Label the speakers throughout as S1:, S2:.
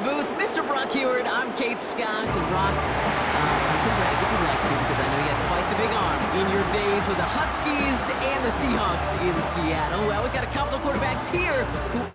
S1: booth, Mr. Brock Heward. I'm Kate Scott, and Brock, you can brag if you'd like to, because I know you had quite the big arm in your days with the Huskies and the Seahawks in Seattle. Well, we've got a couple of quarterbacks here who...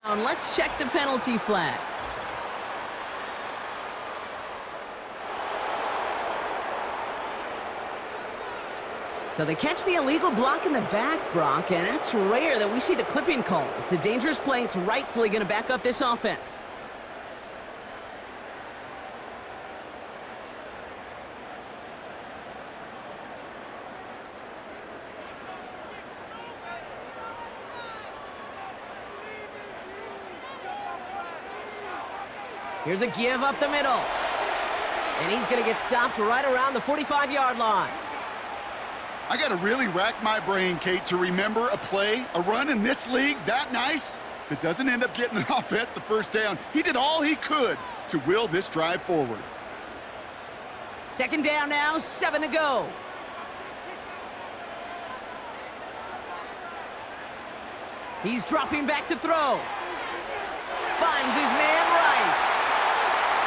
S1: Let's check the penalty flag. So they catch the illegal block in the back, Brock, and that's rare that we see the clipping call. It's a dangerous play. It's rightfully going to back up this offense. Here's a give up the middle. And he's going to get stopped right around the 45-yard line.
S2: I got to really rack my brain, Kate, to remember a play, a run in this league that nice that doesn't end up getting an offensive first down. He did all he could to will this drive forward.
S1: Second down now, 7 to go. He's dropping back to throw. Finds his man Rice.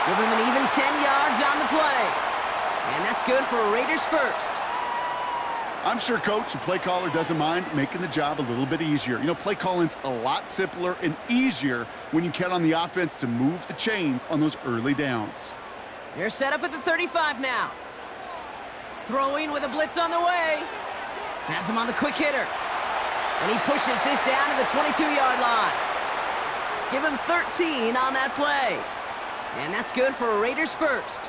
S1: Give him an even 10 yards on the play. And that's good for Raiders first.
S2: I'm sure coach and play caller doesn't mind making the job a little bit easier. You know, play calling's a lot simpler and easier when you count on the offense to move the chains on those early downs.
S1: They're set up at the 35 now. Throwing with a blitz on the way. Has him on the quick hitter. And he pushes this down to the 22-yard line. Give him 13 on that play. And that's good for Raiders first.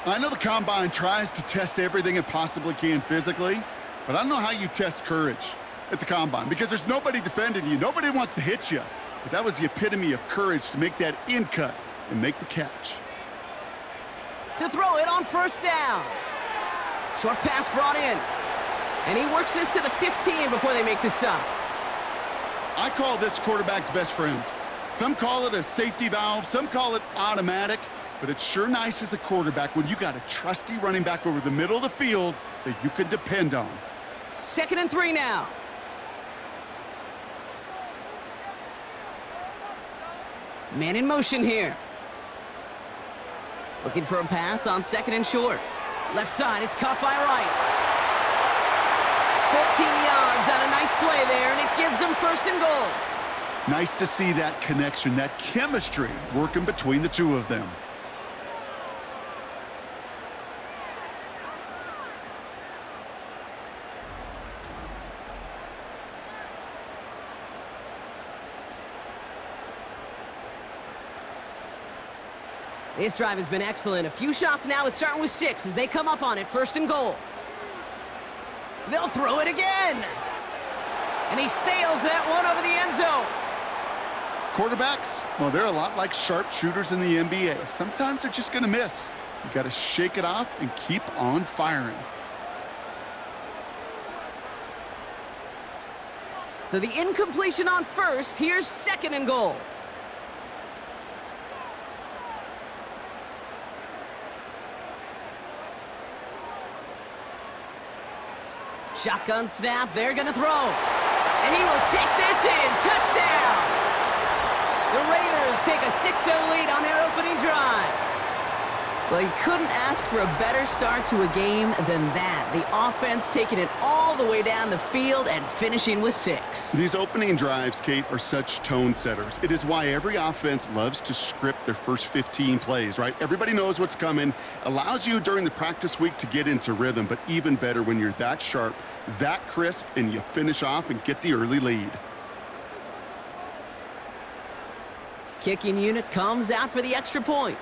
S2: I know the Combine tries to test everything it possibly can physically, but I don't know how you test courage at the Combine because there's nobody defending you. Nobody wants to hit you. But that was the epitome of courage to make that in cut and make the catch.
S1: To throw it on first down. Short pass brought in. And he works this to the 15 before they make the stop.
S2: I call this quarterback's best friend. Some call it a safety valve, some call it automatic, but it's sure nice as a quarterback when you got a trusty running back over the middle of the field that you can depend on.
S1: 2nd and 3 now. Man in motion here. Looking for a pass on 2nd and short. Left side, it's caught by Rice. 14 yards on a nice play there, and it gives them 1st and goal.
S2: Nice to see that connection, that chemistry working between the two of them.
S1: This drive has been excellent. A few shots now. It's starting with 6 as they come up on it. 1st and goal. They'll throw it again. And he sails that one over the end zone.
S2: Quarterbacks, well, they're a lot like sharpshooters in the NBA. Sometimes they're just going to miss. You got to shake it off and keep on firing.
S1: So the incompletion on first. Here's second and goal. Shotgun snap. They're going to throw. And he will take this in. Touchdown! The Raiders take a 6-0 lead on their opening drive. Well, you couldn't ask for a better start to a game than that. The offense taking it all the way down the field and finishing with 6.
S2: These opening drives, Kate, are such tone setters. It is why every offense loves to script their first 15 plays, right? Everybody knows what's coming. Allows you during the practice week to get into rhythm, but even better when you're that sharp, that crisp, and you finish off and get the early lead.
S1: Kicking unit comes out for the extra point.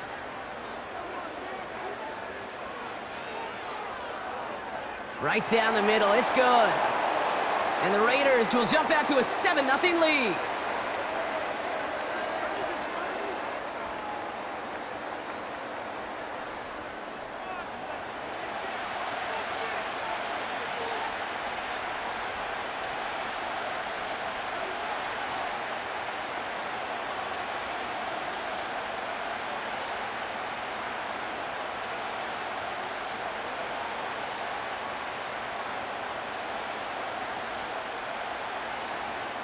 S1: Right down the middle, it's good. And the Raiders will jump out to a 7-0 lead.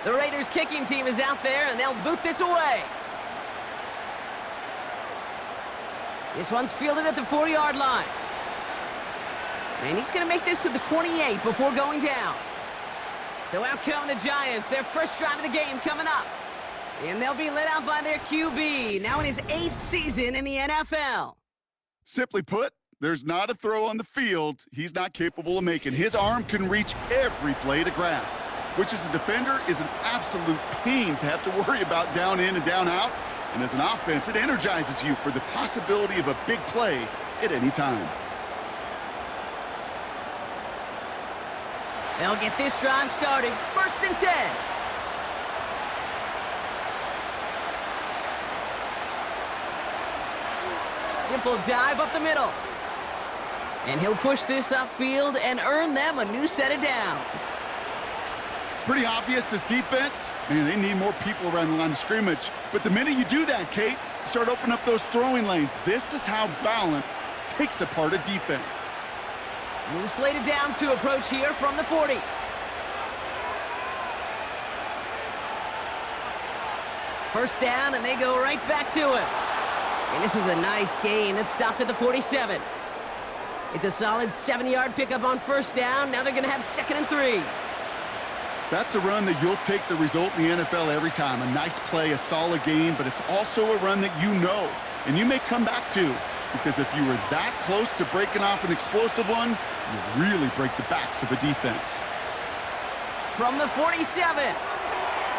S1: The Raiders kicking team is out there, and they'll boot this away. This one's fielded at the 4-yard line. And he's going to make this to the 28 before going down. So out come the Giants, their first drive of the game coming up. And they'll be led out by their QB, now in his 8th season in the NFL.
S2: Simply put, there's not a throw on the field he's not capable of making. His arm can reach every blade of grass, which as a defender is an absolute pain to have to worry about down in and down out. And as an offense, it energizes you for the possibility of a big play at any time.
S1: They'll get this drive started. 1st and 10. Simple dive up the middle. And he'll push this upfield and earn them a new set of downs.
S2: Pretty obvious, this defense, man, they need more people around the line of scrimmage. But the minute you do that, Kate, you start opening up those throwing lanes. This is how balance takes apart a defense.
S1: New slate of downs to approach here from the 40. First down, and they go right back to him. And this is a nice gain that stopped at the 47. It's a solid 7-yard pickup on first down. Now they're going to have 2nd and 3.
S2: That's a run that you'll take the result in the NFL every time. A nice play, a solid gain, but it's also a run that you know, and you may come back to, because if you were that close to breaking off an explosive one, you really break the backs of a defense.
S1: From the 47,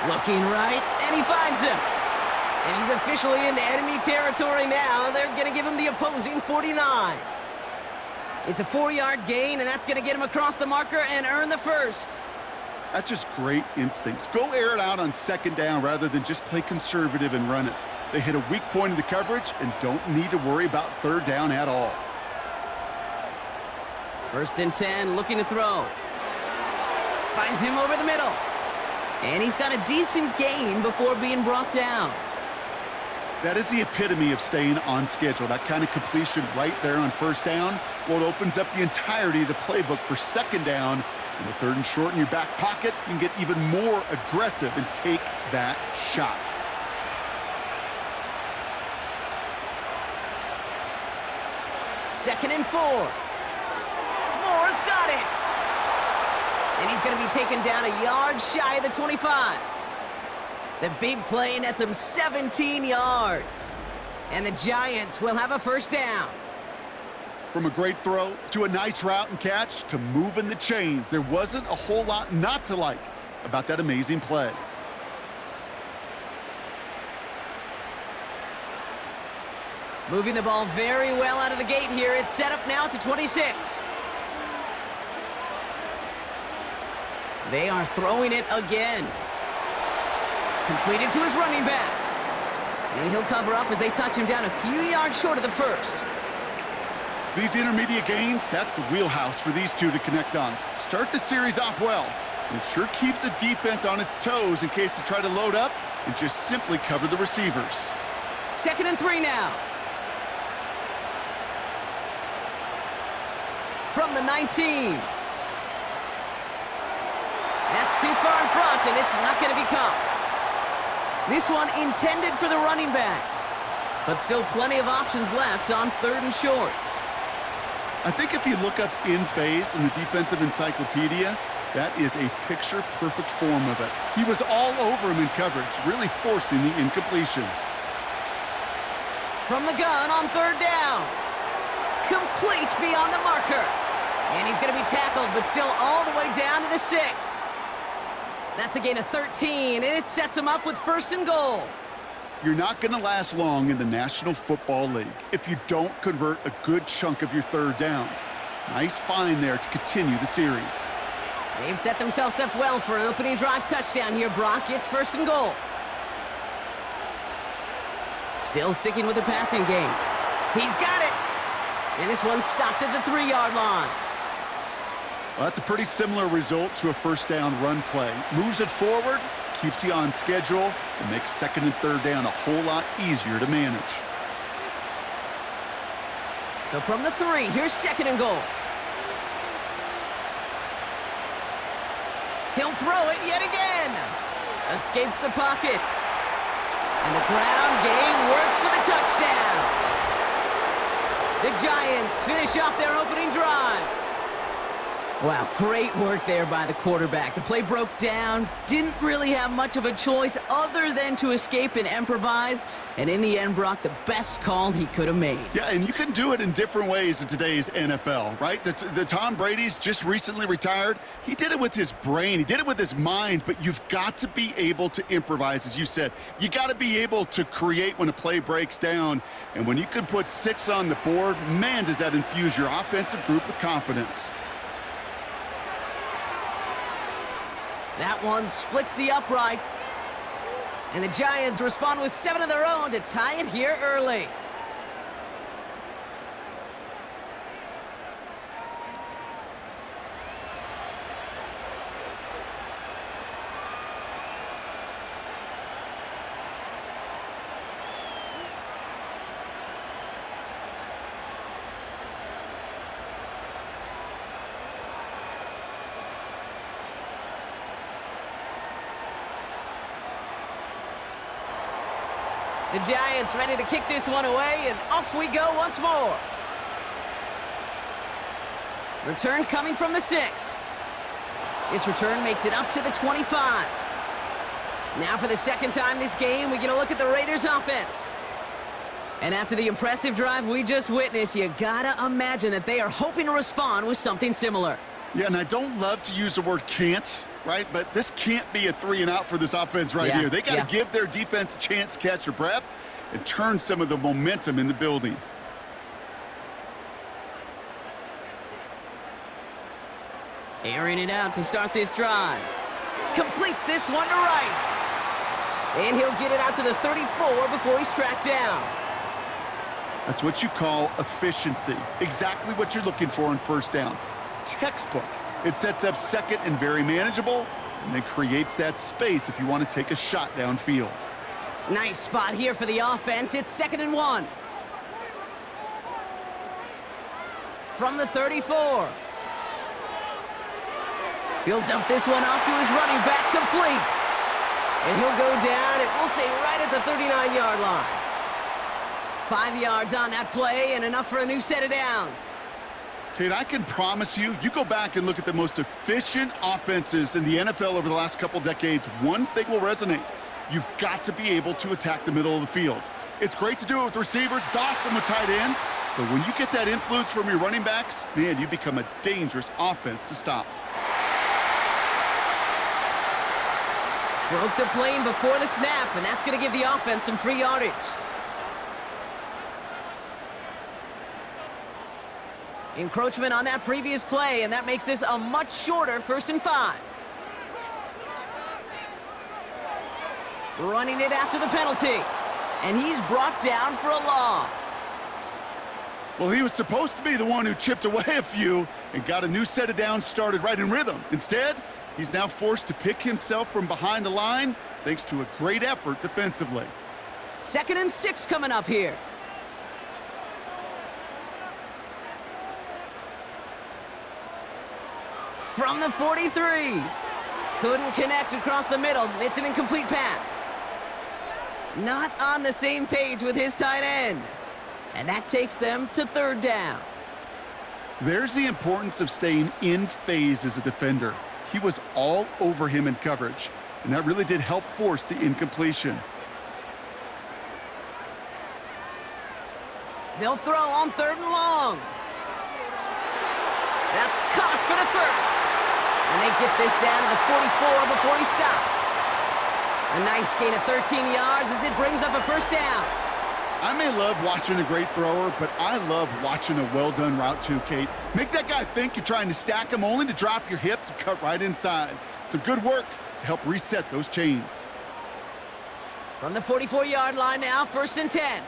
S1: looking right, and he finds him. And he's officially into enemy territory now. They're going to give him the opposing 49. It's a 4-yard gain, and that's going to get him across the marker and earn the first.
S2: That's just great instincts. Go air it out on 2nd down rather than just play conservative and run it. They hit a weak point in the coverage and don't need to worry about 3rd down at all.
S1: 1st and 10, looking to throw. Finds him over the middle. And he's got a decent gain before being brought down.
S2: That is the epitome of staying on schedule. That kind of completion right there on 1st down. Well, it opens up the entirety of the playbook for 2nd down. In the 3rd and short in your back pocket, you can get even more aggressive and take that shot.
S1: Second and 4. Moore's got it. And he's going to be taken down a yard shy of the 25. The big play nets him 17 yards. And the Giants will have a 1st down.
S2: From a great throw to a nice route and catch to moving the chains, there wasn't a whole lot not to like about that amazing play.
S1: Moving the ball very well out of the gate here. It's set up now at the 26. They are throwing it again. Completed to his running back. And he'll cover up as they touch him down a few yards short of the first.
S2: These intermediate gains, that's the wheelhouse for these two to connect on. Start the series off well. It sure keeps the defense on its toes in case they try to load up and just simply cover the receivers.
S1: 2nd and 3 now. From the 19. That's too far in front, and it's not going to be caught. This one intended for the running back, but still plenty of options left on 3rd and short.
S2: I think if you look up in phase in the defensive encyclopedia, that is a picture-perfect form of it. He was all over him in coverage, really forcing the incompletion.
S1: From the gun on 3rd down. Complete beyond the marker. And he's going to be tackled, but still all the way down to the 6. That's a gain of 13, and it sets him up with 1st and goal.
S2: You're not going to last long in the National Football League if you don't convert a good chunk of your 3rd downs. Nice find there to continue the series.
S1: They've set themselves up well for an opening drive touchdown here, Brock. It's 1st and goal. Still sticking with the passing game. He's got it. And this one's stopped at the 3-yard line.
S2: Well, that's a pretty similar result to a 1st down run play. Moves it forward, keeps you on schedule, and makes 2nd and 3rd down a whole lot easier to manage.
S1: So from the 3, here's 2nd and goal. He'll throw it yet again. Escapes the pocket. And the ground game works for the touchdown. The Giants finish off their opening drive. Wow, great work there by the quarterback. The play broke down, didn't really have much of a choice other than to escape and improvise, and in the end, Brock, the best call he could have made.
S2: Yeah, and you can do it in different ways in today's NFL, right? The Tom Brady's just recently retired. He did it with his brain. He did it with his mind, but you've got to be able to improvise, as you said. You got to be able to create when a play breaks down, and when you can put 6 on the board, man, does that infuse your offensive group with confidence.
S1: That one splits the uprights. And the Giants respond with 7 of their own to tie it here early. The Giants ready to kick this one away, and off we go once more. Return coming from the 6. This return makes it up to the 25. Now for the 2nd time this game, we get a look at the Raiders' offense. And after the impressive drive we just witnessed, you gotta imagine that they are hoping to respond with something similar.
S2: Yeah, and I don't love to use the word can't, right? But this can't be a 3 and out for this offense right here. They got to give their defense a chance to catch their breath and turn some of the momentum in the building.
S1: Airing it out to start this drive. Completes this one to Rice. And he'll get it out to the 34 before he's tracked down.
S2: That's what you call efficiency. Exactly what you're looking for in 1st down. Textbook. It sets up 2nd and very manageable, and then creates that space if you want to take a shot downfield.
S1: Nice spot here for the offense. It's 2nd and 1. From the 34. He'll dump this one off to his running back, complete. And he'll go down, and we'll say right at the 39-yard line. 5 yards on that play, and enough for a new set of downs.
S2: Kate, I can promise you, you go back and look at the most efficient offenses in the NFL over the last couple decades, one thing will resonate. You've got to be able to attack the middle of the field. It's great to do it with receivers. It's awesome with tight ends. But when you get that influence from your running backs, man, you become a dangerous offense to stop.
S1: Broke the plane before the snap, and that's going to give the offense some free yardage. Encroachment on that previous play, and that makes this a much shorter 1st and 5. Running it after the penalty. And he's brought down for a loss.
S2: Well, he was supposed to be the one who chipped away a few and got a new set of downs started right in rhythm. Instead, he's now forced to pick himself from behind the line thanks to a great effort defensively.
S1: 2nd and 6 coming up here. From the 43. Couldn't connect across the middle. It's an incomplete pass. Not on the same page with his tight end. And that takes them to 3rd down.
S2: There's the importance of staying in phase as a defender. He was all over him in coverage, and that really did help force the incompletion.
S1: They'll throw on 3rd and long. That's caught for the first. And they get this down to the 44 before he stopped. A nice gain of 13 yards as it brings up a 1st down.
S2: I may love watching a great thrower, but I love watching a well-done route too, Kate. Make that guy think you're trying to stack him only to drop your hips and cut right inside. Some good work to help reset those chains.
S1: From the 44-yard line now, 1st and 10.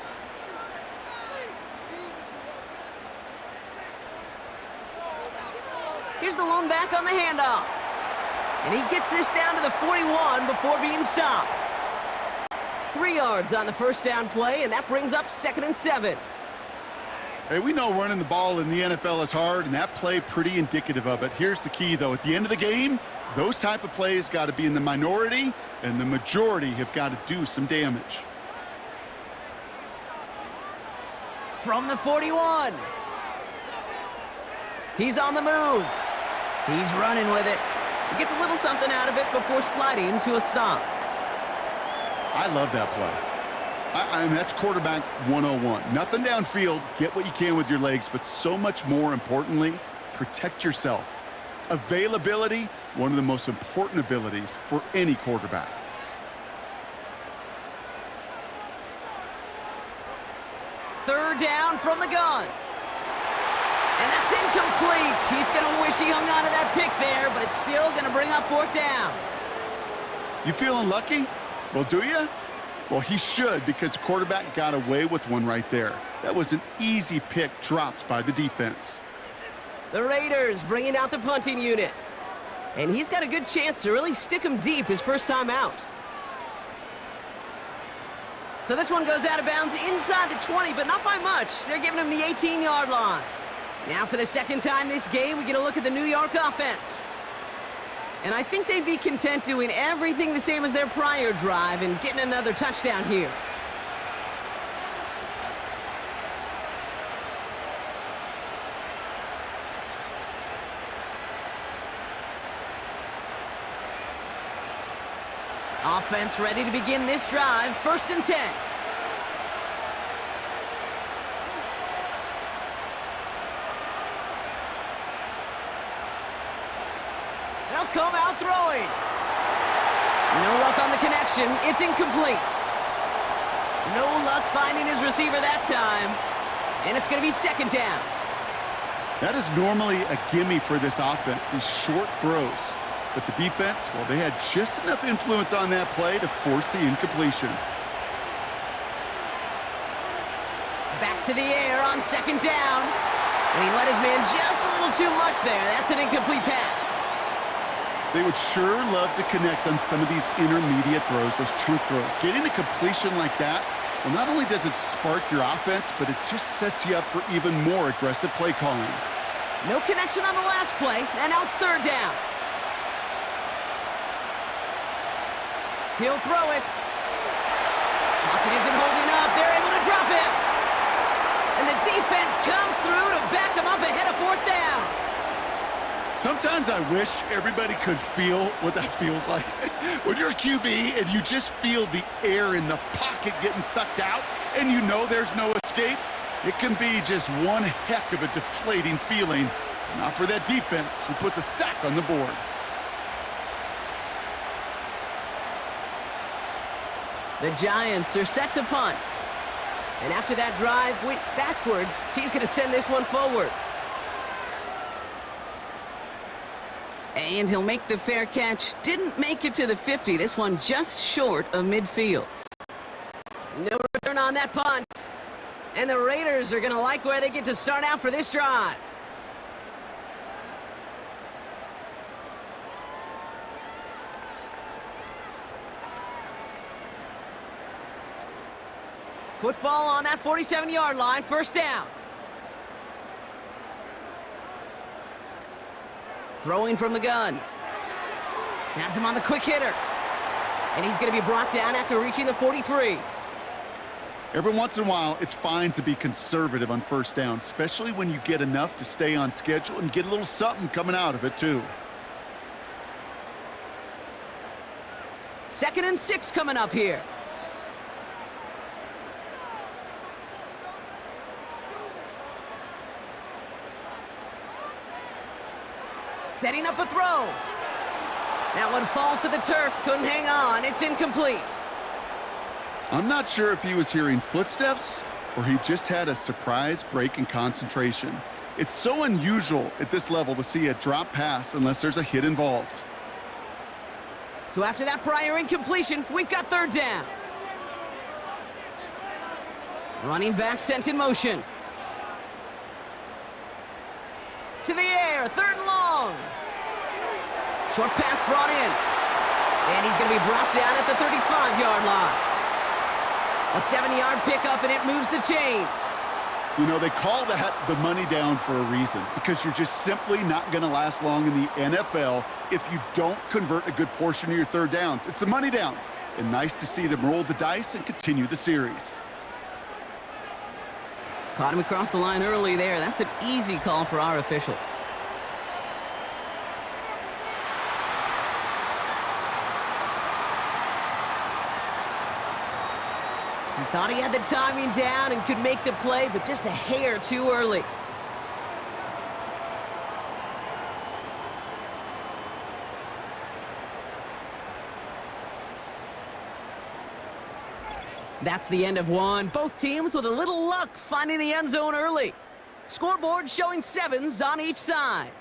S1: Here's the lone back on the handoff. And he gets this down to the 41 before being stopped. 3 yards on the 1st down play, and that brings up 2nd and 7.
S2: Hey, we know running the ball in the NFL is hard, and that play pretty indicative of it. Here's the key, though. At the end of the game, those type of plays got to be in the minority, and the majority have got to do some damage.
S1: From the 41. He's on the move. He's running with it. He gets a little something out of it before sliding to a stop.
S2: I love that play. I mean, that's quarterback 101. Nothing downfield, get what you can with your legs, but so much more importantly, protect yourself. Availability, one of the most important abilities for any quarterback.
S1: Third down from the gun. And that's incomplete. He's going to wish he hung on to that pick there, but it's still going to bring up 4th down.
S2: You feeling lucky? Well, do you? Well, he should, because the quarterback got away with one right there. That was an easy pick dropped by the defense.
S1: The Raiders bringing out the punting unit. And he's got a good chance to really stick him deep his first time out. So this one goes out of bounds inside the 20, but not by much. They're giving him the 18-yard line. Now for the 2nd time this game, we get a look at the New York offense. And I think they'd be content doing everything the same as their prior drive and getting another touchdown here. Offense ready to begin this drive, 1st and 10. They'll come out throwing. No luck on the connection. It's incomplete. No luck finding his receiver that time. And it's going to be 2nd down.
S2: That is normally a gimme for this offense, these short throws. But the defense, well, they had just enough influence on that play to force the incompletion.
S1: Back to the air on 2nd down. And he let his man just a little too much there. That's an incomplete pass.
S2: They would sure love to connect on some of these intermediate throws, those chunk throws. Getting a completion like that, well, not only does it spark your offense, but it just sets you up for even more aggressive play calling.
S1: No connection on the last play, and now it's 3rd down. He'll throw it. Pocket isn't holding up. They're able to drop it. And the defense comes through to back him up ahead of 4th down.
S2: Sometimes I wish everybody could feel what that feels like. When you're a QB and you just feel the air in the pocket getting sucked out and you know there's no escape, it can be just one heck of a deflating feeling. Not for that defense who puts a sack on the board.
S1: The Giants are set to punt. And after that drive went backwards, he's going to send this one forward. And he'll make the fair catch. Didn't make it to the 50. This one just short of midfield. No return on that punt. And the Raiders are going to like where they get to start out for this drive. Football on that 47-yard line, first down. Throwing from the gun. Has him on the quick hitter. And he's going to be brought down after reaching the 43.
S2: Every once in a while, it's fine to be conservative on first down, especially when you get enough to stay on schedule and get a little something coming out of it, too.
S1: 2nd and 6 coming up here. Setting up a throw. That one falls to the turf. Couldn't hang on. It's incomplete.
S2: I'm not sure if he was hearing footsteps or he just had a surprise break in concentration. It's so unusual at this level to see a drop pass unless there's a hit involved.
S1: So after that prior incompletion, we've got 3rd down. Running back sent in motion. To the air, 3rd and long. Short pass brought in. And he's going to be brought down at the 35-yard line. A 7-yard pickup, and it moves the chains.
S2: You know, they call that the money down for a reason, because you're just simply not going to last long in the NFL if you don't convert a good portion of your 3rd downs. It's the money down. And nice to see them roll the dice and continue the series.
S1: Caught him across the line early there. That's an easy call for our officials. He thought he had the timing down and could make the play, but just a hair too early. That's the end of one. Both teams with a little luck finding the end zone early. Scoreboard showing 7s on each side.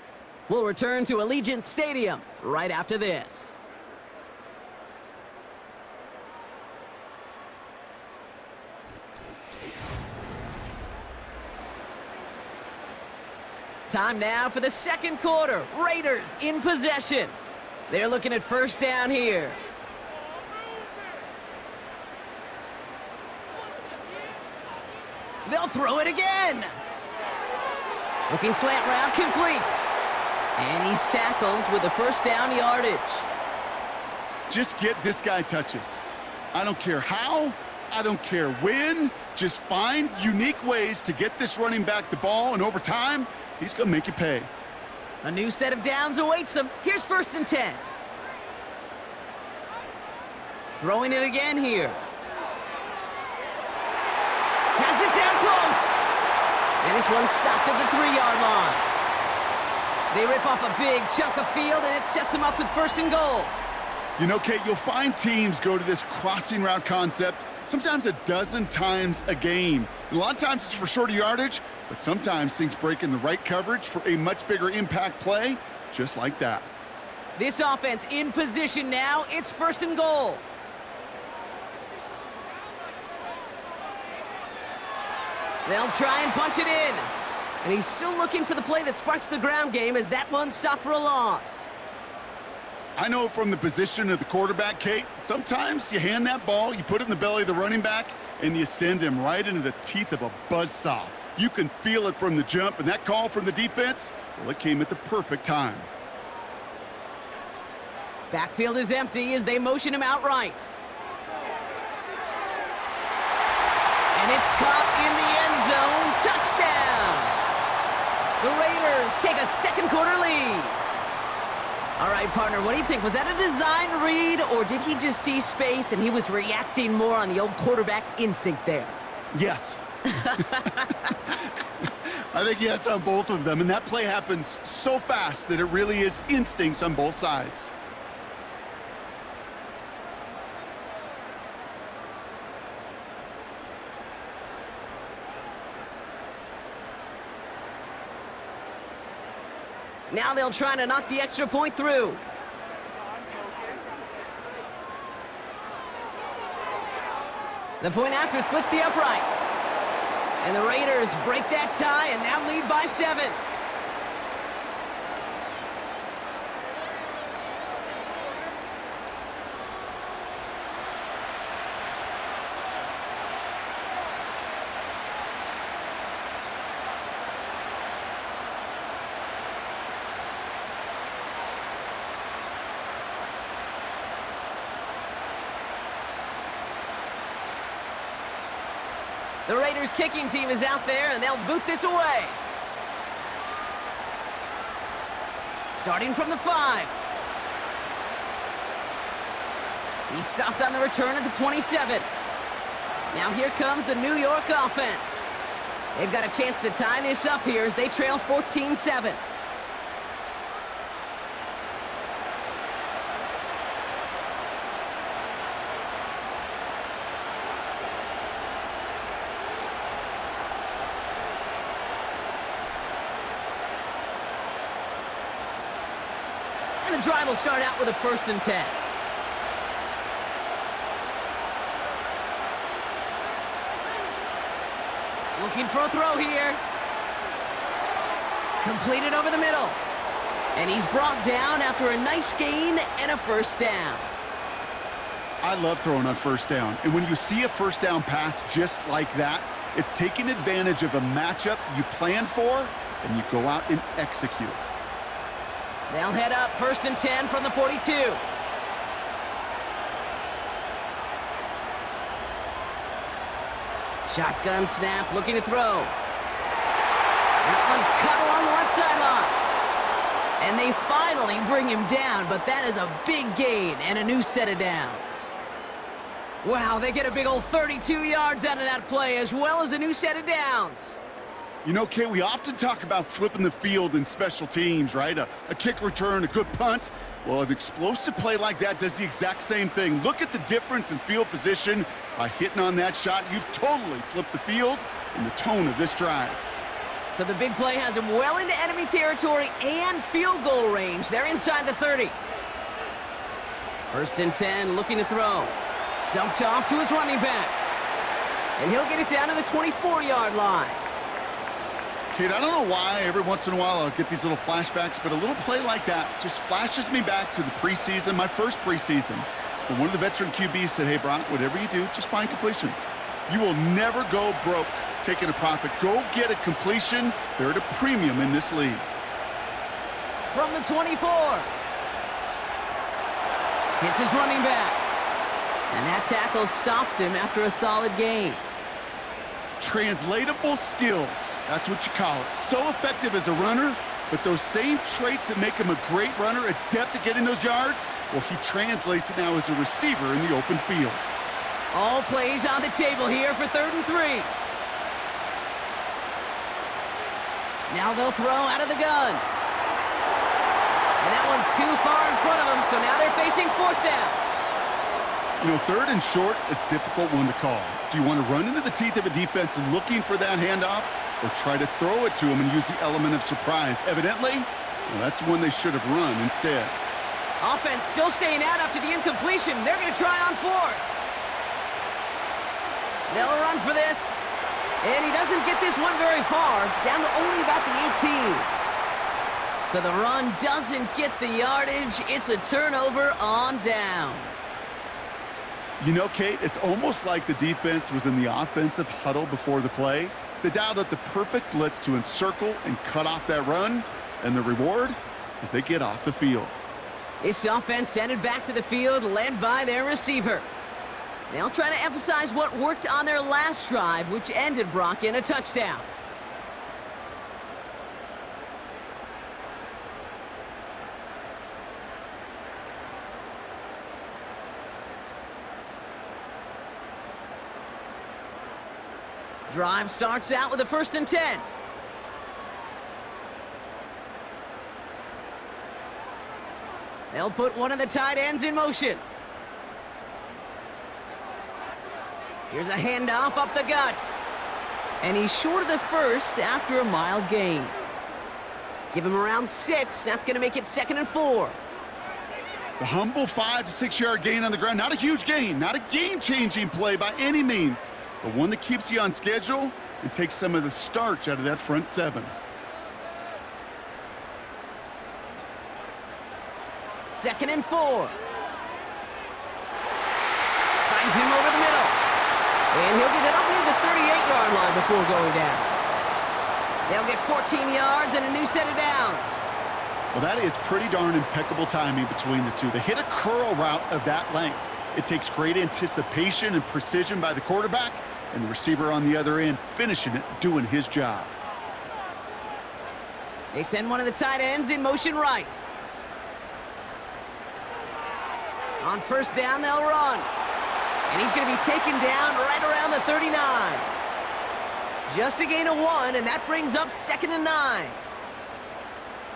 S1: We'll return to Allegiant Stadium right after this. Time now for the 2nd quarter. Raiders in possession. They're looking at 1st down here. They'll throw it again. Looking slant route complete. And he's tackled with the 1st down yardage.
S2: Just get this guy touches. I don't care how, I don't care when. Just find unique ways to get this running back the ball, and over time, he's going to make you pay.
S1: A new set of downs awaits him. Here's 1st and 10. Throwing it again here. Has it down close. And this one's stopped at the 3-yard line. They rip off a big chunk of field, and it sets them up with 1st and goal.
S2: You know, Kate, you'll find teams go to this crossing route concept sometimes a dozen times a game. And a lot of times it's for shorter yardage, but sometimes things break in the right coverage for a much bigger impact play, just like that.
S1: This offense in position now. It's 1st and goal. They'll try and punch it in. And he's still looking for the play that sparks the ground game as that one stopped for a loss.
S2: I know from the position of the quarterback, Kate, sometimes you hand that ball, you put it in the belly of the running back, and you send him right into the teeth of a buzzsaw. You can feel it from the jump, and that call from the defense, well, it came at the perfect time.
S1: Backfield is empty as they motion him out right. And it's caught in the end zone. Touchdown! The Raiders take a 2nd quarter lead. All right, partner, what do you think? Was that a design read, or did he just see space and he was reacting more on the old quarterback instinct there?
S2: Yes. I think yes on both of them, and that play happens so fast that it really is instincts on both sides.
S1: Now they'll try to knock the extra point through. The point after splits the uprights. And the Raiders break that tie and now lead by 7. The Raiders kicking team is out there, and they'll boot this away. Starting from the 5. He stopped on the return at the 27. Now here comes the New York offense. They've got a chance to tie this up here as they trail 14-7. The drive will start out with a 1st and 10. Looking for a throw here. Completed over the middle. And he's brought down after a nice gain and a 1st down.
S2: I love throwing on 1st down. And when you see a 1st down pass just like that, it's taking advantage of a matchup you plan for, and you go out and execute.
S1: They'll head up 1st and 10 from the 42. Shotgun snap, looking to throw. That one's cut along the left sideline. And they finally bring him down, but that is a big gain and a new set of downs. Wow, they get a big old 32 yards out of that play, as well as a new set of downs.
S2: You know, Kay, we often talk about flipping the field in special teams, right? A kick return, a good punt. Well, an explosive play like that does the exact same thing. Look at the difference in field position. By hitting on that shot, you've totally flipped the field and the tone of this drive.
S1: So the big play has him well into enemy territory and field goal range. They're inside the 30. 1st and 10, looking to throw. Dumped off to his running back. And he'll get it down to the 24-yard line.
S2: Kate, I don't know why every once in a while I'll get these little flashbacks, but a little play like that just flashes me back to the preseason, my first preseason, when one of the veteran QBs said, hey, Brock, whatever you do, just find completions. You will never go broke taking a profit. Go get a completion. They're at a premium in this league.
S1: From the 24. Hits his running back. And that tackle stops him after a solid gain.
S2: Translatable skills, that's what you call it. So effective as a runner, but those same traits that make him a great runner, adept at getting those yards, well, he translates it now as a receiver in the open field.
S1: All plays on the table here for 3rd and 3. Now they'll throw out of the gun. And that one's too far in front of them, so now they're facing 4th down.
S2: You know, 3rd and short is a difficult one to call. Do you want to run into the teeth of a defense looking for that handoff, or try to throw it to him and use the element of surprise? Evidently, well, that's one they should have run instead.
S1: Offense still staying out after the incompletion. They're going to try on 4th. They'll run for this. And he doesn't get this one very far, down to only about the 18. So the run doesn't get the yardage. It's a turnover on downs.
S2: You know, Kate, it's almost like the defense was in the offensive huddle before the play. They dialed up the perfect blitz to encircle and cut off that run, and the reward is they get off the field.
S1: This offense headed back to the field, led by their receiver. They'll try to emphasize what worked on their last drive, which ended Brock in a touchdown. Drive starts out with a 1st and 10. They'll put one of the tight ends in motion. Here's a handoff up the gut. And he's short of the 1st after a mild gain. Give him around 6. That's going to make it 2nd and 4.
S2: The humble 5 to 6 yard gain on the ground. Not a huge gain, not a game-changing play by any means, but one that keeps you on schedule and takes some of the starch out of that front seven.
S1: Second and 4. Finds him over the middle. And he'll get it up near the 38-yard line before going down. They'll get 14 yards and a new set of downs.
S2: Well, that is pretty darn impeccable timing between the two. They hit a curl route of that length. It takes great anticipation and precision by the quarterback, and the receiver on the other end finishing it, doing his job.
S1: They send one of the tight ends in motion right. On first down, they'll run. And he's going to be taken down right around the 39. Just a gain of 1, and that brings up 2nd and 9.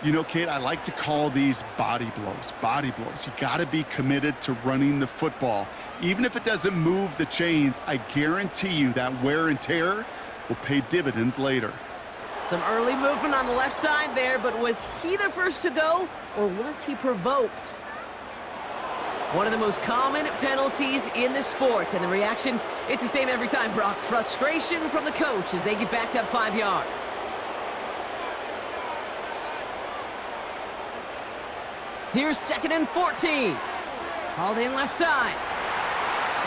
S2: You know, Kate, I like to call these body blows. Body blows. You got to be committed to running the football. Even if it doesn't move the chains, I guarantee you that wear and tear will pay dividends later.
S1: Some early movement on the left side there, but was he the first to go, or was he provoked? One of the most common penalties in the sport, and the reaction, it's the same every time, Brock. Frustration from the coach as they get backed up 5 yards. Here's 2nd and 14. Hauled in left side.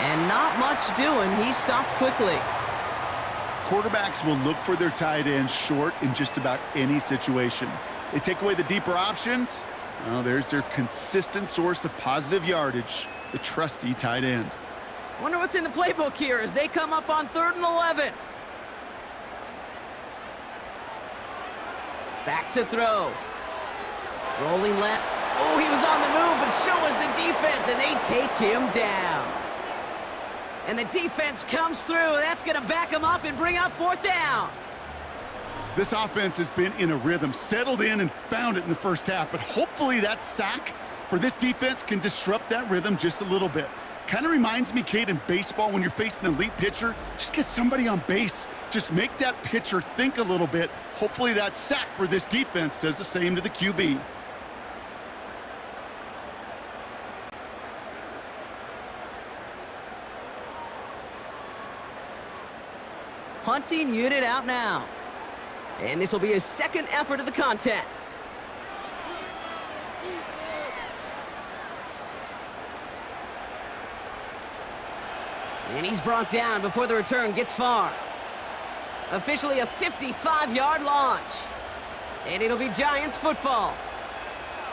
S1: And not much doing. He stopped quickly.
S2: Quarterbacks will look for their tight ends short in just about any situation. They take away the deeper options. Well, there's their consistent source of positive yardage, the trusty tight end.
S1: Wonder what's in the playbook here as they come up on 3rd and 11. Back to throw. Rolling left. Oh, he was on the move, but so was the defense, and they take him down. And the defense comes through. That's going to back him up and bring up 4th down.
S2: This offense has been in a rhythm, settled in and found it in the first half, but hopefully that sack for this defense can disrupt that rhythm just a little bit. Kind of reminds me, Kate, in baseball when you're facing an elite pitcher, just get somebody on base. Just make that pitcher think a little bit. Hopefully that sack for this defense does the same to the QB.
S1: Punting unit out now. And this will be his 2nd effort of the contest. And he's brought down before the return gets far. Officially a 55-yard launch. And it'll be Giants football.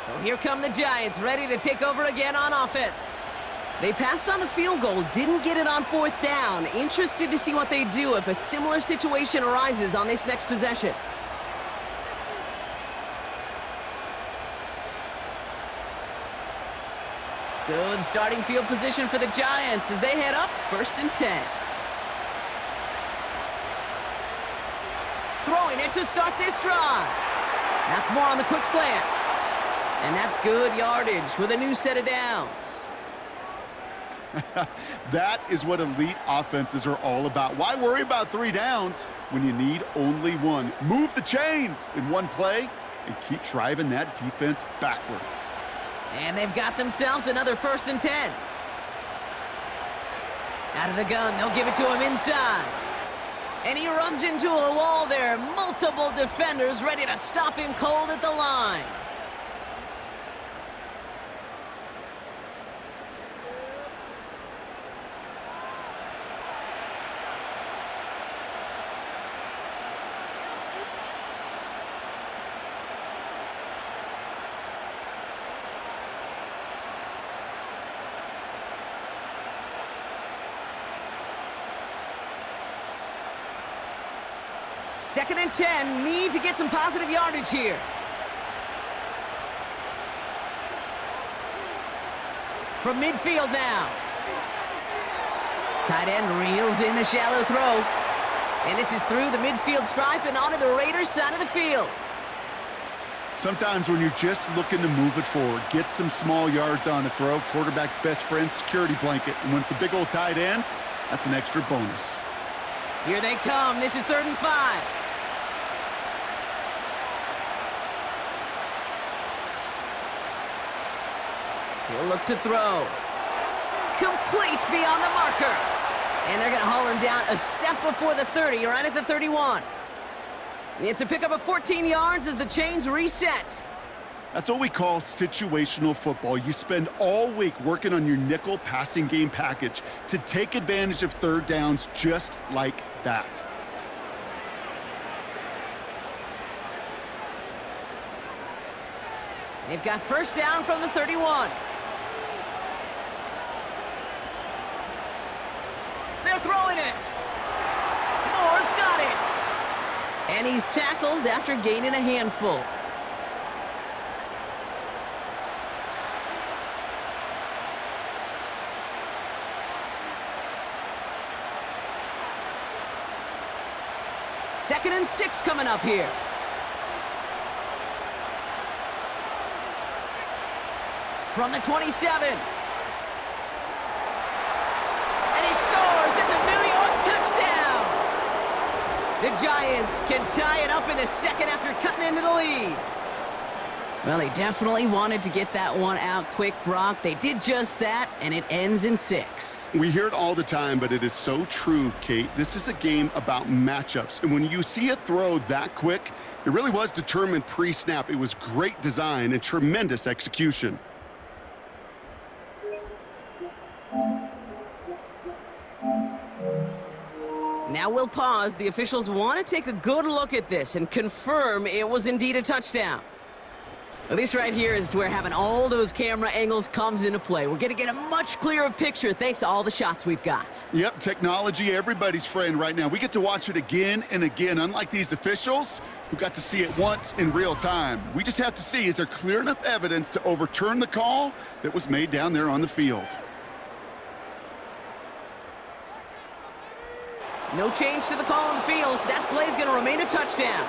S1: So here come the Giants, ready to take over again on offense. They passed on the field goal, didn't get it on 4th down. Interested to see what they do if a similar situation arises on this next possession. Good starting field position for the Giants as they head up 1st and 10. Throwing it to start this drive. That's more on the quick slant. And that's good yardage with a new set of downs.
S2: That is what elite offenses are all about. Why worry about 3 downs when you need only 1? Move the chains in one play and keep driving that defense backwards.
S1: And they've got themselves another 1st and 10. Out of the gun, they'll give it to him inside. And he runs into a wall there. Multiple defenders ready to stop him cold at the line. Second and 10, need to get some positive yardage here. From midfield now. Tight end reels in the shallow throw. And this is through the midfield stripe and onto the Raiders' side of the field.
S2: Sometimes when you're just looking to move it forward, get some small yards on the throw, quarterback's best friend, security blanket. And when it's a big old tight end, that's an extra bonus.
S1: Here they come. This is 3rd and 5. He'll look to throw. Complete beyond the marker. And they're going to haul him down a step before the 30, right at the 31. It's a pickup of 14 yards as the chains reset.
S2: That's what we call situational football. You spend all week working on your nickel passing game package to take advantage of third downs just like that.
S1: They've got first down from the 31. They're throwing it. Moore's got it. And he's tackled after gaining a handful. Second and 6 coming up here. From the 27. And he scores. It's a New York touchdown. The Giants can tie it up in the second after cutting into the lead. Well, they definitely wanted to get that one out quick, Brock. They did just that, and it ends in 6.
S2: We hear it all the time, but it is so true, Kate. This is a game about matchups, and when you see a throw that quick, it really was determined pre-snap. It was great design and tremendous execution.
S1: Now we'll pause. The officials want to take a good look at this and confirm it was indeed a touchdown. Well, this right here is where having all those camera angles comes into play. We're going to get a much clearer picture thanks to all the shots we've got.
S2: Yep, technology, everybody's friend right now. We get to watch it again and again, unlike these officials who got to see it once in real time. We just have to see, is there clear enough evidence to overturn the call that was made down there on the field?
S1: No change to the call on the field, so that play's going to remain a touchdown.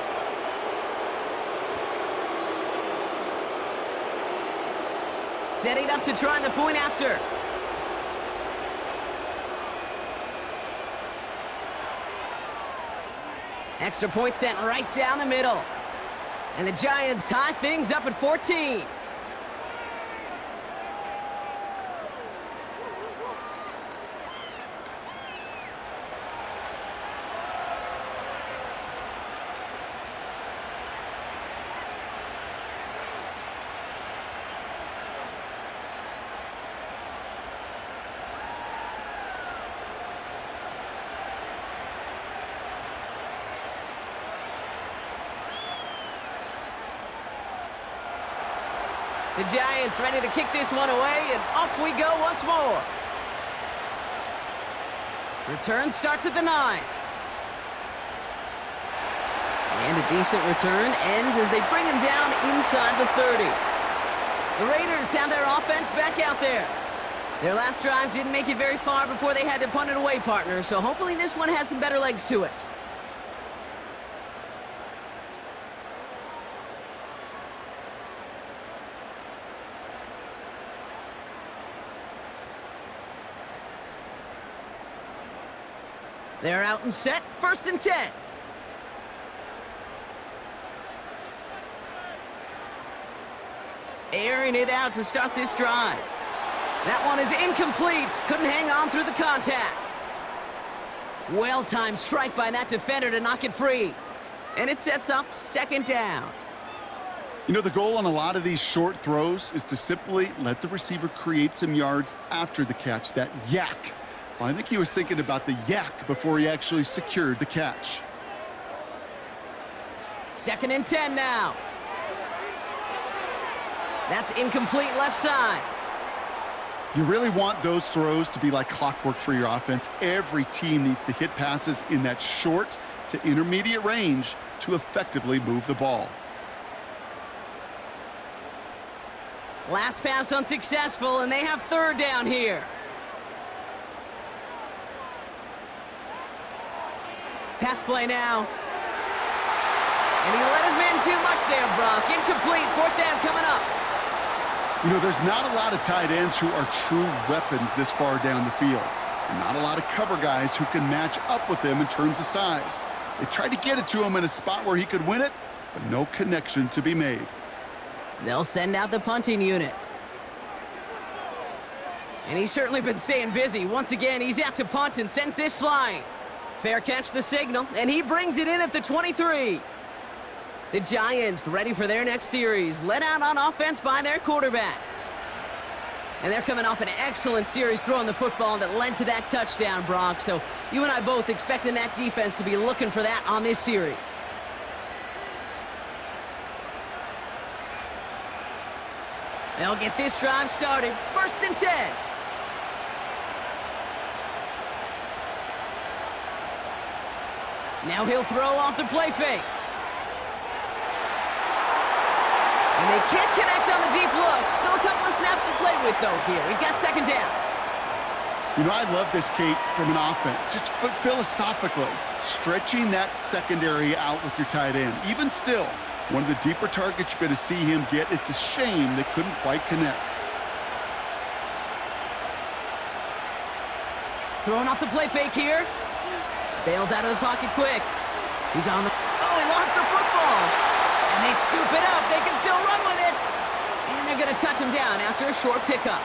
S1: Setting up to try the point after. Extra point sent right down the middle. And the Giants tie things up at 14. The Giants ready to kick this one away, and off we go once more. Return starts at the 9. And a decent return ends as they bring him down inside the 30. The Raiders have their offense back out there. Their last drive didn't make it very far before they had to punt it away, partner, so hopefully this one has some better legs to it. They're out and set, first and 10. Airing it out to start this drive. That one is incomplete. Couldn't hang on through the contact. Well-timed strike by that defender to knock it free. And it sets up second down.
S2: You know, the goal on a lot of these short throws is to simply let the receiver create some yards after the catch, that yak. Well, I think he was thinking about the yak before he actually secured the catch.
S1: Second and 10 now. That's incomplete left side.
S2: You really want those throws to be like clockwork for your offense. Every team needs to hit passes in that short to intermediate range to effectively move the ball.
S1: Last pass unsuccessful, and they have third down here. Pass play now. And he let his man too much there, Brock. Incomplete, fourth down coming up.
S2: You know, there's not a lot of tight ends who are true weapons this far down the field. And not a lot of cover guys who can match up with them in terms of size. They tried to get it to him in a spot where he could win it, but no connection to be made.
S1: They'll send out the punting unit. And he's certainly been staying busy. Once again, he's out to punt and sends this flying. Fair catch the signal, and he brings it in at the 23. The Giants ready for their next series, led out on offense by their quarterback. And they're coming off an excellent series throwing the football that led to that touchdown, Brock. So you and I both expecting that defense to be looking for that on this series. They'll get this drive started. 1st and 10. Now he'll throw off the play fake. And they can't connect on the deep look. Still a couple of snaps to play with, though, here. We've got 2nd down.
S2: You know, I love this, Kate, from an offense. Just philosophically, stretching that secondary out with your tight end. Even still, one of the deeper targets you're going to see him get. It's a shame they couldn't quite connect.
S1: Throwing off the play fake here. Bails out of the pocket quick. He's on the... Oh, he lost the football. And they scoop it up. They can still run with it. And they're going to touch him down after a short pickup.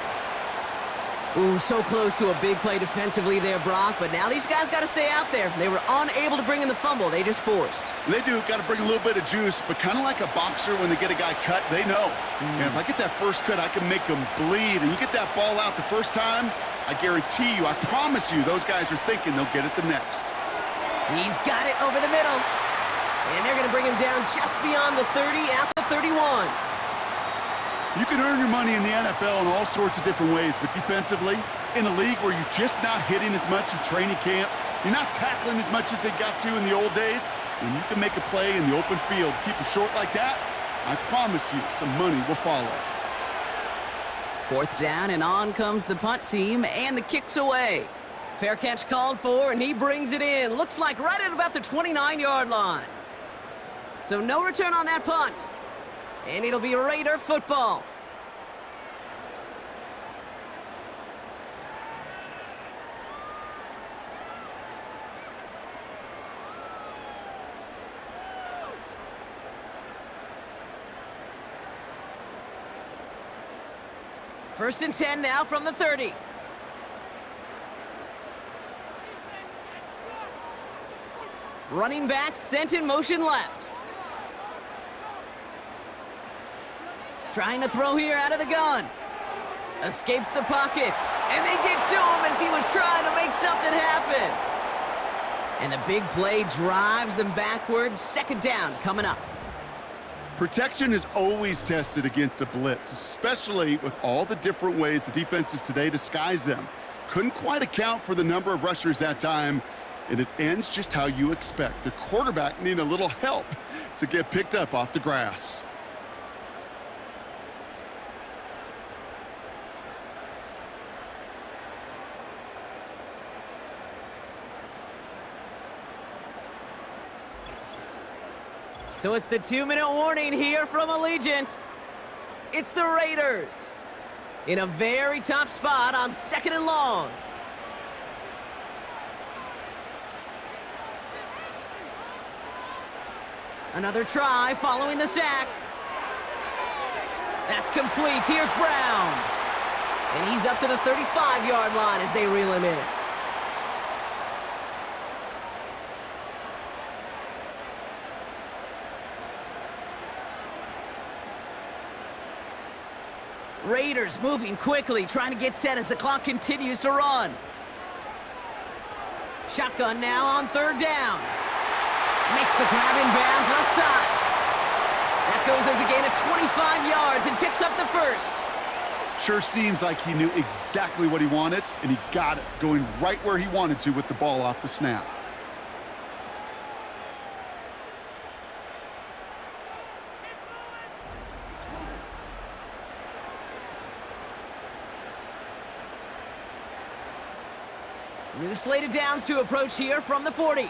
S1: Ooh, so close to a big play defensively there, Brock. But now these guys got to stay out there. They were unable to bring in the fumble. They just forced.
S2: They do. Got to bring a little bit of juice. But kind of like a boxer when they get a guy cut, they know. And if I get that first cut, I can make them bleed. And you get that ball out the first time, I guarantee you, I promise you, those guys are thinking they'll get it the next.
S1: He's got it over the middle. And they're going to bring him down just beyond the 30 at the 31.
S2: You can earn your money in the NFL in all sorts of different ways, but defensively, in a league where you're just not hitting as much in training camp, you're not tackling as much as they got to in the old days, when you can make a play in the open field, keep them short like that, I promise you some money will follow.
S1: 4th down, and on comes the punt team, and the kick's away. Fair catch called for, and he brings it in. Looks like right at about the 29-yard line. So no return on that punt. And it'll be Raider football. First and 10 now from the 30. Running back sent in motion left. Trying to throw here out of the gun. Escapes the pocket. And they get to him as he was trying to make something happen. And the big play drives them backwards. 2nd down coming up.
S2: Protection is always tested against a blitz, especially with all the different ways the defenses today disguise them. Couldn't quite account for the number of rushers that time, and it ends just how you expect. The quarterback needed a little help to get picked up off the grass.
S1: So it's the 2-minute warning here from Allegiant. It's the Raiders in a very tough spot on 2nd and long. Another try following the sack. That's complete. Here's Brown. And he's up to the 35-yard line as they reel him in. Raiders moving quickly, trying to get set as the clock continues to run. Shotgun now on 3rd down. Makes the grab in bounds left side. That goes as a gain of 25 yards and picks up the first.
S2: Sure seems like he knew exactly what he wanted, and he got it, going right where he wanted to with the ball off the snap.
S1: New slate of downs to approach here from the 40.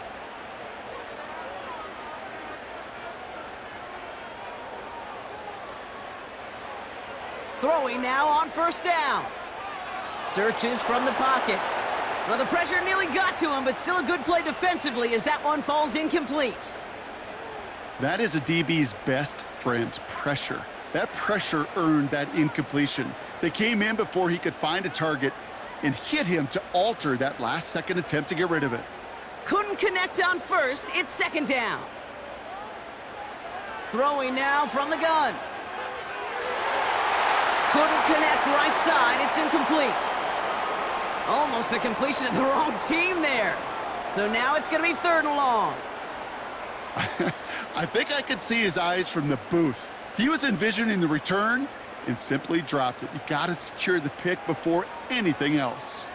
S1: Throwing now on 1st down. Searches from the pocket. Well, the pressure nearly got to him, but still a good play defensively as that one falls incomplete.
S2: That is a DB's best friend, pressure. That pressure earned that incompletion. They came in before he could find a target, and hit him to alter that last-second attempt to get rid of it.
S1: Couldn't connect on first. It's second down. Throwing now from the gun. Couldn't connect right side. It's incomplete. Almost a completion of the wrong team there. So now it's going to be third and long.
S2: I think I could see his eyes from the booth. He was envisioning the return and simply dropped it. You got to secure the pick before anything else.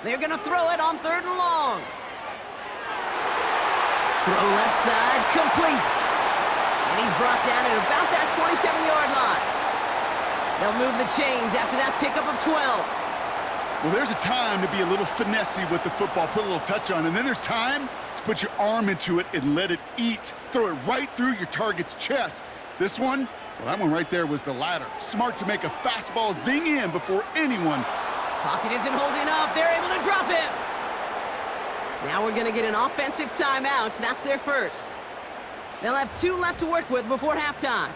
S1: They're going to throw it on third and long. Throw left side, complete. And he's brought down at about that 27-yard line. They'll move the chains after that pickup of 12.
S2: Well, there's a time to be a little finessey with the football, put a little touch on, and then there's time to put your arm into it and let it eat. Throw it right through your target's chest. This one, well, that one right there was the latter. Smart to make a fastball zing in before anyone.
S1: Pocket isn't holding up. They're able to drop him. Now we're going to get an offensive timeout. That's their first. They'll have 2 left to work with before halftime.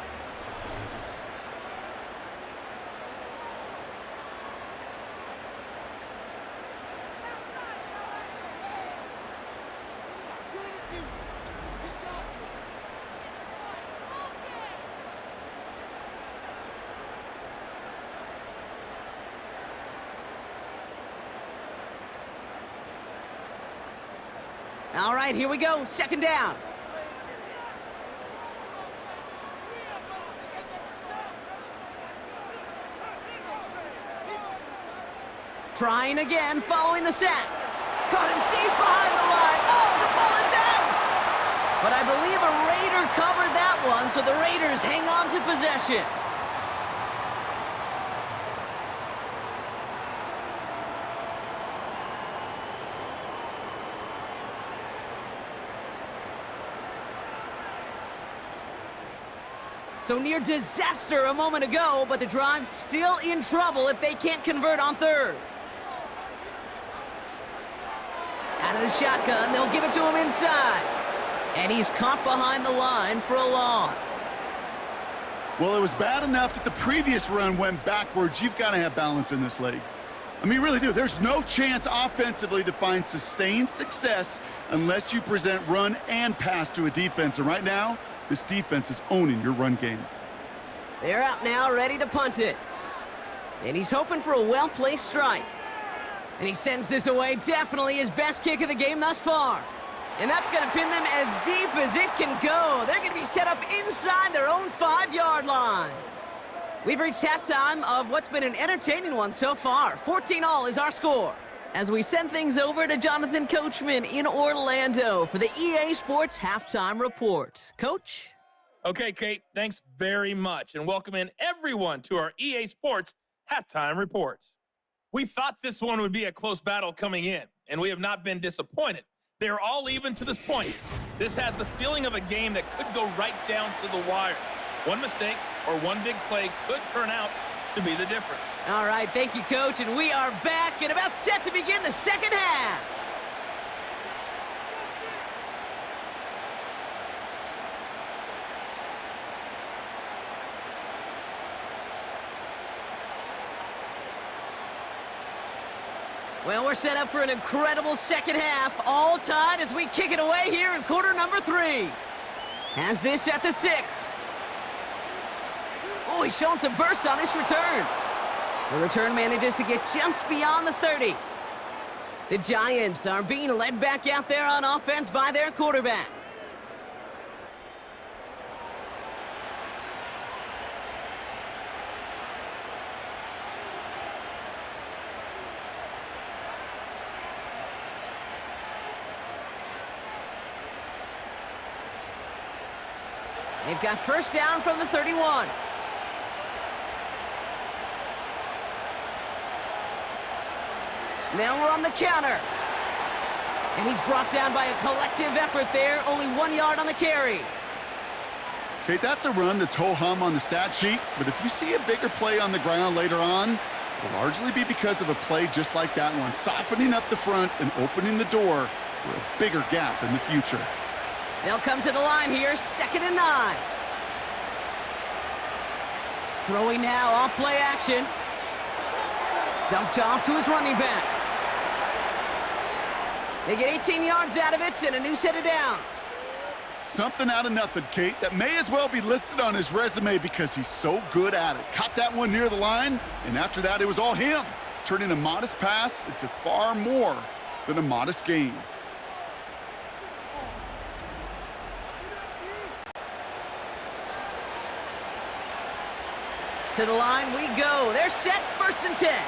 S1: All right, here we go. Second down. Trying again, following the sack. Caught him deep behind the line. Oh, the ball is out! But I believe a Raider covered that one, so the Raiders hang on to possession. So near disaster a moment ago, but the drive's still in trouble if they can't convert on third. Out of the shotgun, they'll give it to him inside. And he's caught behind the line for a loss.
S2: Well, it was bad enough that the previous run went backwards. You've got to have balance in this league. I mean, you really do. There's no chance offensively to find sustained success unless you present run and pass to a defense. And right now, this defense is owning your run game.
S1: They're out now, ready to punt it. And he's hoping for a well-placed strike. And he sends this away, definitely his best kick of the game thus far. And that's going to pin them as deep as it can go. They're going to be set up inside their own 5-yard line. We've reached halftime of what's been an entertaining one so far. 14-all is our score. As we send things over to Jonathan Coachman in Orlando for the EA Sports Halftime Report. Coach?
S3: Okay, Kate, thanks very much, and welcome in everyone to our EA Sports Halftime Report. We thought this one would be a close battle coming in, and we have not been disappointed. They're all even to this point. This has the feeling of a game that could go right down to the wire. One mistake or one big play could turn out to be the difference.
S1: All right, thank you, Coach, and we are back and about set to begin the second half. Well, we're set up for an incredible second half, all tied as we kick it away here in quarter number 3. Has this at the 6. Oh, he's showing some burst on this return. The return manages to get just beyond the 30. The Giants are being led back out there on offense by their quarterback. They've got first down from the 31. Now we're on the counter. And he's brought down by a collective effort there. Only 1 yard on the carry.
S2: Okay, that's a run that's ho-hum on the stat sheet, but if you see a bigger play on the ground later on, it'll largely be because of a play just like that one, softening up the front and opening the door for a bigger gap in the future.
S1: They'll come to the line here, 2nd and 9. Throwing now off play action. Dumped off to his running back. They get 18 yards out of it and a new set of downs.
S2: Something out of nothing, Kate, that may as well be listed on his resume because he's so good at it. Caught that one near the line, and after that, it was all him, turning a modest pass into far more than a modest gain.
S1: To the line we go. They're set, 1st and 10.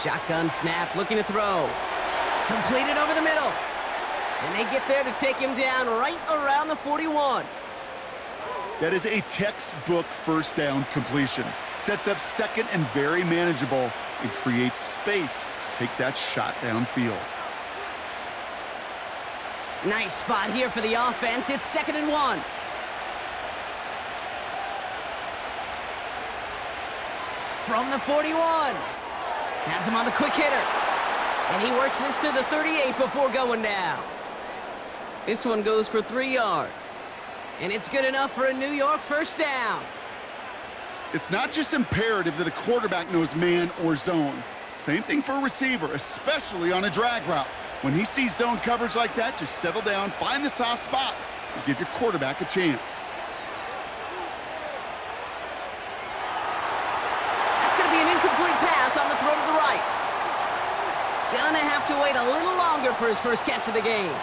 S1: Shotgun snap, looking to throw. Completed over the middle. And they get there to take him down right around the 41.
S2: That is a textbook first down completion. Sets up second and very manageable and creates space to take that shot downfield.
S1: Nice spot here for the offense. It's 2nd and 1. From the 41. Has him on the quick hitter. And he works this to the 38 before going down. This one goes for 3 yards. And it's good enough for a New York first down.
S2: It's not just imperative that a quarterback knows man or zone. Same thing for a receiver, especially on a drag route. When he sees zone coverage like that, just settle down, find the soft spot, and give your quarterback a chance.
S1: That's going to be an incomplete pass on the throw to the right. Gonna have to wait a little longer for his first catch of the game.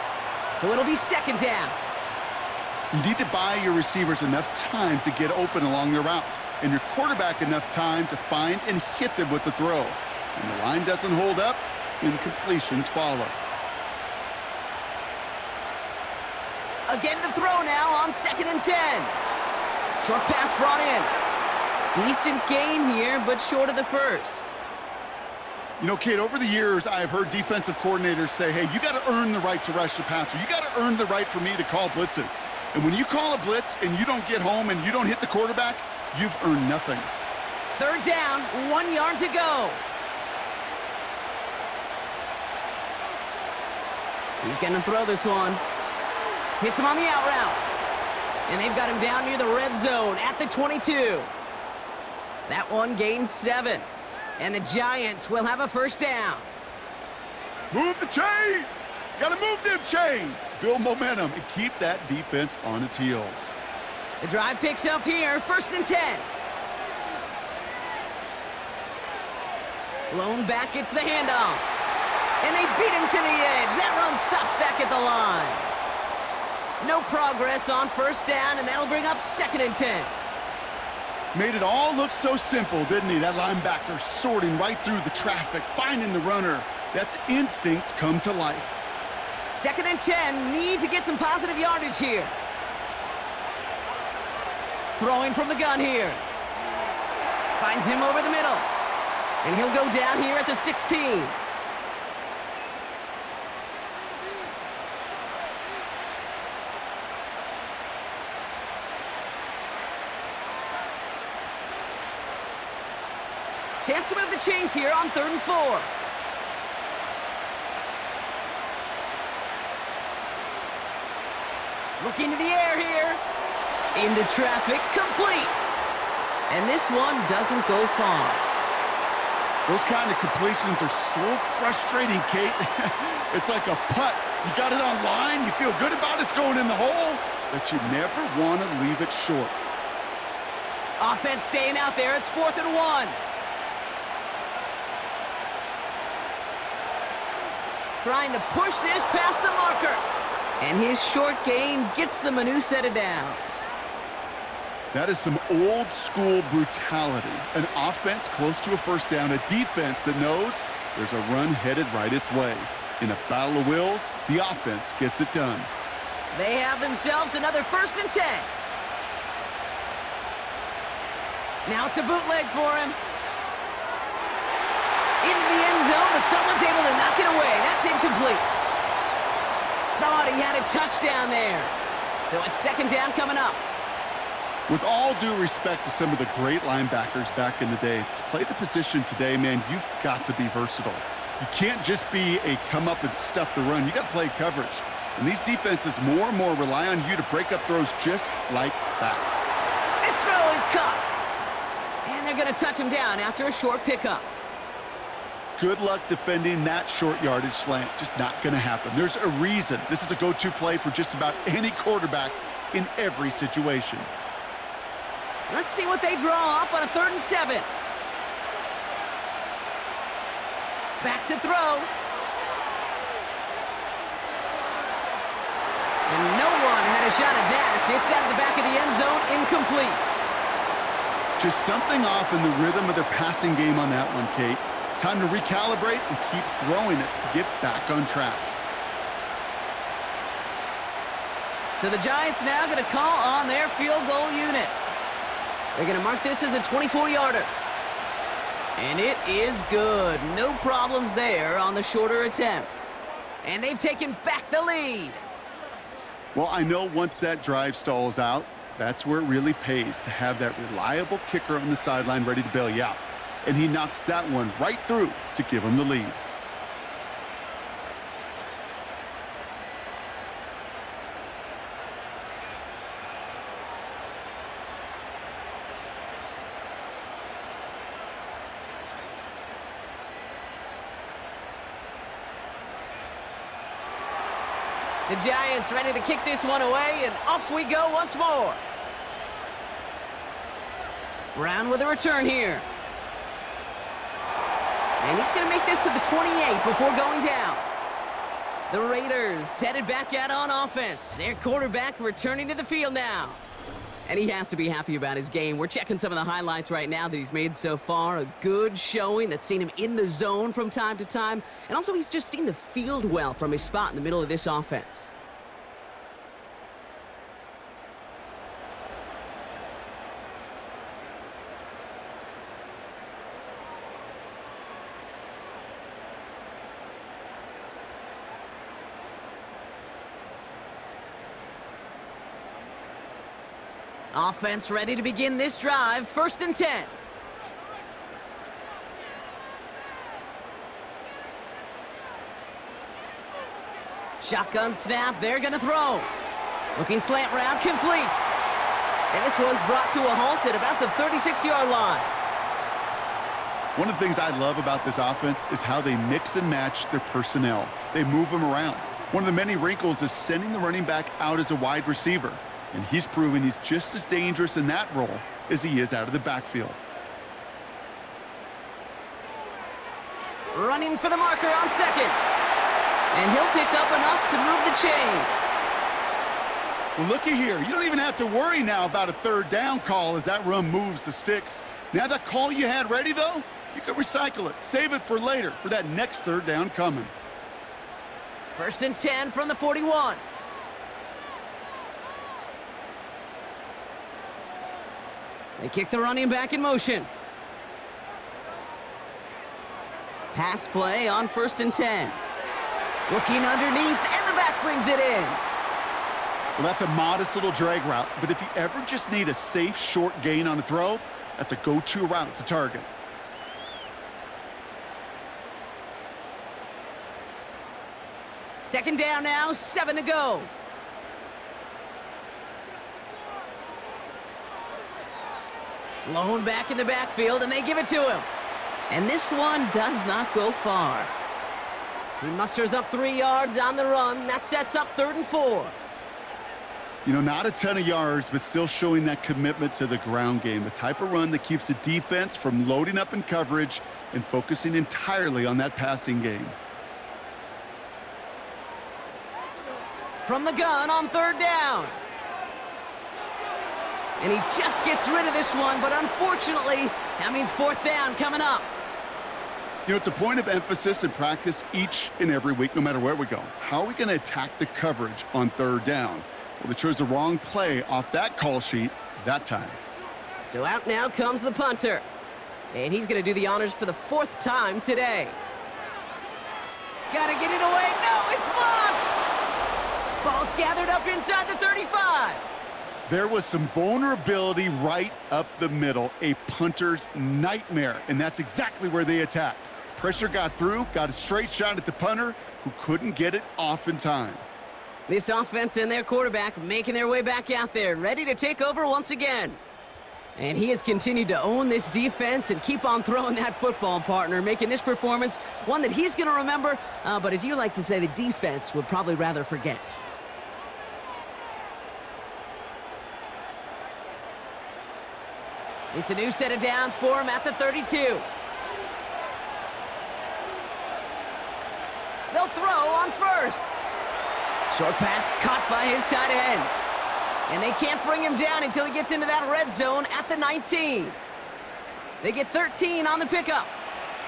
S1: So it'll be 2nd down.
S2: You need to buy your receivers enough time to get open along the route, and your quarterback enough time to find and hit them with the throw. When the line doesn't hold up, incompletions follow.
S1: Again to throw now on 2nd and 10. Short pass brought in. Decent gain here, but short of the first.
S2: You know, Kate, over the years, I've heard defensive coordinators say, hey, you got to earn the right to rush the passer. You got to earn the right for me to call blitzes. And when you call a blitz and you don't get home and you don't hit the quarterback, you've earned nothing.
S1: 3rd down, 1 yard to go. He's going to throw this one. Hits him on the out route. And they've got him down near the red zone at the 22. That one gains 7. And the Giants will have a first down.
S2: Move the chains! Gotta move them chains! Build momentum and keep that defense on its heels.
S1: The drive picks up here, 1st and 10. Lone back gets the handoff. And they beat him to the edge. That run stopped back at the line. No progress on 1st down, and that'll bring up 2nd and 10.
S2: Made it all look so simple, didn't he? That linebacker sorting right through the traffic, finding the runner. That's instincts come to life.
S1: 2nd and 10, need to get some positive yardage here. Throwing from the gun here. Finds him over the middle. And he'll go down here at the 16. Chance to move the chains here on 3rd and 4. Looking to the air here. Into traffic, complete. And this one doesn't go far.
S2: Those kind of completions are so frustrating, Kate. It's like a putt. You got it on line, you feel good about it's going in the hole, but you never want to leave it short.
S1: Offense staying out there. It's 4th and 1. Trying to push this past the marker. And his short gain gets them a new set of downs.
S2: That is some old school brutality. An offense close to a first down, a defense that knows there's a run headed right its way. In a battle of wills, the offense gets it done.
S1: They have themselves another 1st and 10. Now it's a bootleg for him. Into the end zone, but someone's able to knock it away. That's incomplete. Thought he had a touchdown there. So it's 2nd down coming up.
S2: With all due respect to some of the great linebackers back in the day, to play the position today, man, you've got to be versatile. You can't just be a come up and stuff the run. You got to play coverage. And these defenses more and more rely on you to break up throws just like that.
S1: This throw is caught. And they're going to touch him down after a short pickup.
S2: Good luck defending that short yardage slant. Just not going to happen. There's a reason this is a go-to play for just about any quarterback in every situation.
S1: Let's see what they draw up on a 3rd and 7. Back to throw. And no one had a shot at that. It's out of the back of the end zone, incomplete.
S2: Just something off in the rhythm of their passing game on that one, Kate. Time to recalibrate and keep throwing it to get back on track.
S1: So the Giants now going to call on their field goal unit. They're going to mark this as a 24-yarder. And it is good. No problems there on the shorter attempt. And they've taken back the lead.
S2: Well, I know once that drive stalls out, that's where it really pays to have that reliable kicker on the sideline ready to bail you out. And he knocks that one right through to give him the lead.
S1: The Giants ready to kick this one away, and off we go once more. Brown with a return here. And he's going to make this to the 28 before going down. The Raiders headed back out on offense. Their quarterback returning to the field now. And he has to be happy about his game. We're checking some of the highlights right now that he's made so far. A good showing that's seen him in the zone from time to time. And also he's just seen the field well from his spot in the middle of this offense. Offense ready to begin this drive. 1st and 10. Shotgun snap. They're going to throw. Looking slant route complete. And this one's brought to a halt at about the 36-yard line.
S2: One of the things I love about this offense is how they mix and match their personnel. They move them around. One of the many wrinkles is sending the running back out as a wide receiver. And he's proven he's just as dangerous in that role as he is out of the backfield.
S1: Running for the marker on 2nd. And he'll pick up enough to move the chains.
S2: Well, looky here. You don't even have to worry now about a 3rd down call as that run moves the sticks. Now that call you had ready, though, you can recycle it. Save it for later for that next 3rd down coming.
S1: 1st and 10 from the 41. They kick the running back in motion. Pass play on 1st and 10. Looking underneath, and the back brings it in.
S2: Well, that's a modest little drag route, but if you ever just need a safe, short gain on a throw, that's a go-to route to target.
S1: Second down now, 7 to go. Lone back in the backfield, and they give it to him. And this one does not go far. He musters up 3 yards on the run. That sets up 3rd and 4.
S2: You know, not a ton of yards, but still showing that commitment to the ground game. The type of run that keeps the defense from loading up in coverage and focusing entirely on that passing game.
S1: From the gun on 3rd down. And he just gets rid of this one, but unfortunately, that means 4th down coming up.
S2: You know, it's a point of emphasis in practice each and every week, no matter where we go. How are we going to attack the coverage on 3rd down? Well, they chose the wrong play off that call sheet that time.
S1: So out now comes the punter. And he's going to do the honors for the 4th time today. Got to get it away. No, it's blocked! Ball's gathered up inside the 35.
S2: There was some vulnerability right up the middle, a punter's nightmare, and that's exactly where they attacked. Pressure got through, got a straight shot at the punter, who couldn't get it off in time.
S1: This offense and their quarterback making their way back out there, ready to take over once again. And he has continued to own this defense and keep on throwing that football, partner, making this performance one that he's going to remember, but as you like to say, the defense would probably rather forget. It's a new set of downs for him at the 32. They'll throw on first. Short pass caught by his tight end. And they can't bring him down until he gets into that red zone at the 19. They get 13 on the pickup.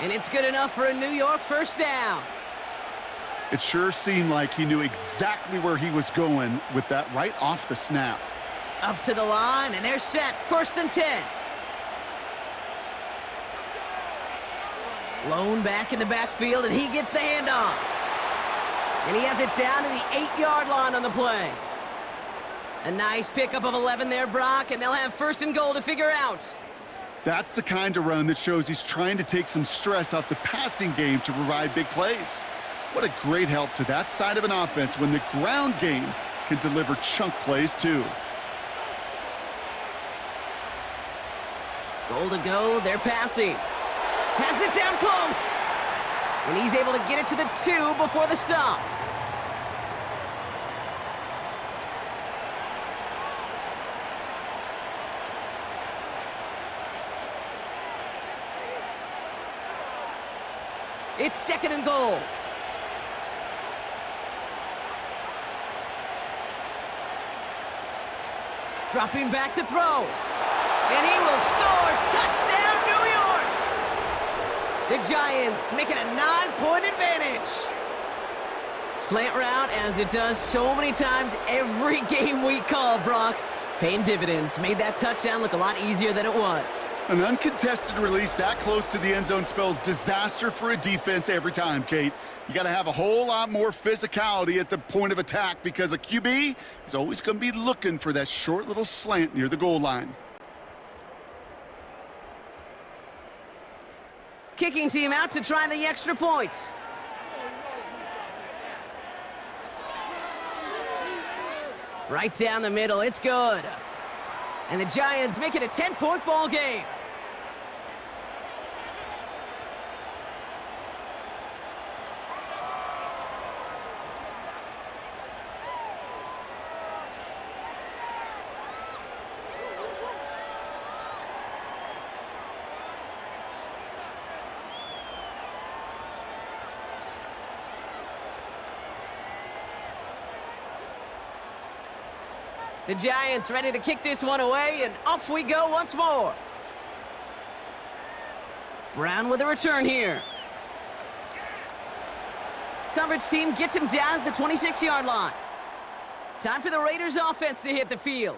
S1: And it's good enough for a New York first down.
S2: It sure seemed like he knew exactly where he was going with that right off the snap.
S1: Up to the line, and they're set. 1st and 10. Lone back in the backfield, and he gets the handoff. And he has it down to the 8-yard line on the play. A nice pickup of 11 there, Brock, and they'll have 1st and goal to figure out.
S2: That's the kind of run that shows he's trying to take some stress off the passing game to provide big plays. What a great help to that side of an offense when the ground game can deliver chunk plays too.
S1: Goal to go, they're passing. Has it down close. And he's able to get it to the 2 before the stop. It's 2nd and goal. Dropping back to throw. And he will score. Touchdown, New York! The Giants make it a 9-point advantage. Slant route, as it does so many times every game we call, Brock. Paying dividends. Made that touchdown look a lot easier than it was.
S2: An uncontested release that close to the end zone spells disaster for a defense every time, Kate. You got to have a whole lot more physicality at the point of attack because a QB is always going to be looking for that short little slant near the goal line.
S1: Kicking team out to try the extra point. Right down the middle, it's good. And the Giants make it a 10-point ball game. The Giants ready to kick this one away, and off we go once more. Brown with a return here. Coverage team gets him down at the 26-yard line. Time for the Raiders offense to hit the field.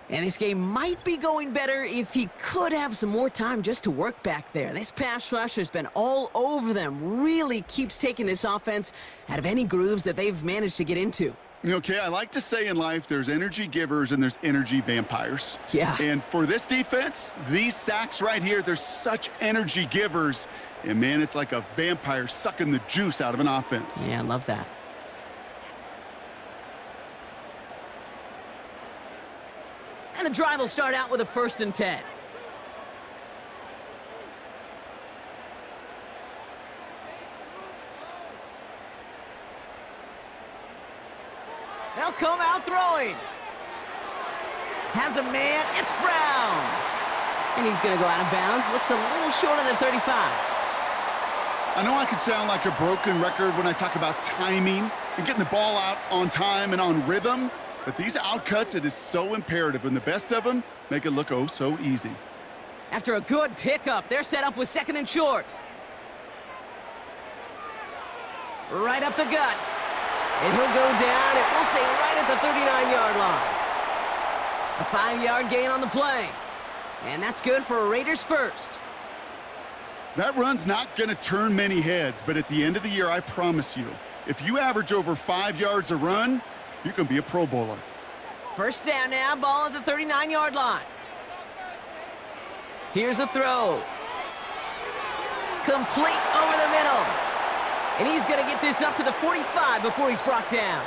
S1: And this game might be going better if he could have some more time just to work back there. This pass rush has been all over them. Really keeps taking this offense out of any grooves that they've managed to get into.
S2: Okay, I like to say in life there's energy givers and there's energy vampires.
S1: Yeah.
S2: And for this defense, these sacks right here, they're such energy givers. And, man, it's like a vampire sucking the juice out of an offense.
S1: Yeah, I love that. And the drive will start out with a 1st and 10. They'll come out throwing. Has a man, it's Brown. And he's going to go out of bounds. Looks a little short of the 35.
S2: I know I could sound like a broken record when I talk about timing and getting the ball out on time and on rhythm, but these outcuts, it is so imperative, and the best of them make it look oh so easy.
S1: After a good pickup, they're set up with 2nd and short. Right up the gut. And he'll go down, and we'll say right at the 39-yard line. A 5-yard gain on the play. And that's good for a Raiders first.
S2: That run's not going to turn many heads, but at the end of the year, I promise you, if you average over 5 yards a run, you're going to be a Pro Bowler.
S1: First down now, ball at the 39-yard line. Here's a throw. Complete over the middle. And he's going to get this up to the 45 before he's brought down.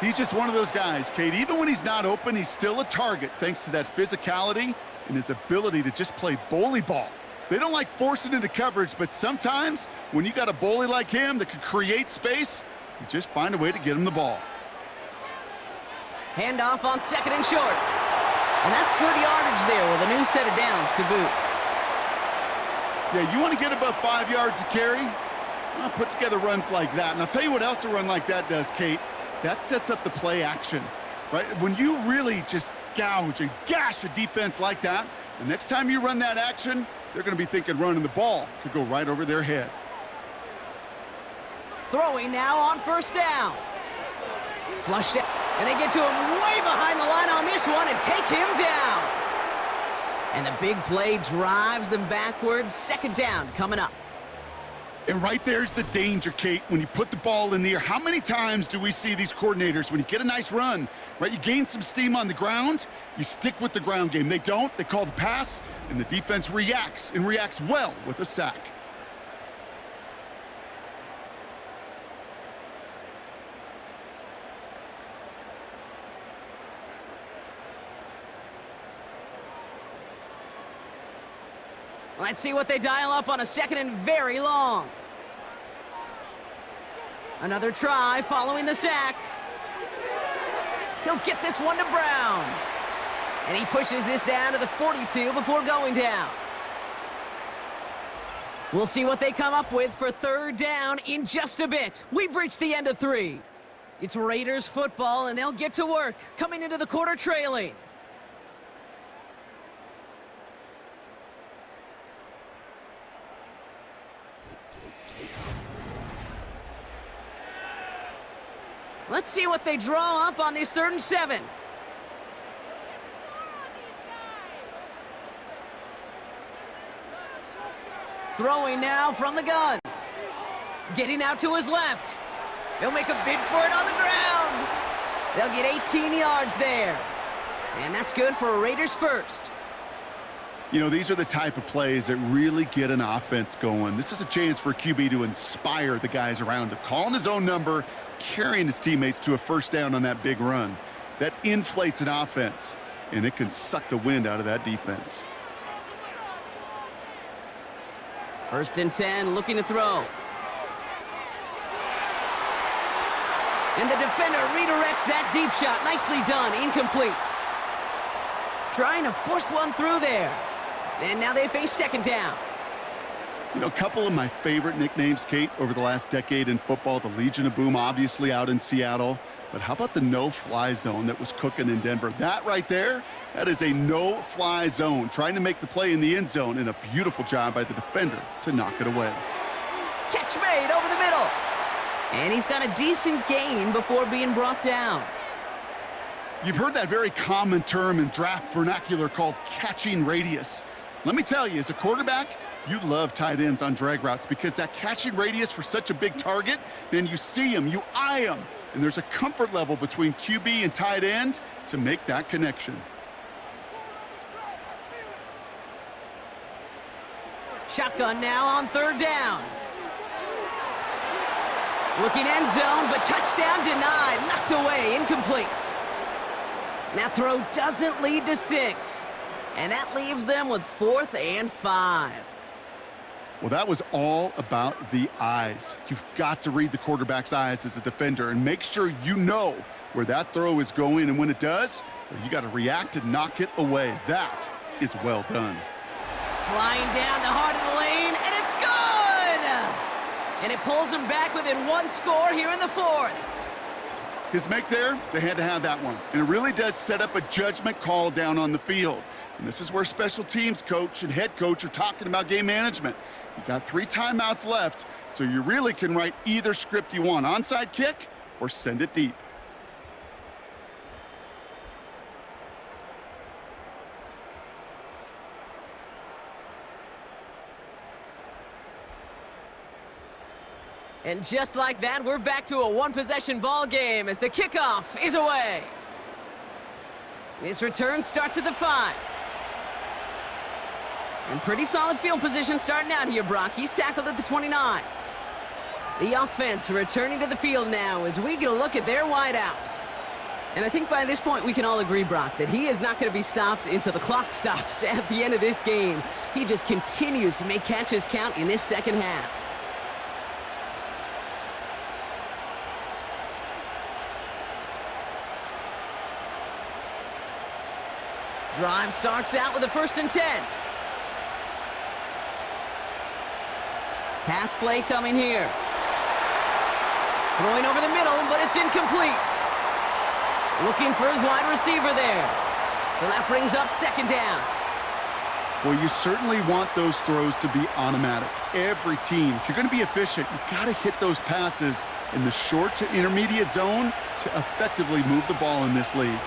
S2: He's just one of those guys, Kate. Even when he's not open, he's still a target thanks to that physicality and his ability to just play bully ball. They don't like forcing into coverage, but sometimes when you got a bully like him that can create space, you just find a way to get him the ball.
S1: Handoff on 2nd and short. And that's good yardage there with a new set of downs to boot.
S2: Yeah, you want to get above 5 yards to carry? Well, put together runs like that. And I'll tell you what else a run like that does, Kate. That sets up the play action, right? When you really just gouge and gash a defense like that, the next time you run that action, they're going to be thinking running the ball could go right over their head.
S1: Throwing now on 1st down. Flush it, and they get to him way behind the line on this one and take him down. And the big play drives them backwards. 2nd down coming up.
S2: And right there's the danger, Kate, when you put the ball in the air. How many times do we see these coordinators, when you get a nice run, right, you gain some steam on the ground, you stick with the ground game. They don't, they call the pass, and the defense reacts, and reacts well with a sack.
S1: Let's see what they dial up on a 2nd and very long. Another try following the sack. He'll get this one to Brown. And he pushes this down to the 42 before going down. We'll see what they come up with for 3rd down in just a bit. We've reached the end of 3. It's Raiders football, and they'll get to work, coming into the quarter trailing. Let's see what they draw up on this 3rd and 7. Throwing now from the gun. Getting out to his left. He'll make a bid for it on the ground. They'll get 18 yards there. And that's good for a Raiders first.
S2: You know, these are the type of plays that really get an offense going. This is a chance for a QB to inspire the guys around him. Calling his own number, carrying his teammates to a 1st down on that big run. That inflates an offense, and it can suck the wind out of that defense.
S1: 1st and 10, looking to throw. And the defender redirects that deep shot. Nicely done, incomplete. Trying to force one through there. And now they face 2nd down.
S2: You know, a couple of my favorite nicknames, Kate, over the last decade in football. The Legion of Boom, obviously, out in Seattle. But how about the no-fly zone that was cooking in Denver? That right there, that is a no-fly zone. Trying to make the play in the end zone, and a beautiful job by the defender to knock it away.
S1: Catch made over the middle. And he's got a decent gain before being brought down.
S2: You've heard that very common term in draft vernacular called catching radius. Let me tell you, as a quarterback, you love tight ends on drag routes because that catching radius for such a big target, then you see him, you eye him, and there's a comfort level between QB and tight end to make that connection.
S1: Shotgun now on 3rd down. Looking end zone, but touchdown denied, knocked away, incomplete. That throw doesn't lead to 6. And that leaves them with 4th and 5.
S2: Well, that was all about the eyes. You've got to read the quarterback's eyes as a defender and make sure you know where that throw is going. And when it does, you got to react and knock it away. That is well done.
S1: Flying down the heart of the lane, and it's good! And it pulls them back within 1 score here in the 4th.
S2: His make there, they had to have that one. And it really does set up a judgment call down on the field. And this is where special teams coach and head coach are talking about game management. You got 3 timeouts left, so you really can write either script you want. Onside kick or send it deep.
S1: And just like that, we're back to a 1-possession ball game as the kickoff is away. This return starts at the 5. And pretty solid field position starting out here, Brock. He's tackled at the 29. The offense returning to the field now as we get a look at their wideouts. And I think by this point we can all agree, Brock, that he is not going to be stopped until the clock stops at the end of this game. He just continues to make catches count in this second half. Drive starts out with a 1st and 10. Pass play coming here. Throwing over the middle, but it's incomplete. Looking for his wide receiver there. So that brings up 2nd down.
S2: Well, you certainly want those throws to be automatic. Every team, if you're going to be efficient, you got to hit those passes in the short to intermediate zone to effectively move the ball in this league.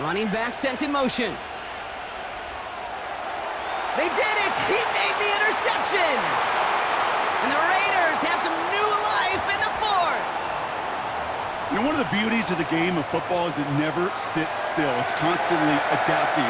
S1: Running back sent in motion. They did it! He made the interception! And the Raiders have some new life in the 4th.
S2: You know, one of the beauties of the game of football is it never sits still. It's constantly adapting.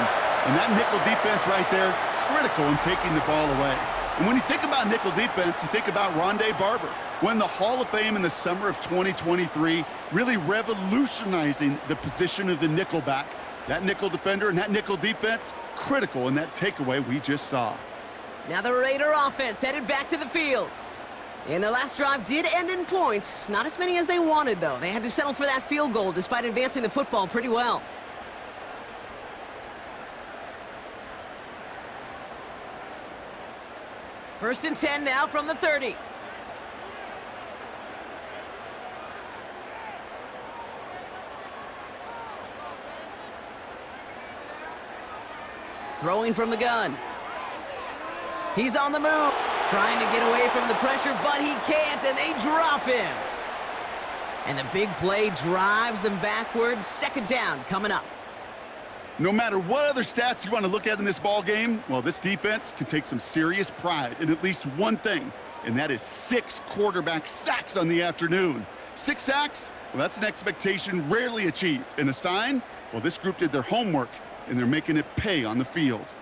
S2: And that nickel defense right there, critical in taking the ball away. And when you think about nickel defense, you think about Rondé Barber, won the Hall of Fame in the summer of 2023, really revolutionizing the position of the nickelback. That nickel defender and that nickel defense, critical in that takeaway we just saw.
S1: Now the Raider offense headed back to the field. And their last drive did end in points. Not as many as they wanted, though. They had to settle for that field goal despite advancing the football pretty well. First and 10 now from the 30. Throwing from the gun. He's on the move. Trying to get away from the pressure, but he can't, and they drop him. And the big play drives them backwards. 2nd down coming up.
S2: No matter what other stats you want to look at in this ball game, well, this defense can take some serious pride in at least one thing, and that is 6 quarterback sacks on the afternoon. 6 sacks? Well, that's an expectation rarely achieved. And a sign? Well, this group did their homework, and they're making it pay on the field.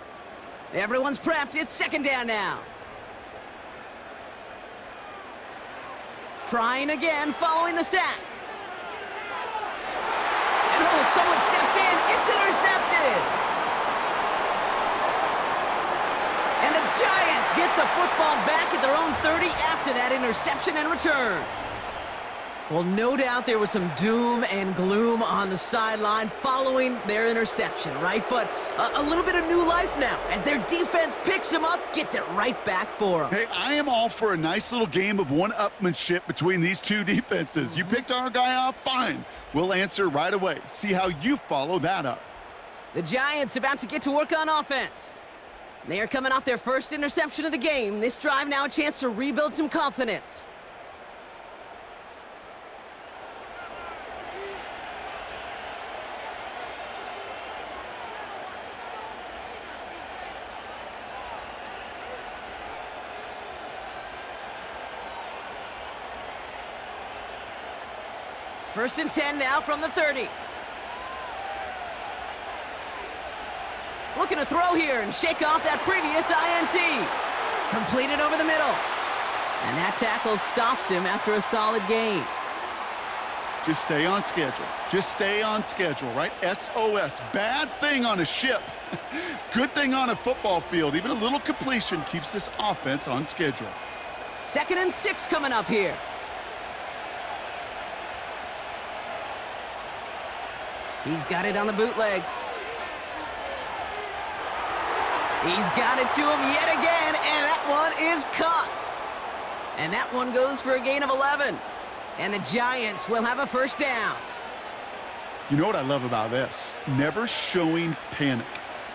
S1: Everyone's prepped. It's 2nd down now. Trying again following the sack. And oh, someone stepped in. It's intercepted. And the Giants get the football back at their own 30 after that interception and return. Well, no doubt there was some doom and gloom on the sideline following their interception, right? But a little bit of new life now as their defense picks them up, gets it right back for them.
S2: Hey, I am all for a nice little game of one-upmanship between these two defenses. You picked our guy off, fine. We'll answer right away. See how you follow that up.
S1: The Giants about to get to work on offense. They are coming off their first interception of the game. This drive now a chance to rebuild some confidence. First and 10 now from the 30. Looking to throw here and shake off that previous INT. Completed over the middle. And that tackle stops him after a solid gain.
S2: Just stay on schedule. Just stay on schedule, right? SOS. Bad thing on a ship. Good thing on a football field. Even a little completion keeps this offense on schedule.
S1: 2nd and 6 coming up here. He's got it on the bootleg. He's got it to him yet again, and that one is caught. And that one goes for a gain of 11. And the Giants will have a 1st down.
S2: You know what I love about this? Never showing panic.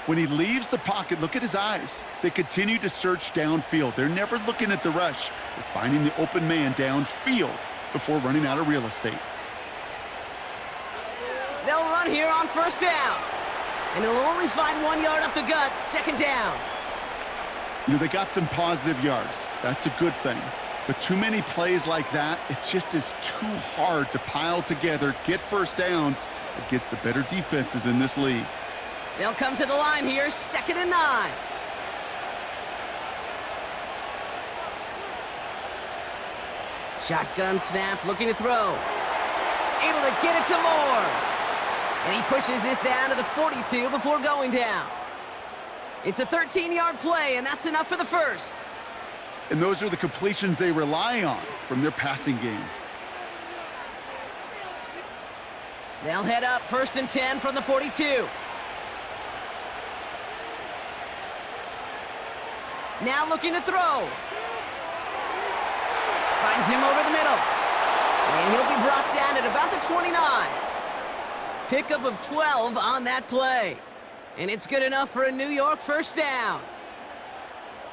S2: When he leaves the pocket, look at his eyes. They continue to search downfield. They're never looking at the rush. They're finding the open man downfield before running out of real estate.
S1: They'll run here on 1st down. And he'll only find 1 yard up the gut. 2nd down.
S2: You know, they got some positive yards. That's a good thing. But too many plays like that, it just is too hard to pile together, get 1st downs against the better defenses in this league.
S1: They'll come to the line here, 2nd and 9. Shotgun snap, looking to throw. able to get it to Moore. And he pushes this down to the 42 before going down. It's a 13-yard play, and that's enough for the first.
S2: And those are the completions they rely on from their passing game.
S1: They'll head up 1st and 10 from the 42. Now looking to throw. Finds him over the middle. And he'll be brought down at about the 29. Pickup of 12 on that play. And it's good enough for a New York first down.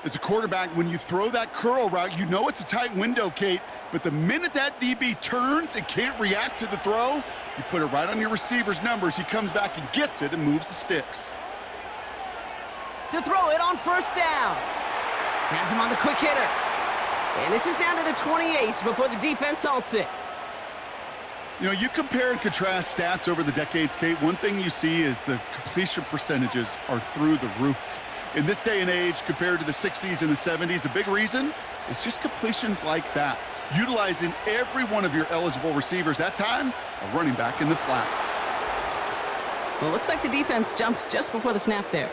S2: As a quarterback, when you throw that curl route, you know it's a tight window, Kate. But the minute that DB turns and can't react to the throw, you put it right on your receiver's numbers. He comes back and gets it and moves the sticks.
S1: To throw it on first down. Has him on the quick hitter. And this is down to the 28 before the defense halts it.
S2: You know, you compare and contrast stats over the decades, Kate. One thing you see is the completion percentages are through the roof. In this day and age, compared to the 60s and the 70s, a big reason is just completions like that. Utilizing every one of your eligible receivers. That time, a running back in the flat.
S1: Well, it looks like the defense jumps just before the snap there.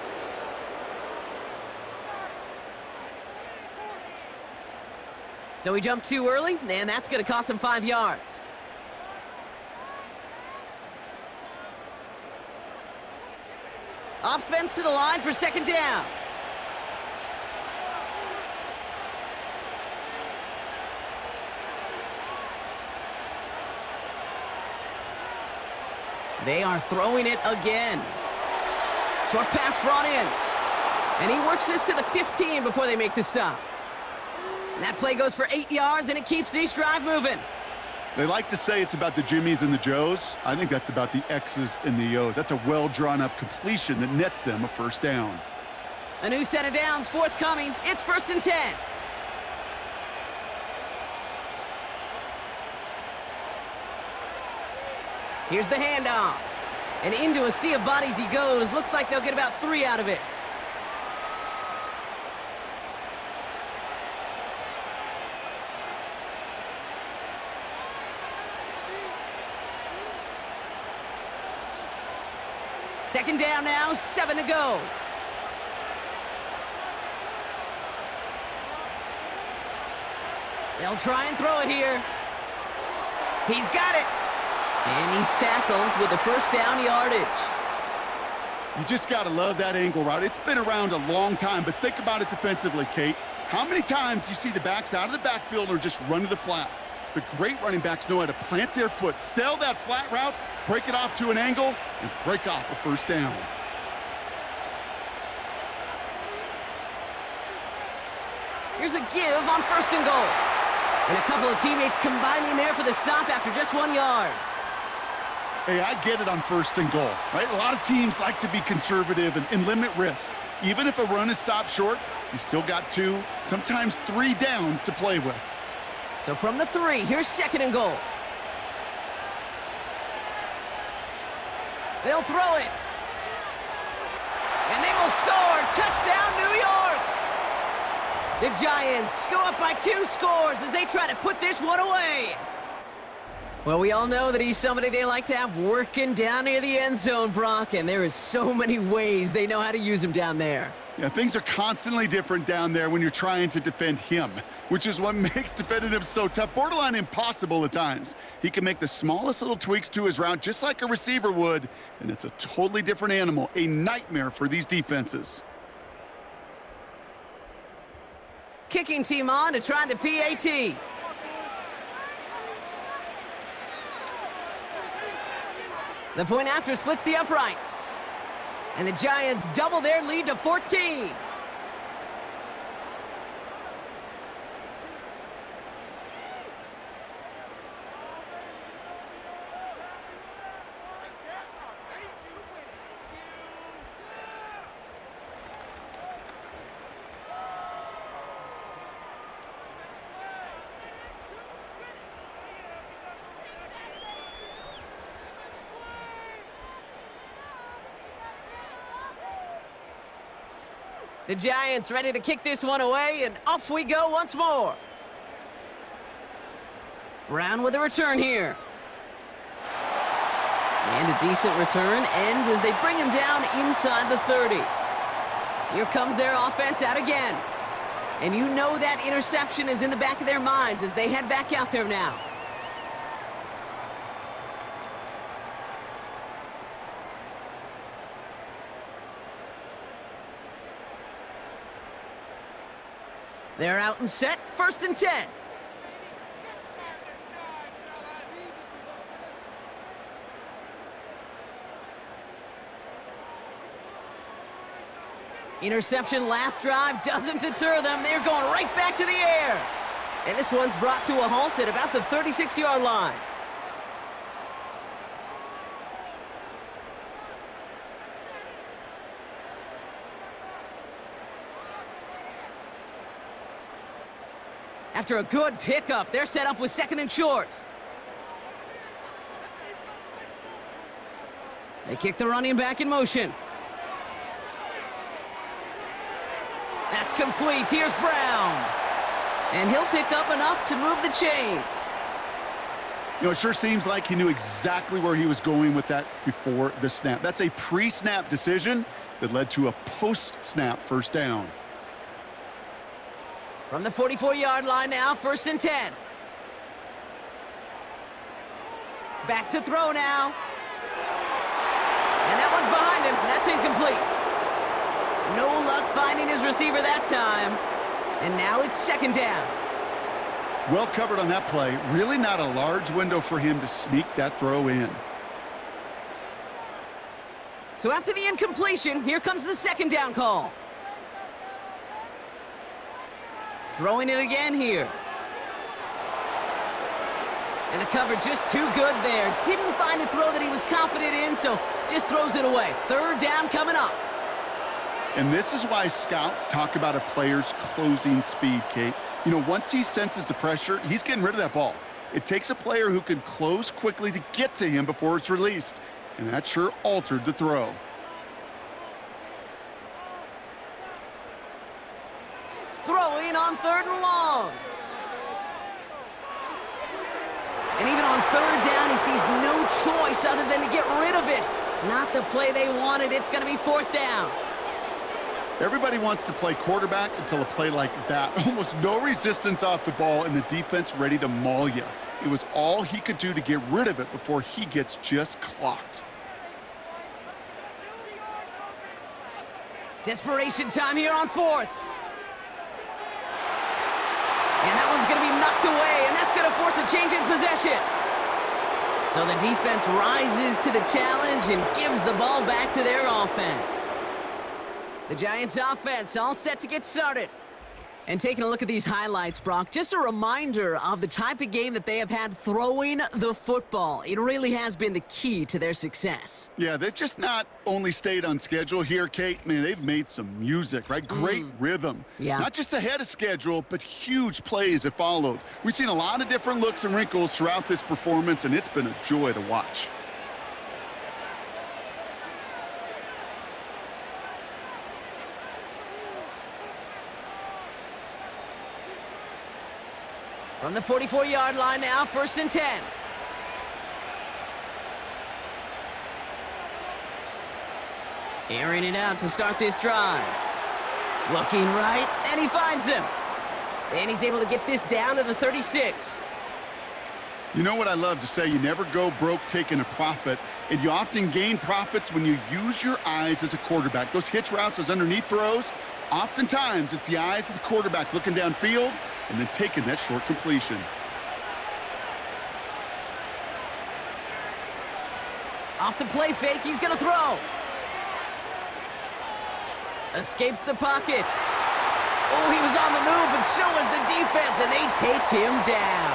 S1: So he jumped too early, and that's going to cost him 5 yards. Offense to the line for second down. They are throwing it again. Short pass brought in. And he works this to the 15 before they make the stop. And that play goes for 8 yards, and it keeps this drive moving.
S2: They like to say it's about the Jimmies and the Joes. I think that's about the X's and the O's. That's a well-drawn-up completion that nets them a first down.
S1: A new set of downs forthcoming. It's 1st and 10. Here's the handoff. And into a sea of bodies he goes. Looks like they'll get about 3 out of it. Second down now, 7 to go. They'll try and throw it here. He's got it. And he's tackled with the first down yardage.
S2: You just got to love that angle route. It's been around a long time, but think about it defensively, Kate. How many times do you see the backs out of the backfield or just run to the flat? The great running backs know how to plant their foot, sell that flat route, break it off to an angle, and break off a first down.
S1: Here's a give on 1st and goal. And a couple of teammates combining there for the stop after just 1 yard.
S2: Hey, I get it on 1st and goal, right? A lot of teams like to be conservative and limit risk. Even if a run is stopped short, you still got 2, sometimes 3 downs to play with.
S1: So from the 3, here's 2nd and goal. They'll throw it. And they will score. Touchdown, New York! The Giants go up by 2 scores as they try to put this one away. Well, we all know that he's somebody they like to have working down near the end zone, Brock, and there is so many ways they know how to use him down there.
S2: Yeah, things are constantly different down there when you're trying to defend him, which is what makes defending him so tough, borderline impossible at times. He can make the smallest little tweaks to his route just like a receiver would, and it's a totally different animal, a nightmare for these defenses.
S1: Kicking team on to try the PAT. The point after splits the uprights. And the Giants double their lead to 14. The Giants ready to kick this one away, and off we go once more. Brown with a return here. And a decent return ends as they bring him down inside the 30. Here comes their offense out again. And you know that interception is in the back of their minds as they head back out there now. They're out and set, 1st and 10. Interception last drive doesn't deter them. They're going right back to the air. And this one's brought to a halt at about the 36-yard line. After a good pickup, they're set up with 2nd and short. They kick the running back in motion. That's complete. Here's Brown. And he'll pick up enough to move the chains.
S2: You know, it sure seems like he knew exactly where he was going with that before the snap. That's a pre-snap decision that led to a post-snap 1st down.
S1: From the 44-yard line now, 1st and 10. Back to throw now. And that one's behind him. That's incomplete. No luck finding his receiver that time. And now it's 2nd down.
S2: Well covered on that play. Really not a large window for him to sneak that throw in.
S1: So after the incompletion, here comes the 2nd down call. Throwing it again here. And the cover just too good there. Didn't find a throw that he was confident in, so just throws it away. 3rd down coming up.
S2: And this is why scouts talk about a player's closing speed, Kate. You know, once he senses the pressure, he's getting rid of that ball. It takes a player who can close quickly to get to him before it's released. And that sure altered the throw.
S1: Throwing on 3rd and long. And even on 3rd down, he sees no choice other than to get rid of it. Not the play they wanted. It's going to be 4th down.
S2: Everybody wants to play quarterback until a play like that. Almost no resistance off the ball and the defense ready to maul you. It was all he could do to get rid of it before he gets just clocked.
S1: Desperation time here on 4th. And that one's going to be knocked away, and that's going to force a change in possession. So the defense rises to the challenge and gives the ball back to their offense. The Giants offense all set to get started. And taking a look at these highlights, Brock, just a reminder of the type of game that they have had throwing the football. It really has been the key to their success.
S2: Yeah, they've just not only stayed on schedule here, Kate. Man, they've made some music, right? Great rhythm.
S1: Yeah.
S2: Not just ahead of schedule, but huge plays have followed. We've seen a lot of different looks and wrinkles throughout this performance, and it's been a joy to watch.
S1: From the 44-yard line now, 1st and 10. Airing it out to start this drive. Looking right, and he finds him. And he's able to get this down to the 36.
S2: You know what I love to say? You never go broke taking a profit, and you often gain profits when you use your eyes as a quarterback. Those hitch routes, those underneath throws, oftentimes it's the eyes of the quarterback looking downfield and then taking that short completion.
S1: Off the play fake, he's going to throw. Escapes the pocket. Oh, he was on the move, but so was the defense, and they take him down.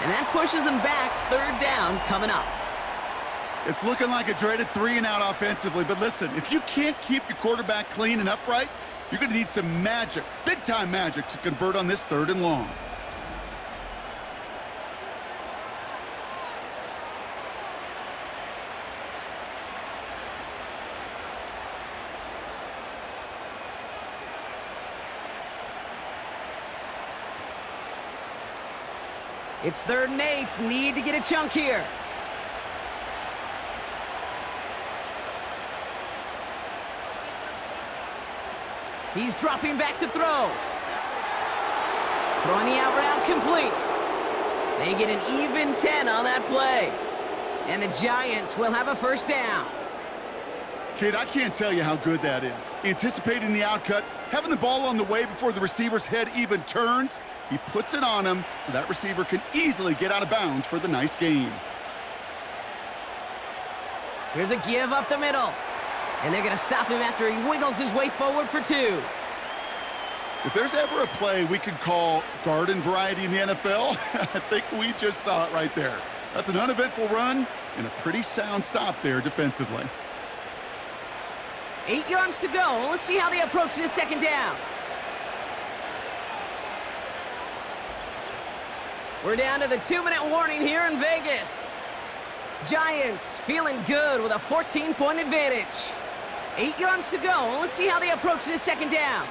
S1: And that pushes them back. 3rd down coming up.
S2: It's looking like a dreaded 3-and-out offensively, but listen, if you can't keep your quarterback clean and upright, you're going to need some magic, big-time magic, to convert on this 3rd and long.
S1: It's 3rd and 8. Need to get a chunk here. He's dropping back to throw. Throwing the out route complete. They get an even 10 on that play. And the Giants will have a first down.
S2: Kid, I can't tell you how good that is. Anticipating the outcut, having the ball on the way before the receiver's head even turns, he puts it on him so that receiver can easily get out of bounds for the nice gain.
S1: Here's a give up the middle. And they're going to stop him after he wiggles his way forward for 2.
S2: If there's ever a play we could call garden variety in the NFL, I think we just saw it right there. That's an uneventful run and a pretty sound stop there defensively.
S1: 8 yards to go. Let's see how they approach this second down. We're down to the 2-minute warning here in Vegas. Giants feeling good with a 14-point advantage. 8 yards to go. Let's see how they approach this second down.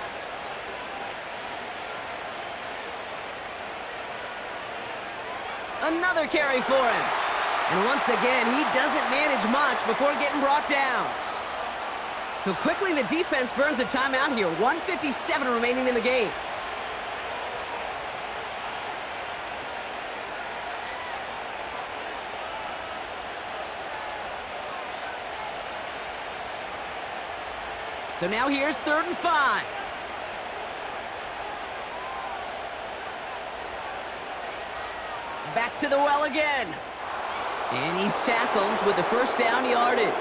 S1: Another carry for him. And once again, he doesn't manage much before getting brought down. So quickly, the defense burns a timeout here. 1:57 remaining in the game. So now here's 3rd and 5. Back to the well again. And he's tackled with the first down yardage.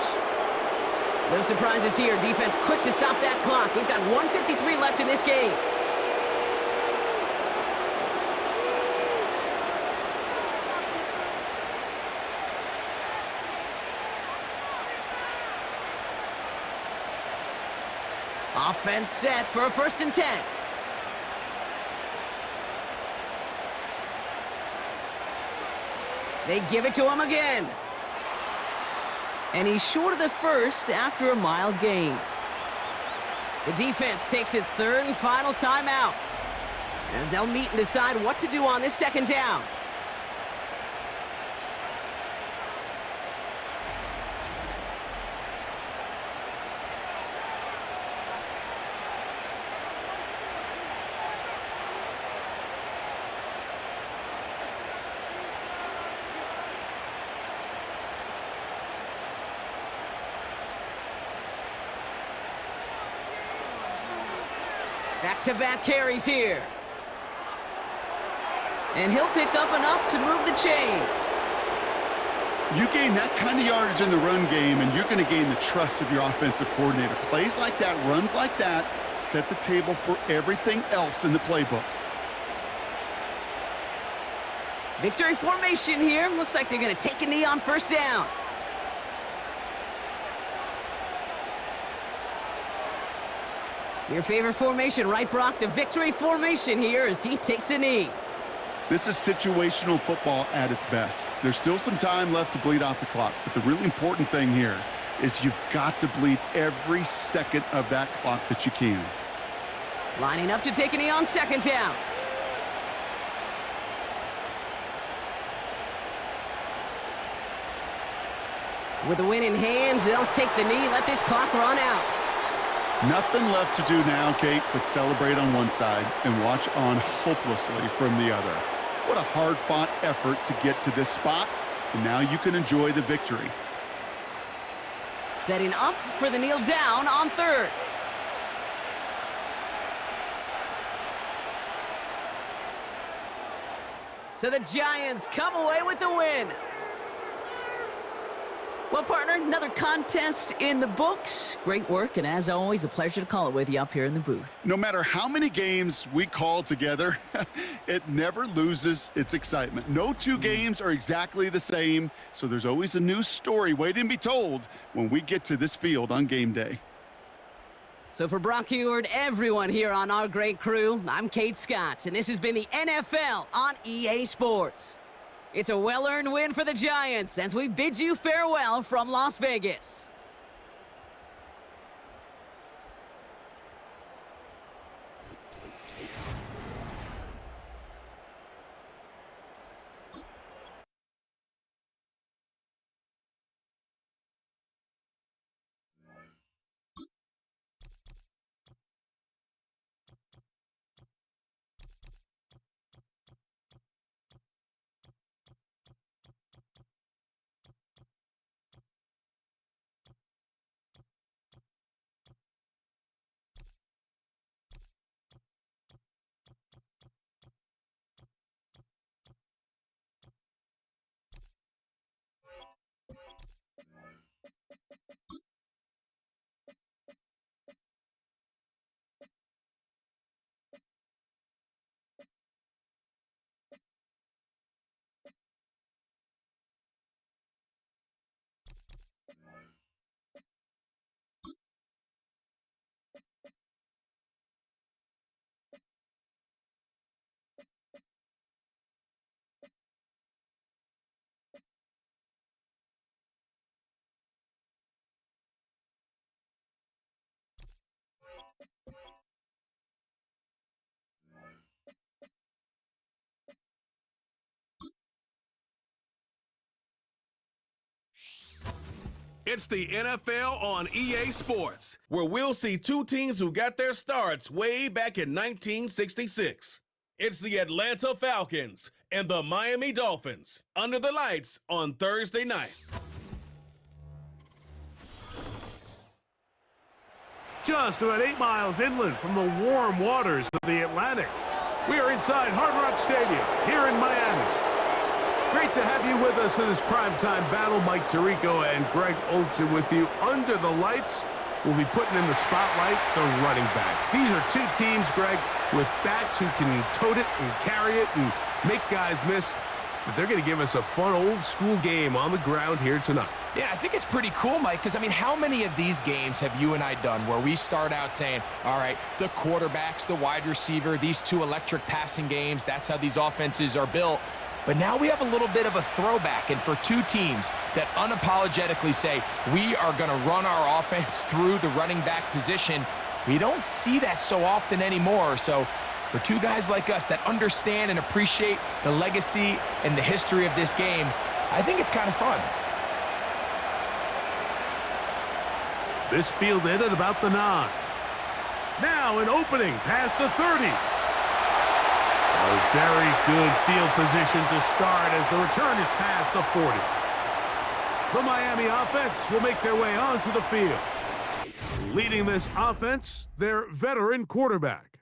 S1: No surprises here. Defense quick to stop that clock. We've got 1:53 left in this game. Offense set for a 1st and 10. They give it to him again. And he's short of the first after a mild gain. The defense takes its 3rd and final timeout as they'll meet and decide what to do on this second down. Back-to-back carries here. And he'll pick up enough to move the chains.
S2: You gain that kind of yardage in the run game, and you're going to gain the trust of your offensive coordinator. Plays like that, runs like that, set the table for everything else in the playbook.
S1: Victory formation here. Looks like they're going to take a knee on 1st down. Your favorite formation, right, Brock? The victory formation here as he takes a knee.
S2: This is situational football at its best. There's still some time left to bleed off the clock, but the really important thing here is you've got to bleed every second of that clock that you can.
S1: Lining up to take a knee on 2nd down. With the win in hand, they'll take the knee, let this clock run out.
S2: Nothing left to do now, Kate, but celebrate on one side and watch on hopelessly from the other. What a hard-fought effort to get to this spot, and now you can enjoy the victory.
S1: Setting up for the kneel down on 3rd. So the Giants come away with the win. Well, partner, another contest in the books. Great work, and as always, a pleasure to call it with you up here in the booth.
S2: No matter how many games we call together, it never loses its excitement. No 2 games are exactly the same, so there's always a new story waiting to be told when we get to this field on game day.
S1: So for Brock Heward, everyone here on our great crew, I'm Kate Scott, and this has been the NFL on EA Sports. It's a well-earned win for the Giants as we bid you farewell from Las Vegas.
S4: It's the NFL on EA Sports, where we'll see two teams who got their starts way back in 1966. It's the Atlanta Falcons and the Miami Dolphins under the lights on Thursday night.
S5: Just about 8 miles inland from the warm waters of the Atlantic, we are inside Hard Rock Stadium here in Miami. Great to have you with us in this primetime battle. Mike Tirico and Greg Olson with you. Under the lights, we'll be putting in the spotlight the running backs. These are two teams, Greg, with backs who can tote it and carry it and make guys miss. But they're going to give us a fun old-school game on the ground here tonight.
S6: Yeah, I think it's pretty cool, Mike, because, I mean, how many of these games have you and I done where we start out saying, all right, the quarterbacks, the wide receiver, these two electric passing games, that's how these offenses are built. But now we have a little bit of a throwback, and for two teams that unapologetically say, we are going to run our offense through the running back position, we don't see that so often anymore. So for two guys like us that understand and appreciate the legacy and the history of this game, I think it's kind of fun.
S5: This fielded at about the 9. Now an opening past the 30. A very good field position to start as the return is past the 40. The Miami offense will make their way onto the field. Leading this offense, their veteran quarterback.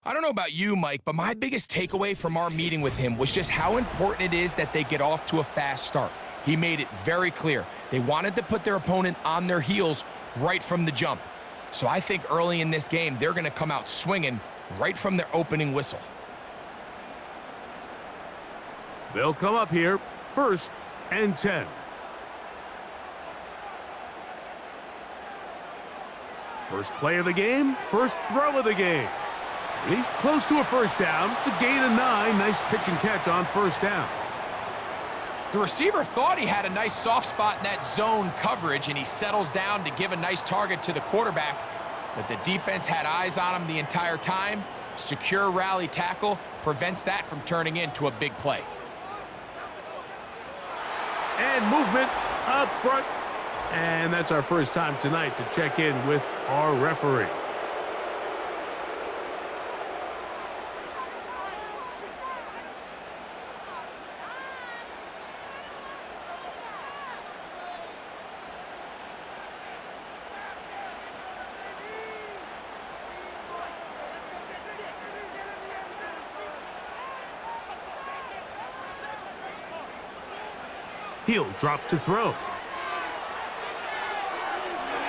S6: I don't know about you, Mike, but my biggest takeaway from our meeting with him was just how important it is that they get off to a fast start. He made it very clear. They wanted to put their opponent on their heels right from the jump. So I think early in this game, they're going to come out swinging right from their opening whistle.
S5: They'll come up here, 1st and 10. First play of the game, first throw of the game. And he's close to a first down. It's a gain of 9. Nice pitch and catch on first down.
S6: The receiver thought he had a nice soft spot in that zone coverage, and he settles down to give a nice target to the quarterback. But the defense had eyes on him the entire time. Secure rally tackle prevents that from turning into a big play.
S5: And movement up front. And that's our first time tonight to check in with our referee. He'll drop to throw.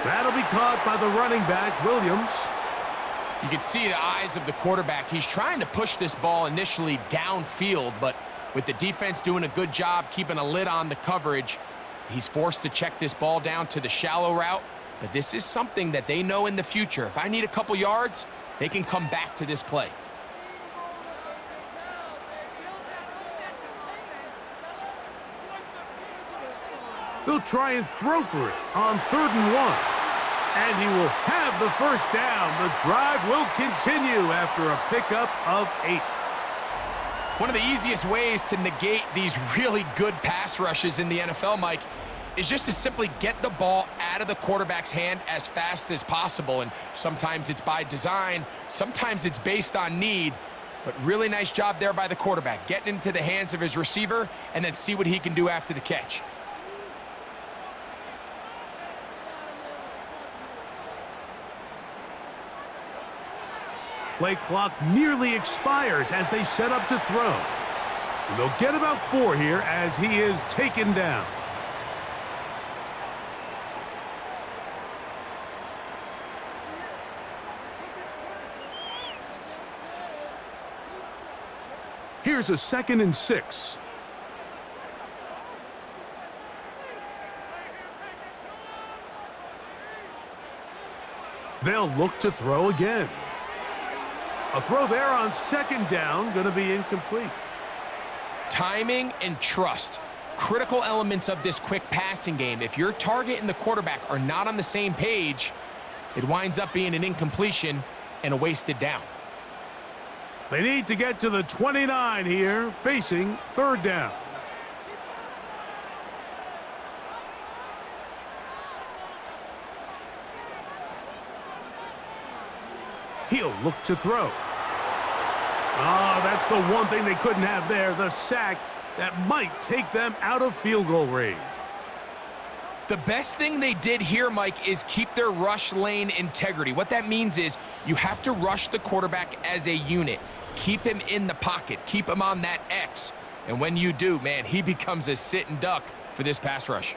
S5: That'll be caught by the running back, Williams.
S6: You can see the eyes of the quarterback. He's trying to push this ball initially downfield, but with the defense doing a good job keeping a lid on the coverage, he's forced to check this ball down to the shallow route. But this is something that they know in the future. If I need a couple yards, they can come back to this play.
S5: They'll try and throw for it on 3rd and 1. And he will have the first down. The drive will continue after a pickup of 8.
S6: One of the easiest ways to negate these really good pass rushes in the NFL, Mike, is just to simply get the ball out of the quarterback's hand as fast as possible. And sometimes it's by design, sometimes it's based on need. But really nice job there by the quarterback, getting into the hands of his receiver and then see what he can do after the catch.
S5: Play clock nearly expires as they set up to throw. And they'll get about 4 here as he is taken down. Here's a 2nd and 6. They'll look to throw again. A throw there on 2nd down, going to be incomplete.
S6: Timing and trust, critical elements of this quick passing game. If your target and the quarterback are not on the same page, it winds up being an incompletion and a wasted down.
S5: They need to get to the 29 here, facing 3rd down. He'll look to throw. Oh, that's the one thing they couldn't have there, the sack that might take them out of field goal range.
S6: The best thing they did here, Mike, is keep their rush lane integrity. What that means is you have to rush the quarterback as a unit. Keep him in the pocket. Keep him on that X. And when you do, man, he becomes a sitting duck for this pass rush.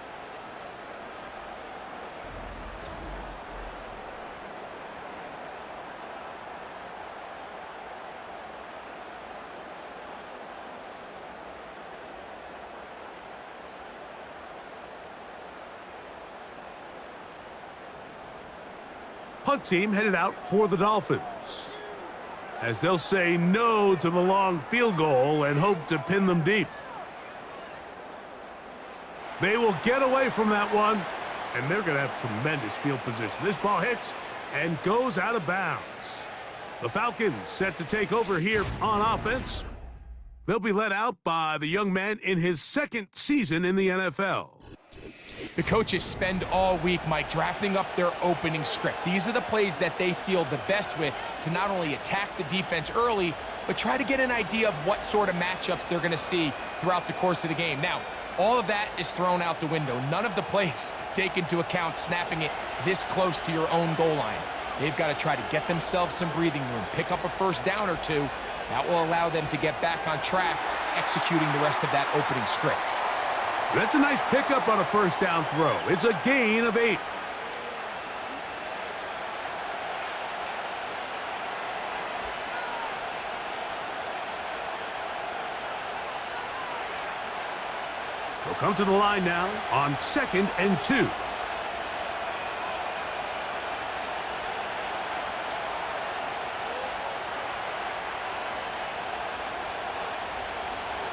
S5: Punt team headed out for the Dolphins, as they'll say no to the long field goal and hope to pin them deep. They will get away from that one, and they're going to have tremendous field position. This ball hits and goes out of bounds. The Falcons set to take over here on offense. They'll be led out by the young man in his second season in the NFL.
S6: The coaches spend all week, Mike, drafting up their opening script. These are the plays that they feel the best with to not only attack the defense early, but try to get an idea of what sort of matchups they're going to see throughout the course of the game. Now, all of that is thrown out the window. None of the plays take into account snapping it this close to your own goal line. They've got to try to get themselves some breathing room, pick up a first down or two. That will allow them to get back on track, executing the rest of that opening script.
S5: That's a nice pickup on a first down throw. It's a gain of 8. They'll come to the line now on 2nd and 2.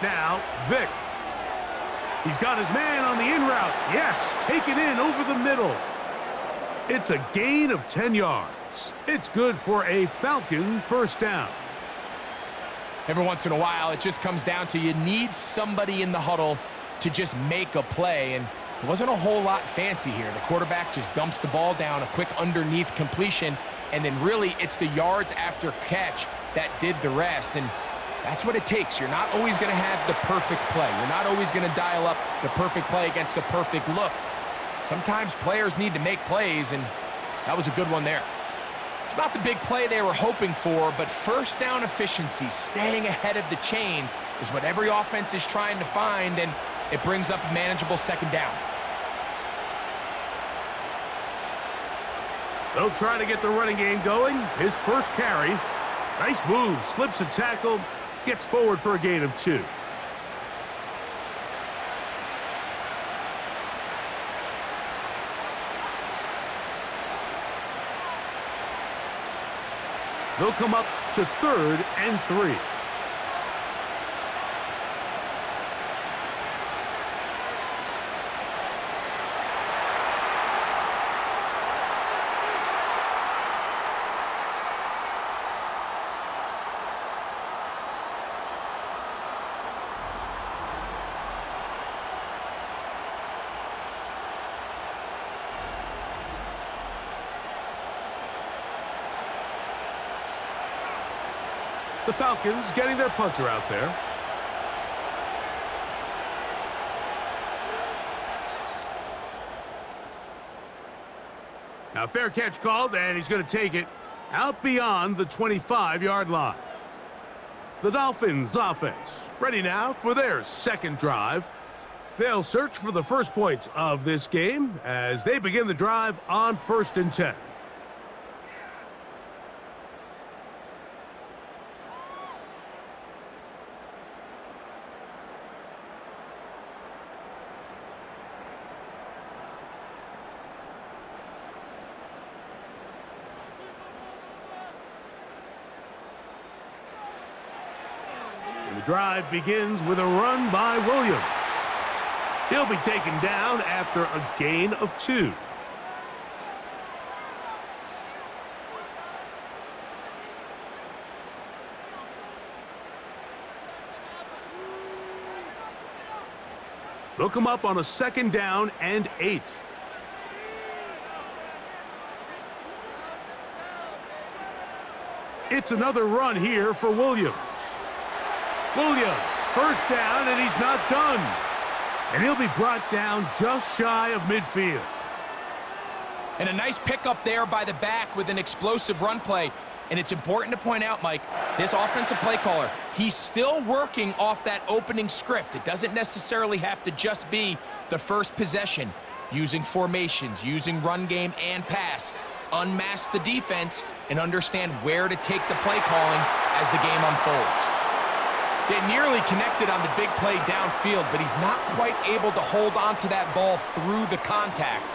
S5: Now, Vick. He's got his man on the in route. Yes, take it in over the middle. It's a gain of 10 yards. It's good for a Falcon first down.
S6: Every once in a while, it just comes down to you need somebody in the huddle to just make a play, and it wasn't a whole lot fancy here. The quarterback just dumps the ball down, a quick underneath completion, and then really it's the yards after catch that did the rest. And that's what it takes. You're not always going to have the perfect play. You're not always going to dial up the perfect play against the perfect look. Sometimes players need to make plays, and that was a good one there. It's not the big play they were hoping for, but first down efficiency, staying ahead of the chains, is what every offense is trying to find, and it brings up a manageable second down.
S5: They'll try to get the running game going. His first carry. Nice move. Slips a tackle. Gets forward for a gain of 2. They'll come up to 3rd and 3. The Falcons getting their punter out there. Now fair catch called, and he's going to take it out beyond the 25-yard line. The Dolphins offense ready now for their second drive. They'll search for the first points of this game as they begin the drive on 1st and 10. The drive begins with a run by Williams. He'll be taken down after a gain of 2. They'll come up on a 2nd down and 8. It's another run here for Williams. Williams, first down, and he's not done. And he'll be brought down just shy of midfield.
S6: And a nice pickup there by the back with an explosive run play. And it's important to point out, Mike, this offensive play caller, he's still working off that opening script. It doesn't necessarily have to just be the first possession. Using formations, using run game and pass. Unmask the defense and understand where to take the play calling as the game unfolds. They nearly connected on the big play downfield, but he's not quite able to hold on to that ball through the contact.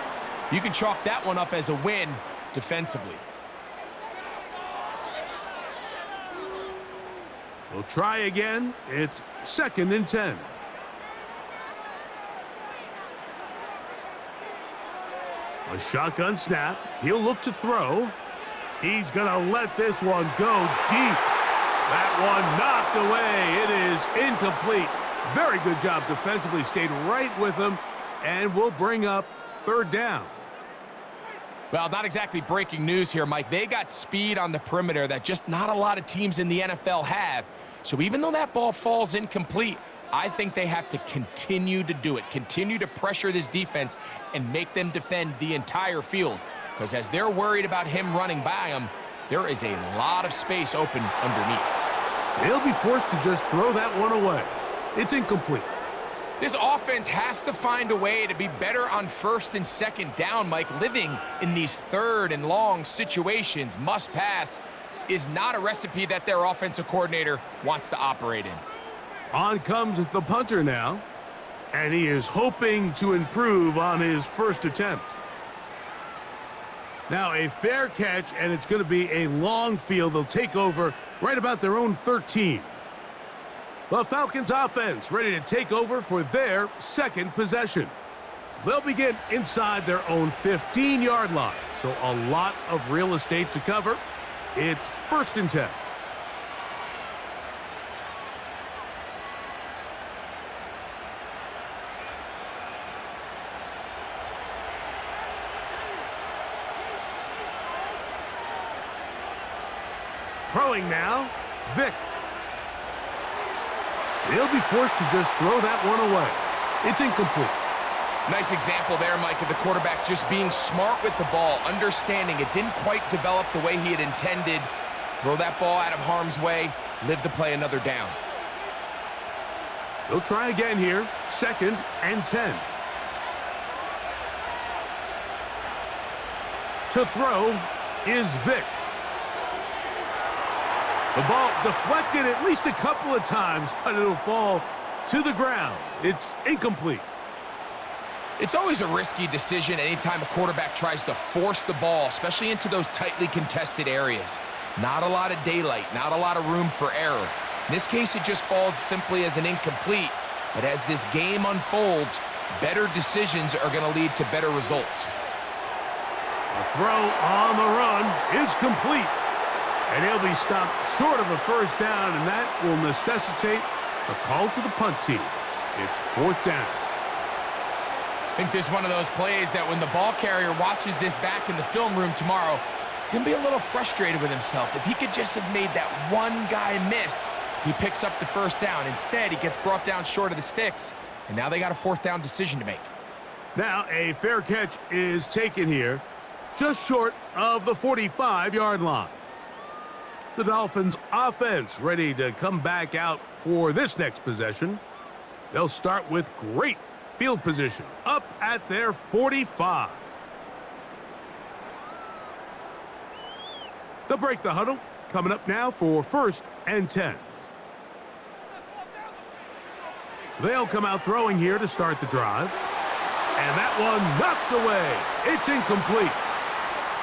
S6: You can chalk that one up as a win defensively.
S5: We'll try again. It's 2nd and 10. A shotgun snap. He'll look to throw. He's going to let this one go deep. That one knocked away. It is incomplete. Very good job defensively. Stayed right with him and will bring up 3rd down.
S6: Well, not exactly breaking news here, Mike. They got speed on the perimeter that just not a lot of teams in the NFL have. So even though that ball falls incomplete, I think they have to continue to do it, continue to pressure this defense and make them defend the entire field. Because as they're worried about him running by them, there is a lot of space open underneath.
S5: They'll be forced to just throw that one away. It's incomplete.
S6: This offense has to find a way to be better on 1st and 2nd down, Mike. Living in these 3rd and long situations, must pass, is not a recipe that their offensive coordinator wants to operate in.
S5: On comes the punter now, and he is hoping to improve on his first attempt. Now a fair catch, and it's going to be a long field. They'll take over right about their own 13. The Falcons offense ready to take over for their 2nd possession. They'll begin inside their own 15-yard line, so a lot of real estate to cover. It's 1st and 10. Throwing now, Vick. He'll be forced to just throw that one away. It's incomplete.
S6: Nice example there, Mike, of the quarterback just being smart with the ball, understanding it didn't quite develop the way he had intended. Throw that ball out of harm's way, live to play another down.
S5: They'll try again here, 2nd and 10. To throw is Vick. The ball deflected at least a couple of times, but it'll fall to the ground. It's incomplete.
S6: It's always a risky decision anytime a quarterback tries to force the ball, especially into those tightly contested areas. Not a lot of daylight, not a lot of room for error. In this case, it just falls simply as an incomplete. But as this game unfolds, better decisions are going to lead to better results.
S5: The throw on the run is complete. And he'll be stopped short of a 1st down, and that will necessitate a call to the punt team. It's 4th down.
S6: I think this is one of those plays that when the ball carrier watches this back in the film room tomorrow, he's going to be a little frustrated with himself. If he could just have made that one guy miss, he picks up the 1st down. Instead, he gets brought down short of the sticks, and now they got a 4th down decision to make.
S5: Now a fair catch is taken here, just short of the 45-yard line. The Dolphins offense ready to come back out for this next possession. They'll start with great field position up at their 45. They'll break the huddle. Coming up now for 1st and 10. They'll come out throwing here to start the drive. And that one knocked away. It's incomplete.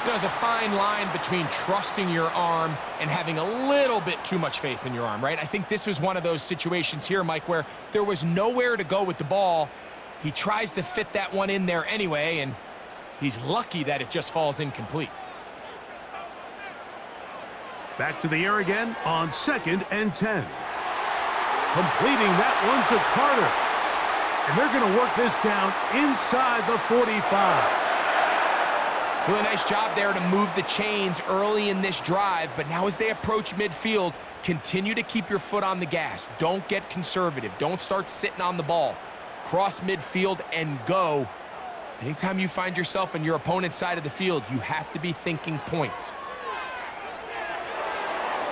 S6: There's a fine line between trusting your arm and having a little bit too much faith in your arm, right? I think this was one of those situations here, Mike, where there was nowhere to go with the ball. He tries to fit that one in there anyway, and he's lucky that it just falls incomplete.
S5: Back to the air again on 2nd and 10. Completing that one to Carter. And they're going to work this down inside the 45.
S6: Really nice job there to move the chains early in this drive, but now as they approach midfield, continue to keep your foot on the gas. Don't get conservative. Don't start sitting on the ball. Cross midfield and go. Anytime you find yourself on your opponent's side of the field, you have to be thinking points.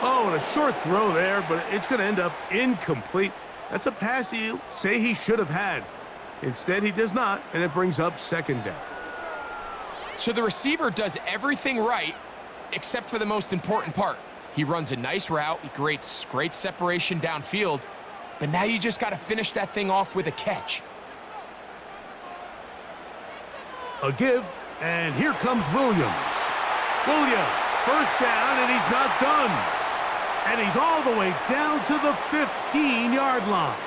S5: Oh, and a short throw there, but it's going to end up incomplete. That's a pass he'll say he should have had. Instead, he does not, and it brings up second down.
S6: So the receiver does everything right, except for the most important part. He runs a nice route, he creates great separation downfield, but now you just got to finish that thing off with a catch.
S5: A give, and here comes Williams. Williams, first down, and he's not done. And he's all the way down to the 15-yard line.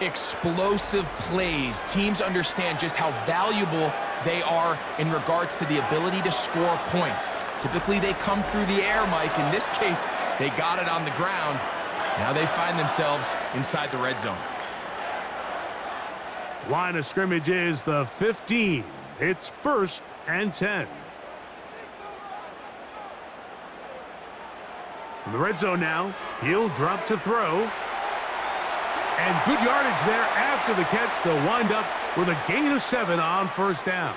S6: Explosive plays. Teams understand just how valuable they are in regards to the ability to score points. Typically, they come through the air, Mike. In this case, they got it on the ground. Now they find themselves inside the red zone.
S5: Line of scrimmage is the 15. It's 1st and 10. From the red zone now, he'll drop to throw. And good yardage there after the catch. They'll wind up with a gain of 7 on first down.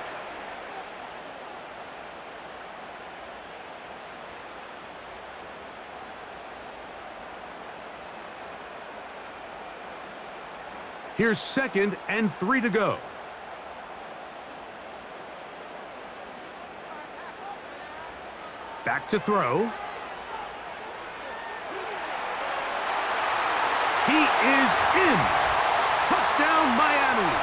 S5: Here's 2nd and 3 to go. Back to throw. He is in. Touchdown, Miami.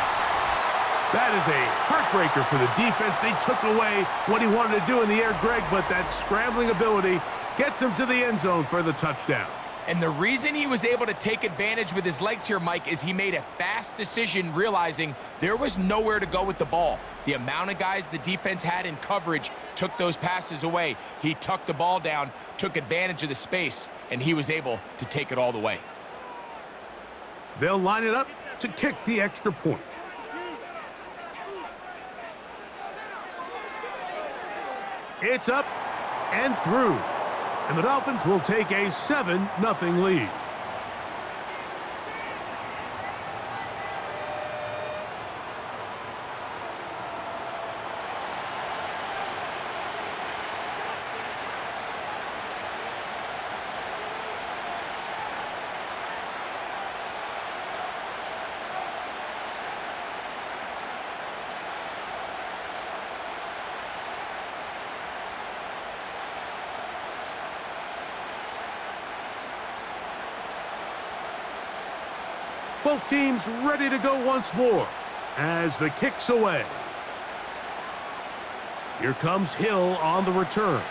S5: That is a heartbreaker for the defense. They took away what he wanted to do in the air, Greg, but that scrambling ability gets him to the end zone for the touchdown.
S6: And the reason he was able to take advantage with his legs here, Mike, is he made a fast decision realizing there was nowhere to go with the ball. The amount of guys the defense had in coverage took those passes away. He tucked the ball down, took advantage of the space, and he was able to take it all the way.
S5: They'll line it up to kick the extra point. It's up and through. And the Dolphins will take a 7-0 lead. Both teams ready to go once more as the kick's away. Here comes Hill on the return.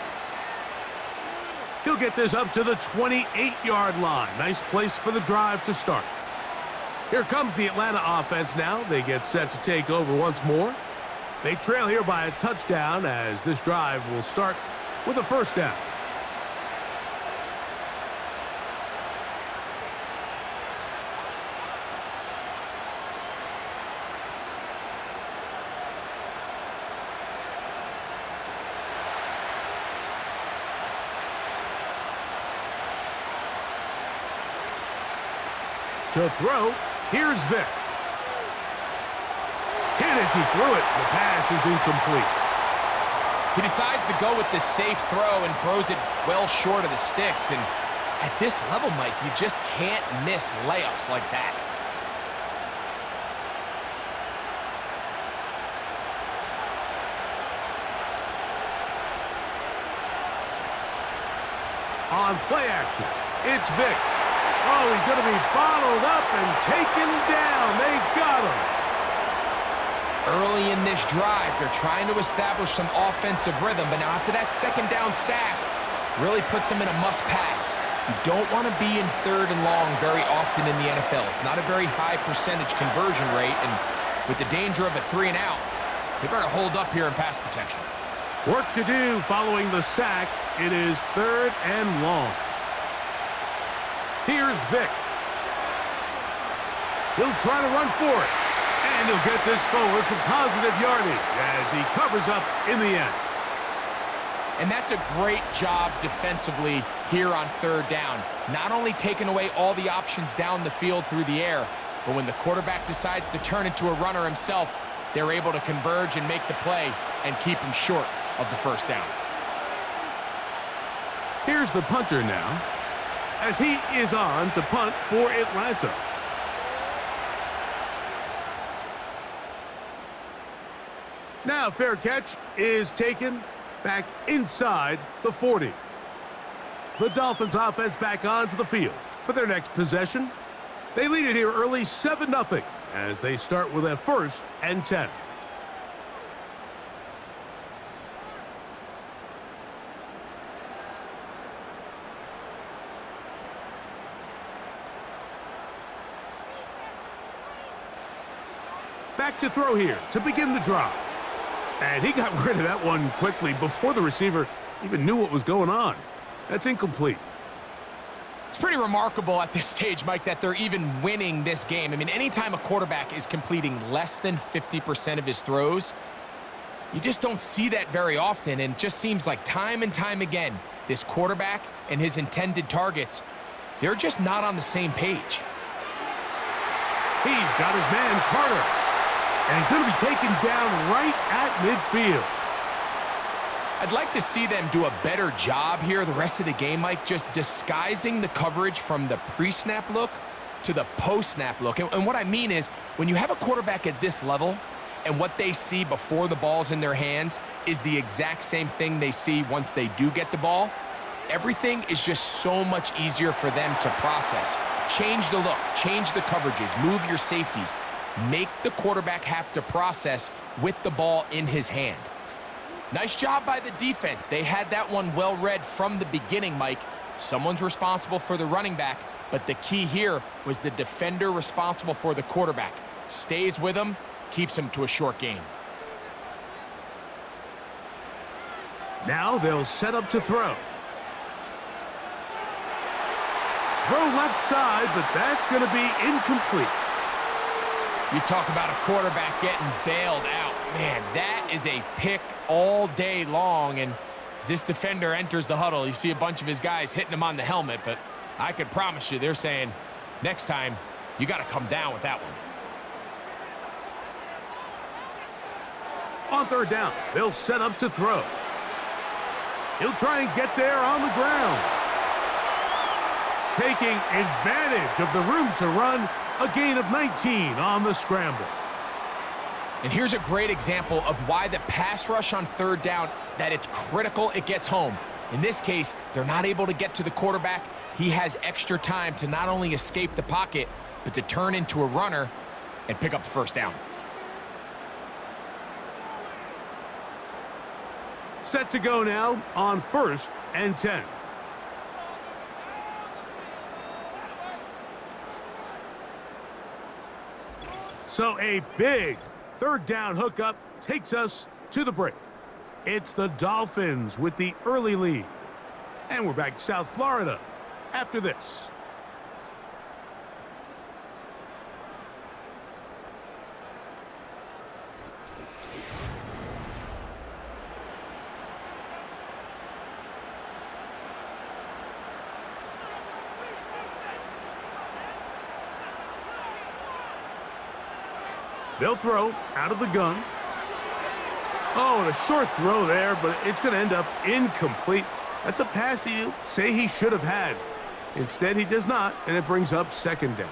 S5: He'll get this up to the 28-yard line. Nice place for the drive to start. Here comes the Atlanta offense now. They get set to take over once more. They trail here by a touchdown as this drive will start with a first down. To throw, here's Vick. Hit as he threw it. The pass is incomplete.
S6: He decides to go with the safe throw and throws it well short of the sticks. And at this level, Mike, you just can't miss layups like that.
S5: On play action, it's Vick. Oh, he's going to be bottled up and taken down. They got him.
S6: Early in this drive, they're trying to establish some offensive rhythm, but now after that second down sack, really puts them in a must-pass. You don't want to be in 3rd and long very often in the NFL. It's not a very high percentage conversion rate, and with the danger of a 3-and-out, they better hold up here in pass protection.
S5: Work to do following the sack. It is 3rd and long. Here's Vick. He'll try to run for it. And he'll get this forward for positive yardage as he covers up in the end.
S6: And that's a great job defensively here on third down. Not only taking away all the options down the field through the air, but when the quarterback decides to turn into a runner himself, they're able to converge and make the play and keep him short of the first down.
S5: Here's the punter now, as he is on to punt for Atlanta. Now fair catch is taken back inside the 40. The Dolphins offense back onto the field for their next possession. They lead it here early 7-0 as they start with a 1st and 10. Back to throw here to begin the drive. And he got rid of that one quickly before the receiver even knew what was going on. That's incomplete.
S6: It's pretty remarkable at this stage, Mike, that they're even winning this game. I mean, anytime a quarterback is completing less than 50% of his throws, you just don't see that very often. And it just seems like time and time again, this quarterback and his intended targets, they're just not on the same page.
S5: He's got his man, Carter. And he's going to be taken down right at midfield.
S6: I'd like to see them do a better job here the rest of the game, Mike, just disguising the coverage from the pre-snap look to the post-snap look. And what I mean is, when you have a quarterback at this level and what they see before the ball's in their hands is the exact same thing they see once they do get the ball, everything is just so much easier for them to process. Change the look, change the coverages, move your safeties. Make the quarterback have to process with the ball in his hand. Nice job by the defense. They had that one well read from the beginning, Mike. Someone's responsible for the running back, but the key here was the defender responsible for the quarterback. Stays with him, keeps him to a short gain.
S5: Now they'll set up to throw. Throw left side, but that's going to be incomplete.
S6: You talk about a quarterback getting bailed out. Man, that is a pick all day long. And as this defender enters the huddle, you see a bunch of his guys hitting him on the helmet. But I could promise you, they're saying, next time, you got to come down with that one.
S5: On third down, they'll set up to throw. He'll try and get there on the ground. Taking advantage of the room to run. A gain of 19 on the scramble.
S6: And here's a great example of why the pass rush on third down, that it's critical it gets home. In this case, they're not able to get to the quarterback. He has extra time to not only escape the pocket, but to turn into a runner and pick up the first down.
S5: Set to go now on 1st and 10. So a big third down hookup takes us to the break. It's the Dolphins with the early lead. And we're back to South Florida after this. They'll throw out of the gun. Oh, and a short throw there, but it's going to end up incomplete. That's a pass you say he should have had. Instead, he does not, and it brings up second down.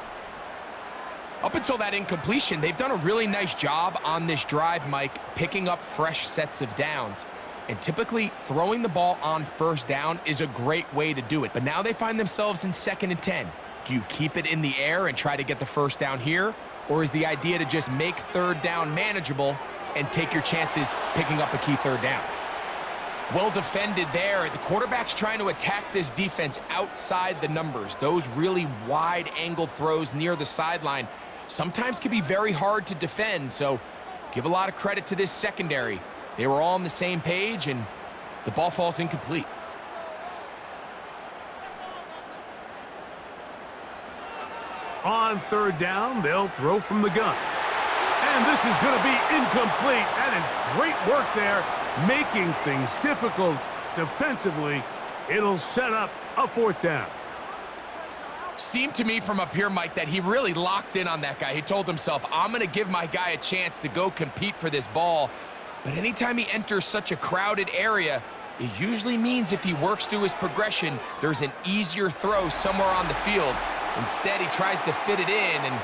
S6: Up until that incompletion, they've done a really nice job on this drive, Mike, picking up fresh sets of downs. And typically, throwing the ball on first down is a great way to do it. But now they find themselves in 2nd and 10. Do you keep it in the air and try to get the first down here? Or is the idea to just make third down manageable and take your chances picking up a key third down? Well defended there. The quarterback's trying to attack this defense outside the numbers. Those really wide angle throws near the sideline sometimes can be very hard to defend. So give a lot of credit to this secondary. They were all on the same page, and the ball falls incomplete.
S5: On third down, they'll throw from the gun. And this is going to be incomplete. That is great work there, making things difficult defensively. It'll set up a 4th down.
S6: Seemed to me from up here, Mike, that he really locked in on that guy. He told himself, I'm going to give my guy a chance to go compete for this ball. But anytime he enters such a crowded area, it usually means if he works through his progression, there's an easier throw somewhere on the field. Instead, he tries to fit it in and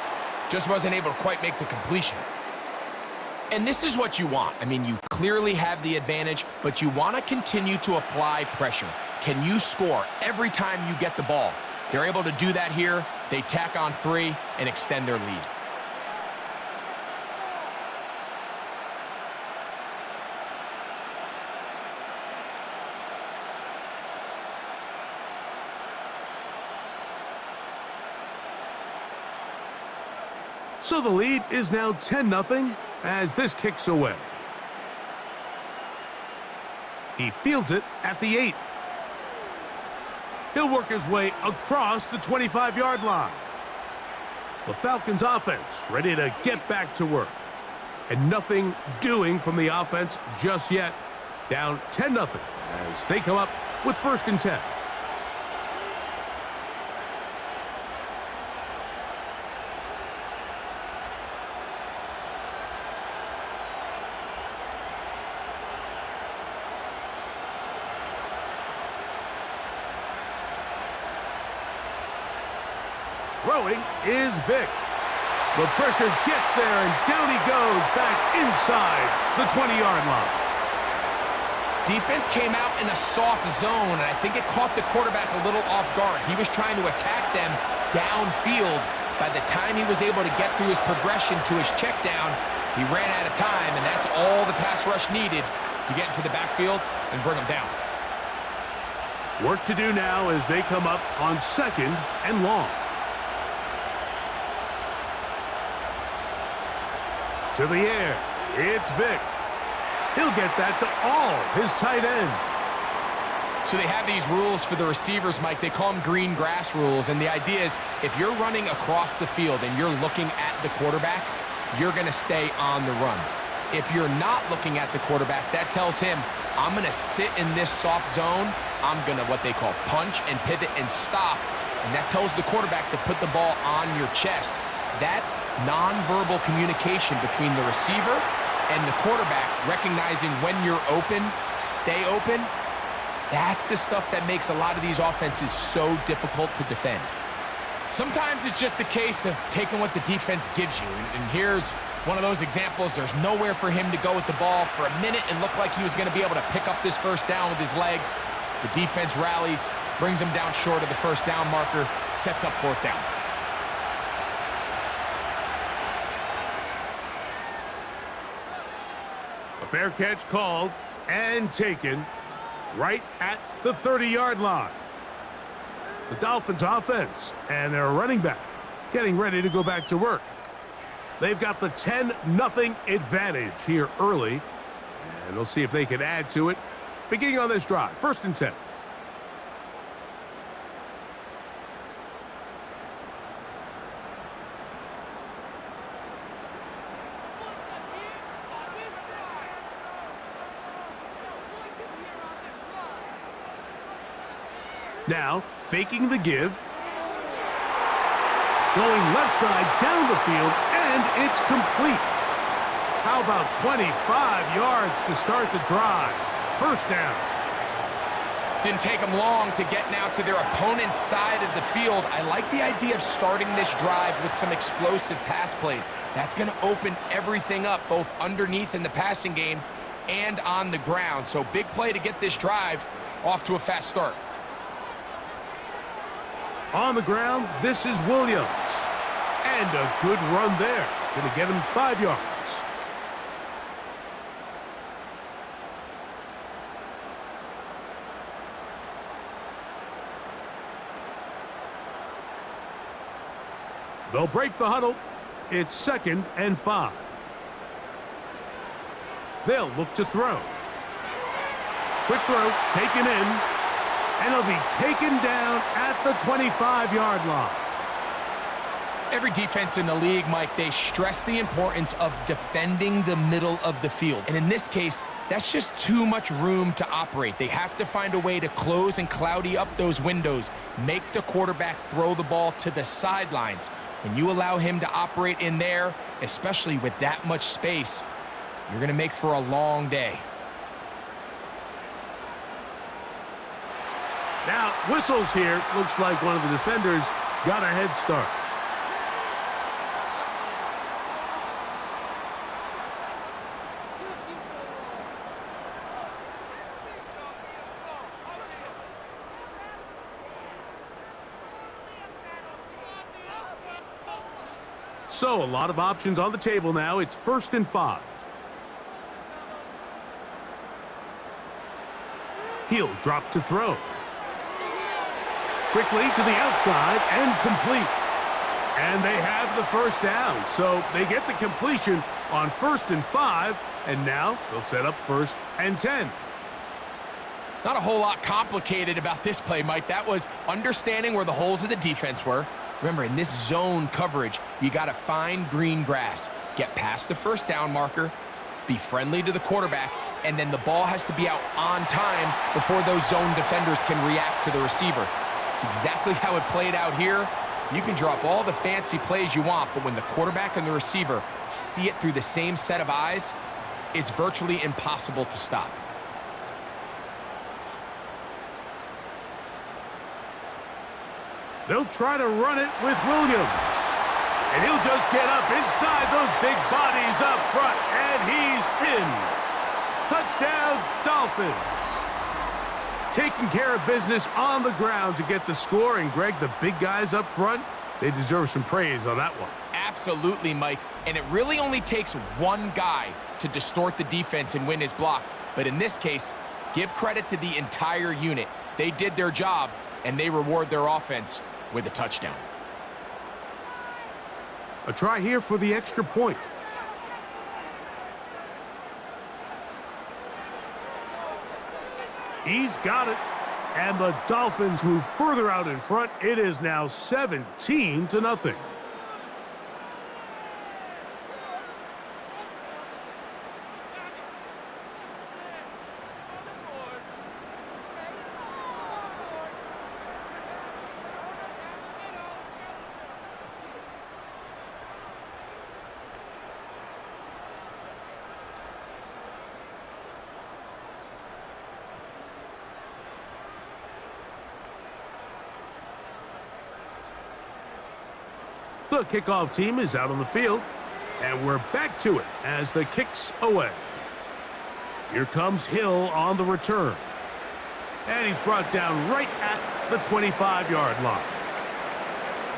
S6: just wasn't able to quite make the completion. And this is what you want. I mean, you clearly have the advantage, but you want to continue to apply pressure. Can you score every time you get the ball? They're able to do that here. They tack on 3 and extend their lead.
S5: So the lead is now 10-0 as this kicks away. He fields it at the 8. He'll work his way across the 25-yard line. The Falcons offense ready to get back to work. And nothing doing from the offense just yet. Down 10-0 as they come up with 1st and 10. Throwing is Vic. The pressure gets there, and down he goes back inside the 20-yard line.
S6: Defense came out in a soft zone, and I think it caught the quarterback a little off guard. He was trying to attack them downfield. By the time he was able to get through his progression to his check down, he ran out of time, and that's all the pass rush needed to get into the backfield and bring him down.
S5: Work to do now as they come up on 2nd and long. To the air, it's Vic. He'll get that to all his tight end.
S6: So they have these rules for the receivers, Mike. They call them green grass rules, and the idea is if you're running across the field and you're looking at the quarterback, you're going to stay on the run. If you're not looking at the quarterback, that tells him, I'm going to sit in this soft zone. I'm going to what they call punch and pivot and stop, and that tells the quarterback to put the ball on your chest. That nonverbal communication between the receiver and the quarterback, recognizing when you're open, stay open, that's the stuff that makes a lot of these offenses so difficult to defend. Sometimes it's just a case of taking what the defense gives you, and here's one of those examples. There's nowhere for him to go with the ball. For a minute, it looked like he was going to be able to pick up this 1st down with his legs. The defense rallies, brings him down short of the 1st down marker, sets up 4th down.
S5: Fair catch called and taken right at the 30-yard line. The Dolphins offense and their running back getting ready to go back to work. They've got the 10-0 advantage here early, and we'll see if they can add to it beginning on this drive. 1st and 10. Now, faking the give. Going left side down the field, and it's complete. How about 25 yards to start the drive? 1st down.
S6: Didn't take them long to get now to their opponent's side of the field. I like the idea of starting this drive with some explosive pass plays. That's going to open everything up, both underneath in the passing game and on the ground. So big play to get this drive off to a fast start.
S5: On the ground, this is Williams. And a good run there. Going to get him 5 yards. They'll break the huddle. It's 2nd and 5. They'll look to throw. Quick throw, taken in. And he'll be taken down at the 25-yard line.
S6: Every defense in the league, Mike, they stress the importance of defending the middle of the field. And in this case, that's just too much room to operate. They have to find a way to close and cloudy up those windows, make the quarterback throw the ball to the sidelines. When you allow him to operate in there, especially with that much space, you're going to make for a long day.
S5: Now, whistles here. Looks like one of the defenders got a head start. So, a lot of options on the table now. It's 1st and 5. He'll drop to throw. Quickly to the outside and complete. And they have the first down. So they get the completion on 1st and 5. And now they'll set up 1st and 10.
S6: Not a whole lot complicated about this play, Mike. That was understanding where the holes of the defense were. Remember, in this zone coverage, you got to find green grass, get past the first down marker, be friendly to the quarterback, and then the ball has to be out on time before those zone defenders can react to the receiver. It's exactly how it played out here. You can drop all the fancy plays you want, but when the quarterback and the receiver see it through the same set of eyes, it's virtually impossible to stop.
S5: They'll try to run it with Williams. And he'll just get up inside those big bodies up front. And he's in. Touchdown, Dolphins. Taking care of business on the ground to get the score. And, Greg, the big guys up front, they deserve some praise on that one.
S6: Absolutely, Mike. And it really only takes one guy to distort the defense and win his block. But in this case, give credit to the entire unit. They did their job, and they reward their offense with a touchdown.
S5: A try here for the extra point. He's got it. And the Dolphins move further out in front. It is now 17-0. The kickoff team is out on the field, and we're back to it as the kick's away. Here comes Hill on the return. And he's brought down right at the 25-yard line.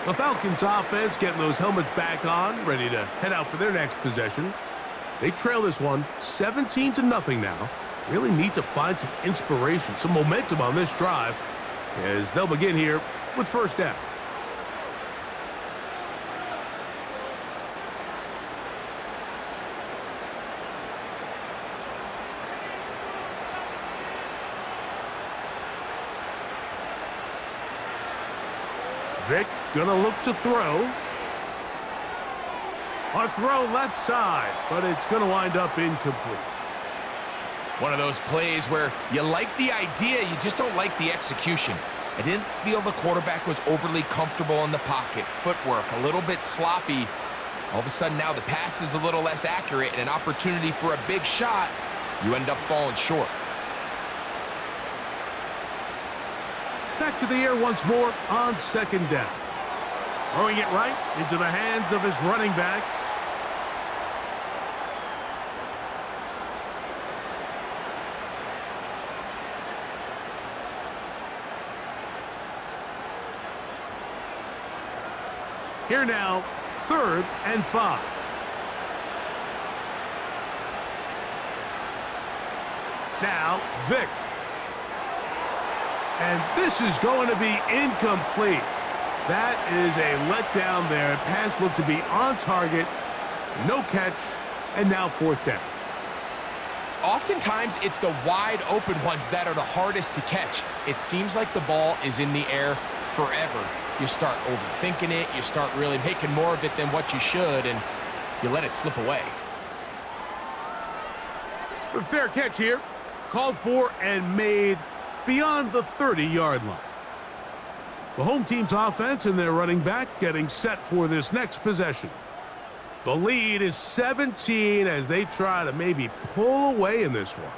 S5: The Falcons offense getting those helmets back on, ready to head out for their next possession. They trail this one 17-0 now. Really need to find some inspiration, some momentum on this drive as they'll begin here with first down. Vick gonna look to throw. A throw left side, but it's gonna wind up incomplete.
S6: One of those plays where you like the idea, you just don't like the execution. I didn't feel the quarterback was overly comfortable in the pocket. Footwork a little bit sloppy. All of a sudden now the pass is a little less accurate and an opportunity for a big shot. You end up falling short.
S5: Back to the air once more on second down. Throwing it right into the hands of his running back. Here now, 3rd and 5. Now, Vick. And this is going to be incomplete. That is a letdown there. Pass looked to be on target. No catch. And now 4th down.
S6: Oftentimes, it's the wide open ones that are the hardest to catch. It seems like the ball is in the air forever, you start overthinking it, you start really making more of it than what you should, and you let it slip away.
S5: The fair catch here, called for and made beyond the 30-yard line. The home team's offense and their running back getting set for this next possession. The lead is 17 as they try to maybe pull away in this one.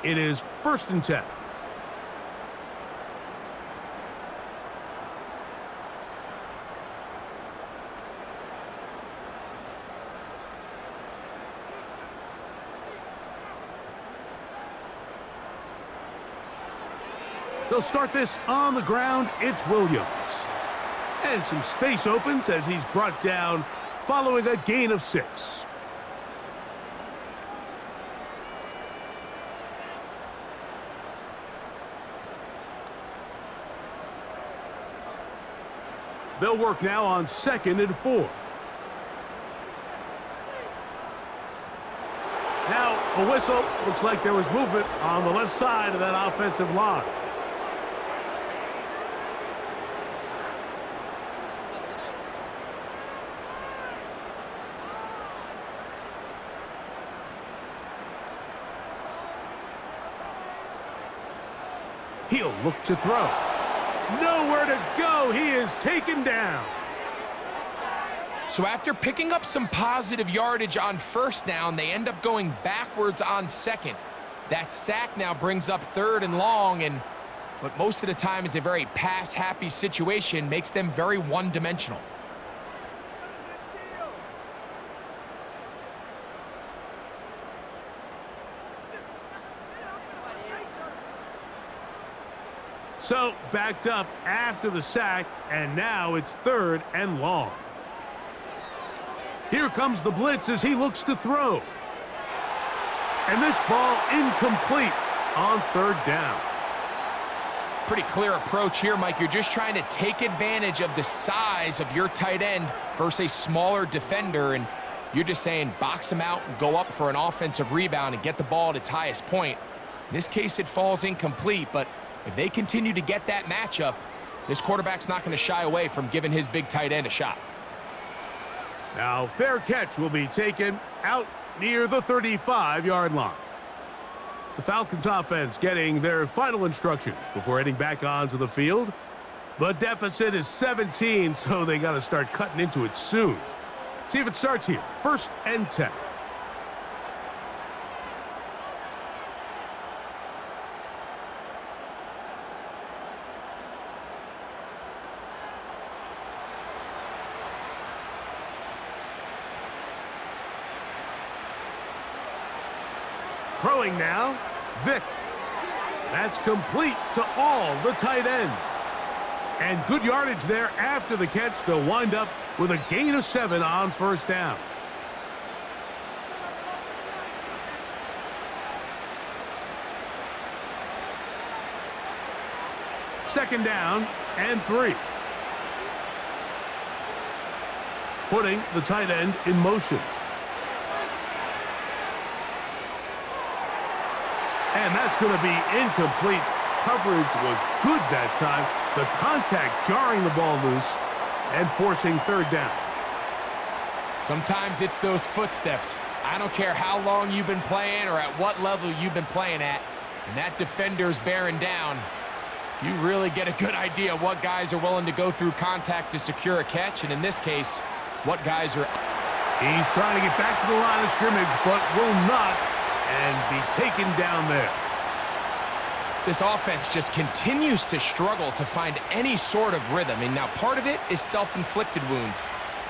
S5: It is 1st and 10. They'll start this on the ground. It's Williams. And some space opens as he's brought down following a gain of 6. They'll work now on 2nd and 4. Now a whistle. Looks like there was movement on the left side of that offensive line. He'll look to throw. Nowhere to go. He is taken down.
S6: So after picking up some positive yardage on 1st down, they end up going backwards on 2nd. That sack now brings up 3rd and long, and what most of the time is a very pass-happy situation makes them very one-dimensional.
S5: So backed up after the sack, and now it's 3rd and long. Here comes the blitz as he looks to throw. And this ball incomplete on 3rd down.
S6: Pretty clear approach here, Mike. You're just trying to take advantage of the size of your tight end versus a smaller defender, and you're just saying box him out and go up for an offensive rebound and get the ball at its highest point. In this case, it falls incomplete, but if they continue to get that matchup, this quarterback's not going to shy away from giving his big tight end a shot.
S5: Now, fair catch will be taken out near the 35-yard line. The Falcons offense getting their final instructions before heading back onto the field. The deficit is 17, so they got to start cutting into it soon. See if it starts here. 1st and 10. Throwing now, Vick. That's complete to all the tight end. And good yardage there after the catch. They'll wind up with a gain of 7 on 1st down. Second down and 3. Putting the tight end in motion. And that's going to be incomplete. Coverage was good that time. The contact jarring the ball loose and forcing 3rd down.
S6: Sometimes it's those footsteps. I don't care how long you've been playing or at what level you've been playing at, and that defender's bearing down. You really get a good idea of what guys are willing to go through contact to secure a catch, and in this case, what guys are...
S5: He's trying to get back to the line of scrimmage, but will not, and be taken down there.
S6: This offense just continues to struggle to find any sort of rhythm. And now part of it is self-inflicted wounds,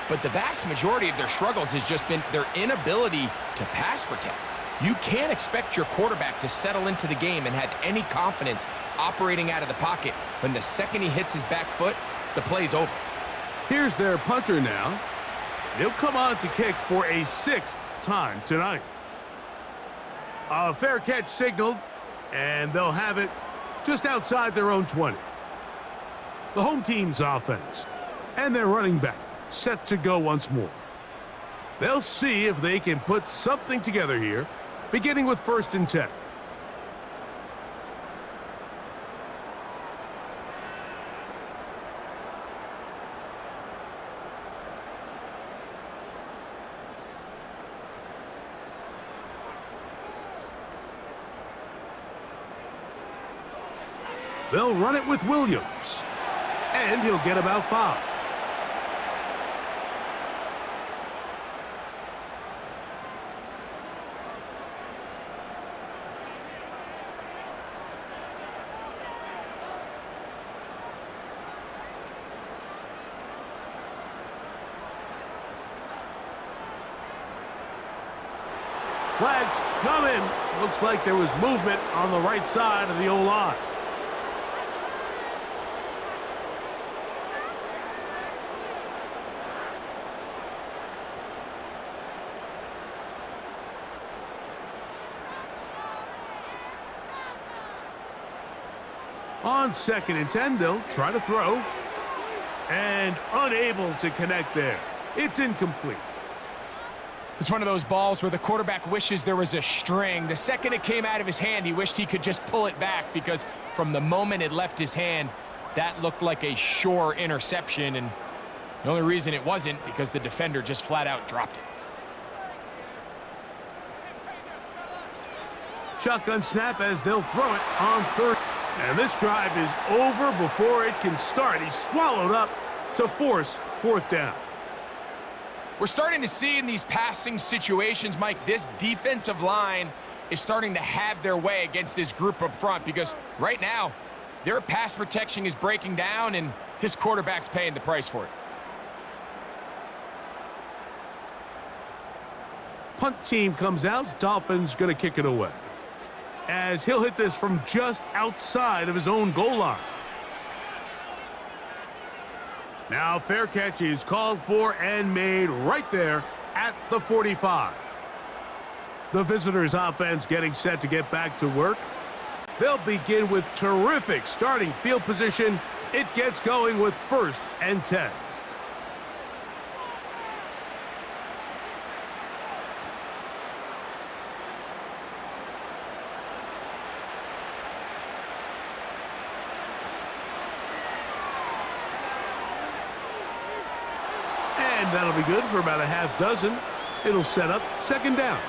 S6: but the vast majority of their struggles has just been their inability to pass protect. You can't expect your quarterback to settle into the game and have any confidence operating out of the pocket when the second he hits his back foot, the play's over.
S5: Here's their punter now. He'll come on to kick for a 6th time tonight. A fair catch signaled, and they'll have it just outside their own 20. The home team's offense and their running back set to go once more. They'll see if they can put something together here, beginning with 1st and 10. They'll run it with Williams. And he'll get about 5. Flags coming. Looks like there was movement on the right side of the O-line. On 2nd and 10, they'll try to throw. And unable to connect there. It's incomplete.
S6: It's one of those balls where the quarterback wishes there was a string. The second it came out of his hand, he wished he could just pull it back, because from the moment it left his hand, that looked like a sure interception, and the only reason it wasn't because the defender just flat out dropped it.
S5: Shotgun snap as they'll throw it on 3rd. And this drive is over before it can start. He's swallowed up to force 4th down.
S6: We're starting to see in these passing situations, Mike, this defensive line is starting to have their way against this group up front, because right now their pass protection is breaking down and his quarterback's paying the price for it.
S5: Punt team comes out. Dolphins going to kick it away, as he'll hit this from just outside of his own goal line. Now fair catch is called for and made right there at the 45. The visitors' offense getting set to get back to work. They'll begin with terrific starting field position. It gets going with 1st and 10. And that'll be good for about a half dozen. It'll set up 2nd down.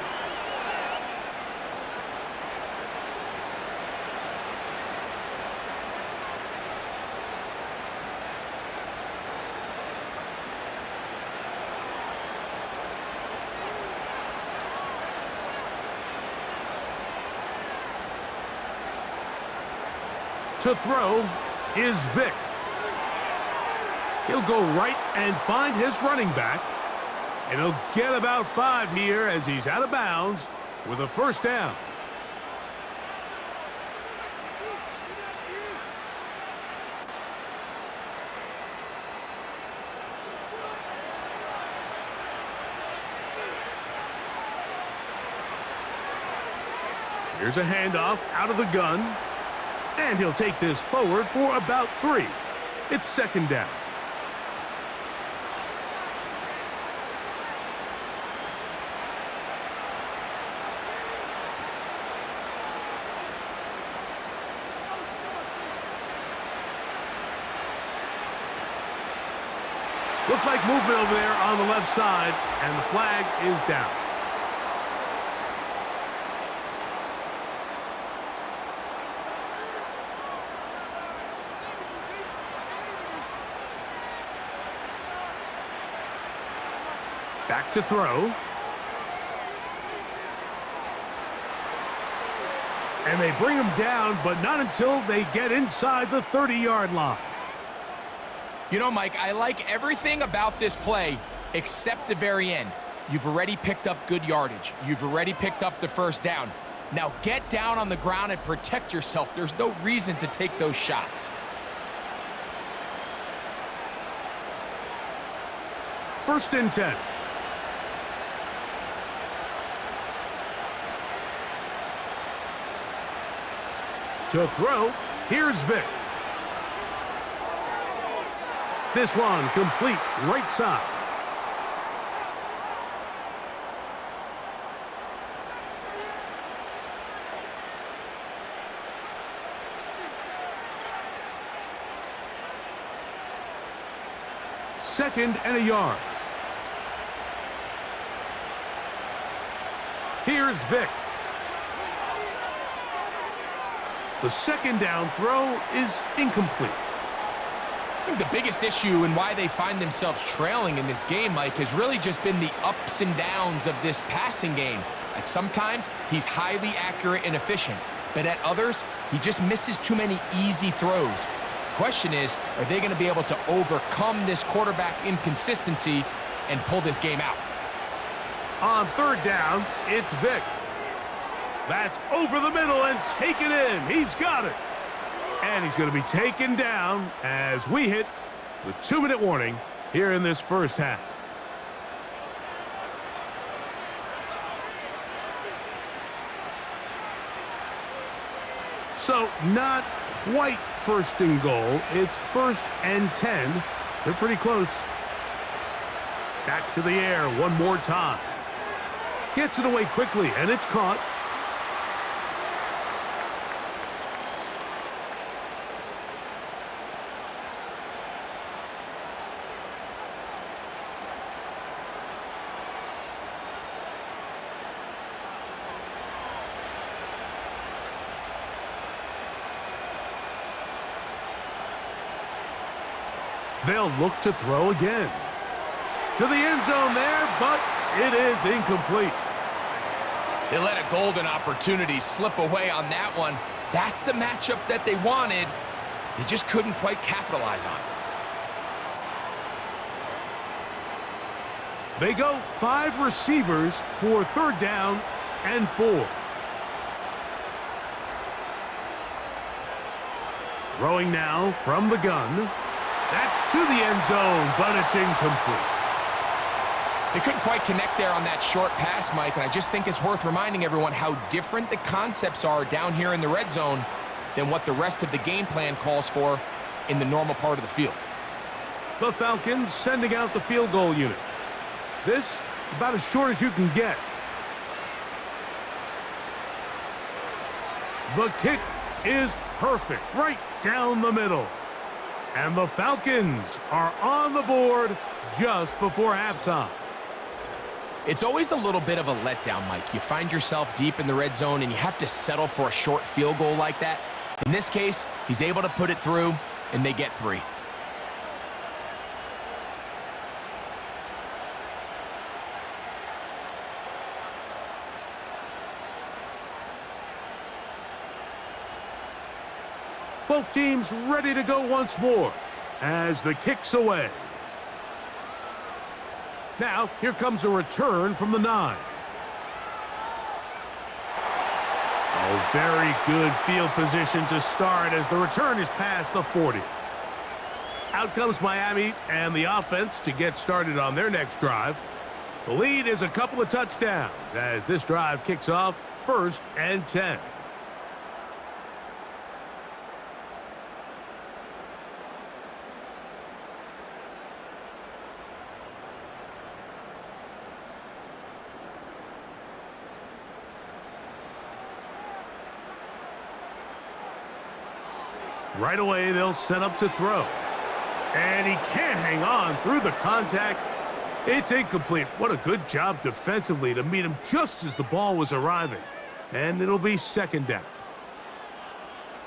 S5: To throw is Vick. He'll go right and find his running back. And he'll get about 5 here as he's out of bounds with a 1st down. Here's a handoff out of the gun. And he'll take this forward for about 3. It's 2nd down. Looks like movement over there on the left side, and the flag is down. Back to throw. And they bring him down, but not until they get inside the 30-yard line.
S6: You know, Mike, I like everything about this play except the very end. You've already picked up good yardage. You've already picked up the 1st down. Now get down on the ground and protect yourself. There's no reason to take those shots.
S5: 1st and 10. To throw, here's Vick. This one complete right side. Second and a yard. Here's Vick. The second down throw is incomplete.
S6: I think the biggest issue and why they find themselves trailing in this game, Mike, has really just been the ups and downs of this passing game. At sometimes, he's highly accurate and efficient, but at others, he just misses too many easy throws. Question is, are they going to be able to overcome this quarterback inconsistency and pull this game out?
S5: On third down, it's Vick. That's over the middle and taken in. He's got it. And he's going to be taken down as we hit the 2-minute warning here in this first half. So not quite first and goal. It's 1st and 10. They're pretty close. Back to the air one more time. Gets it away quickly, and it's caught. They'll look to throw again. To the end zone there, but it is incomplete.
S6: They let a golden opportunity slip away on that one. That's the matchup that they wanted. They just couldn't quite capitalize on it.
S5: They go 5 receivers for 3rd down and 4. Throwing now from the gun. That's to the end zone, but it's incomplete.
S6: They couldn't quite connect there on that short pass, Mike, and I just think it's worth reminding everyone how different the concepts are down here in the red zone than what the rest of the game plan calls for in the normal part of the field.
S5: The Falcons sending out the field goal unit. This about as short as you can get. The kick is perfect, right down the middle. And the Falcons are on the board just before halftime.
S6: It's always a little bit of a letdown, Mike. You find yourself deep in the red zone and you have to settle for a short field goal like that. In this case, he's able to put it through, and they get 3.
S5: Both teams ready to go once more as the kick's away. Now, here comes a return from the 9. Oh, very good field position to start as the return is past the 40. Out comes Miami and the offense to get started on their next drive. The lead is a couple of touchdowns as this drive kicks off 1st and 10. Right away, they'll set up to throw. And he can't hang on through the contact. It's incomplete. What a good job defensively to meet him just as the ball was arriving. And it'll be 2nd down.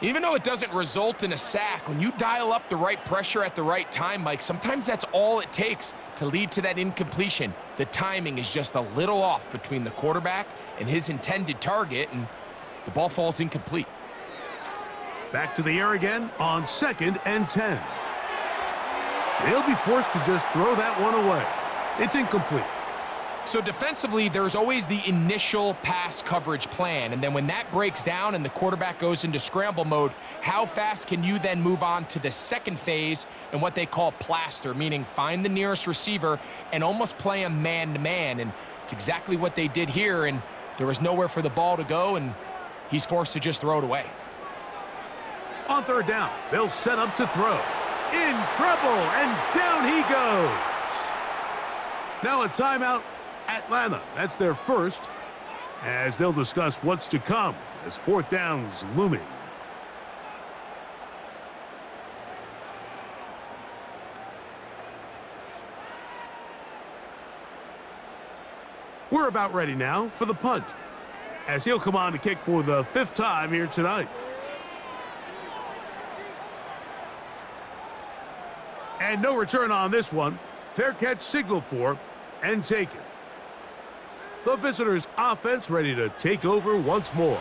S6: Even though it doesn't result in a sack, when you dial up the right pressure at the right time, Mike, sometimes that's all it takes to lead to that incompletion. The timing is just a little off between the quarterback and his intended target, and the ball falls incomplete.
S5: Back to the air again on 2nd and 10. They'll be forced to just throw that one away. It's incomplete.
S6: So defensively, there's always the initial pass coverage plan, and then when that breaks down and the quarterback goes into scramble mode, how fast can you then move on to the second phase and what they call plaster, meaning find the nearest receiver and almost play him man-to-man, and it's exactly what they did here, and there was nowhere for the ball to go, and he's forced to just throw it away.
S5: On 3rd down, they'll set up to throw. In trouble, and down he goes. Now a timeout, Atlanta. That's their first, as they'll discuss what's to come as 4th down's looming. We're about ready now for the punt, as he'll come on to kick for the 5th time here tonight. And no return on this one. Fair catch signaled for and taken. The visitors' offense ready to take over once more.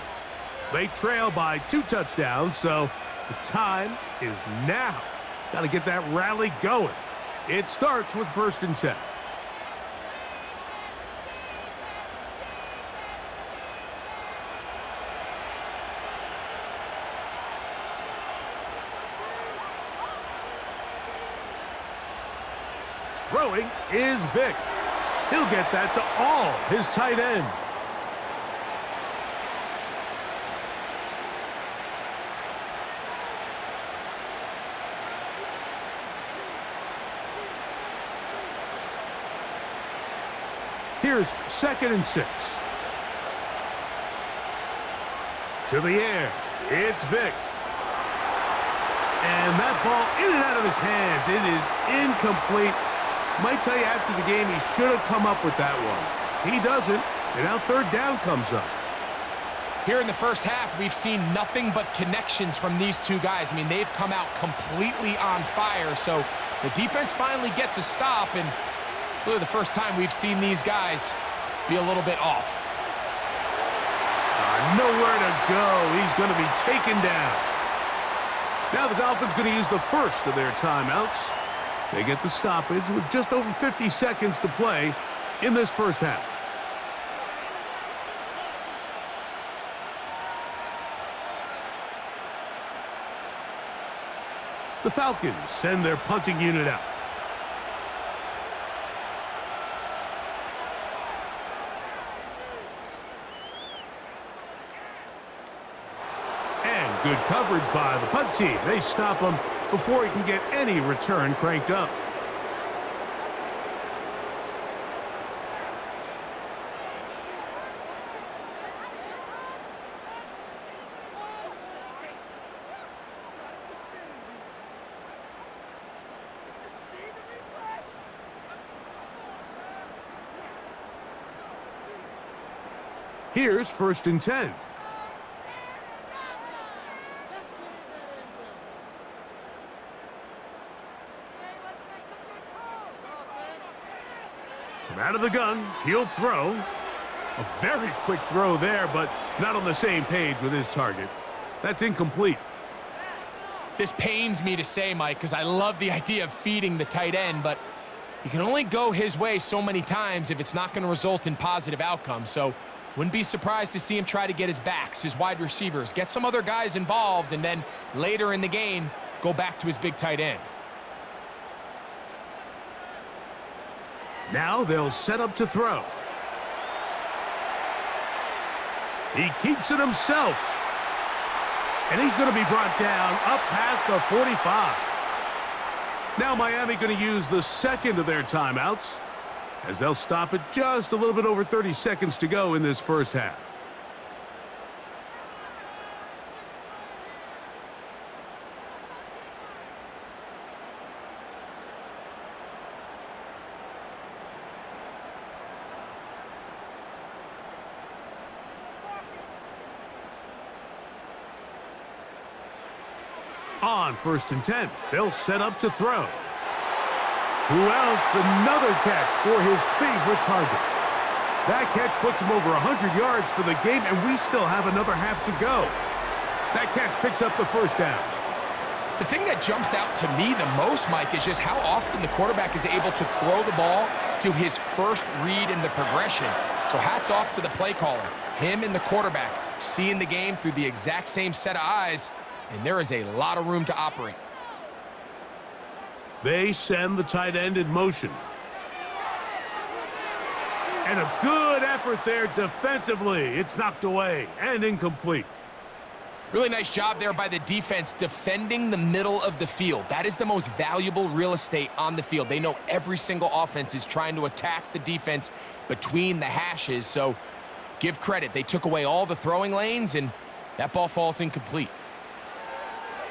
S5: They trail by 2 touchdowns, so the time is now. Got to get that rally going. It starts with 1st and 10. Throwing is Vic. He'll get that to all his tight end. Here's 2nd and 6. To the air. It's Vic. And that ball in and out of his hands. It is incomplete. Might tell you after the game he should have come up with that one. He doesn't, and now 3rd down comes up.
S6: Here in the first half, we've seen nothing but connections from these 2 guys. I mean, they've come out completely on fire, so the defense finally gets a stop, and really the first time we've seen these guys be a little bit off.
S5: Nowhere to go. He's going to be taken down. Now the Dolphins going to use the first of their timeouts. They get the stoppage with just over 50 seconds to play in this first half. The Falcons send their punting unit out. And good coverage by the punt team. They stop him before he can get any return cranked up. Here's 1st and 10. From out of the gun, he'll throw. A very quick throw there, but not on the same page with his target. That's incomplete.
S6: This pains me to say, Mike, because I love the idea of feeding the tight end, but you can only go his way so many times if it's not going to result in positive outcomes. So wouldn't be surprised to see him try to get his backs, his wide receivers, get some other guys involved, and then later in the game, go back to his big tight end.
S5: Now they'll set up to throw. He keeps it himself. And he's going to be brought down up past the 45. Now Miami going to use the 2nd of their timeouts as they'll stop it just a little bit over 30 seconds to go in this first half. On 1st and 10, they'll set up to throw. Who else? Another catch for his favorite target. That catch puts him over 100 yards for the game, and we still have another half to go. That catch picks up the 1st down.
S6: The thing that jumps out to me the most, Mike, is just how often the quarterback is able to throw the ball to his first read in the progression. So hats off to the play caller. Him and the quarterback seeing the game through the exact same set of eyes, and there is a lot of room to operate.
S5: They send the tight end in motion. And a good effort there defensively. It's knocked away and incomplete.
S6: Really nice job there by the defense defending the middle of the field. That is the most valuable real estate on the field. They know every single offense is trying to attack the defense between the hashes, so give credit. They took away all the throwing lanes, and that ball falls incomplete.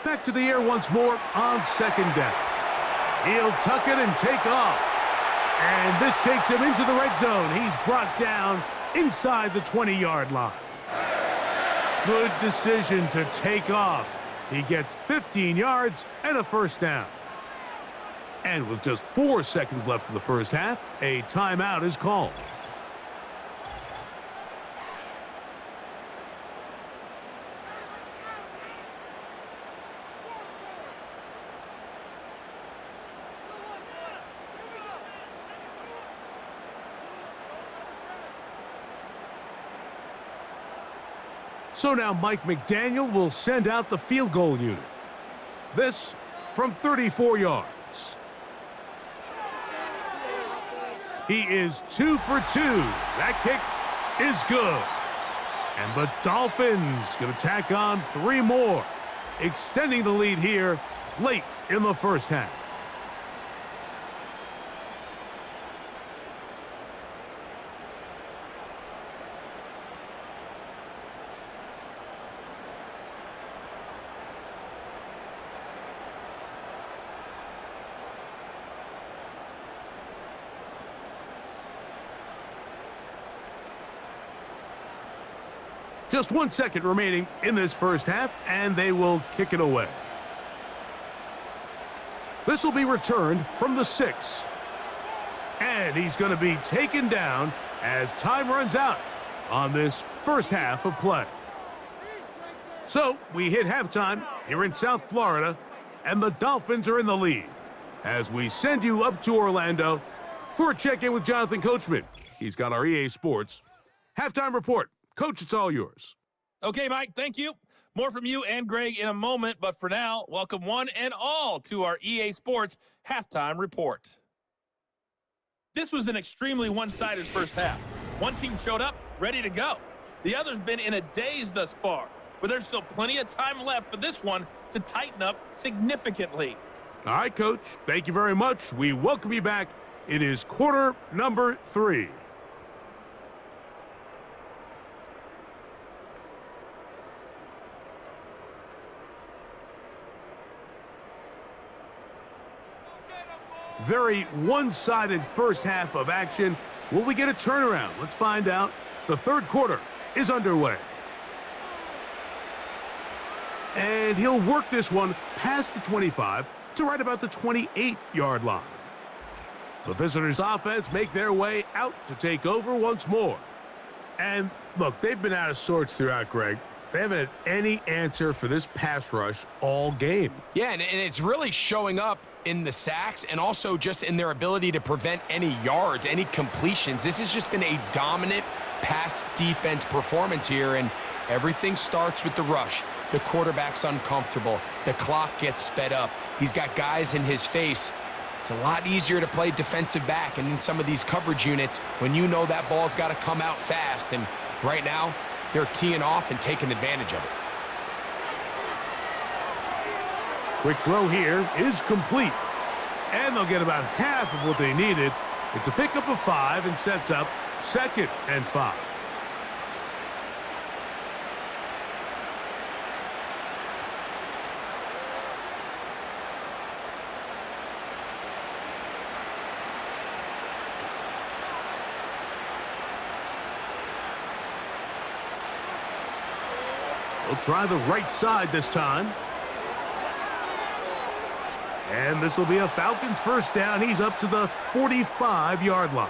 S5: Back to the air once more on 2nd down. He'll tuck it and take off. And this takes him into the red zone. He's brought down inside the 20-yard line. Good decision to take off. He gets 15 yards and a 1st down. And with just 4 seconds left in the first half, a timeout is called. So now Mike McDaniel will send out the field goal unit. This from 34 yards. He is 2 for 2. That kick is good. And the Dolphins going to tack on 3 more, extending the lead here late in the first half. Just 1 second remaining in this first half, and they will kick it away. This will be returned from the 6. And he's going to be taken down as time runs out on this first half of play. So we hit halftime here in South Florida, and the Dolphins are in the lead as we send you up to Orlando for a check-in with Jonathan Coachman. He's got our EA Sports halftime report. Coach, it's all yours.
S3: Okay, Mike, thank you. More from you and Greg in a moment, but for now, welcome one and all to our EA Sports halftime report. This was an extremely one-sided first half. One team showed up, ready to go. The other's been in a daze thus far, but there's still plenty of time left for this one to tighten up significantly.
S5: All right, Coach, thank you very much. We welcome you back. It is quarter number 3. Very one-sided first half of action. Will we get a turnaround? Let's find out. The third quarter is underway. And he'll work this one past the 25 to right about the 28-yard line. The visitors' offense make their way out to take over once more. And look, they've been out of sorts throughout, Greg. They haven't had any answer for this pass rush all game.
S6: Yeah, and it's really showing up in the sacks and also just in their ability to prevent any yards, any completions. This has just been a dominant pass defense performance here, and everything starts with the rush. The quarterback's uncomfortable. The clock gets sped up. He's got guys in his face. It's a lot easier to play defensive back, and in some of these coverage units, when you know that ball's got to come out fast, and right now, they're teeing off and taking advantage of it.
S5: Quick throw here is complete. And they'll get about half of what they needed. It's a pickup of 5 and sets up 2nd and 5. They'll try the right side this time. And this will be a Falcons first down. He's up to the 45-yard line.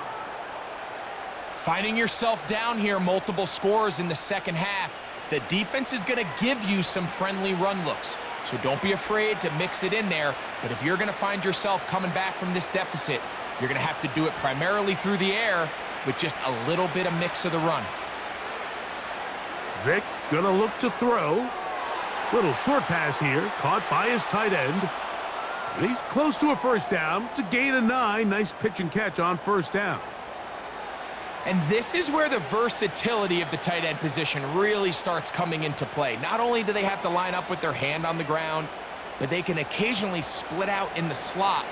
S6: Finding yourself down here, multiple scores in the second half. The defense is going to give you some friendly run looks. So don't be afraid to mix it in there. But if you're going to find yourself coming back from this deficit, you're going to have to do it primarily through the air with just a little bit of mix of the run.
S5: Vic going to look to throw. Little short pass here, caught by his tight end. And he's close to a first down. It's a gain of 9. Nice pitch and catch on first down.
S6: And this is where the versatility of the tight end position really starts coming into play. Not only do they have to line up with their hand on the ground, but they can occasionally split out in the slot.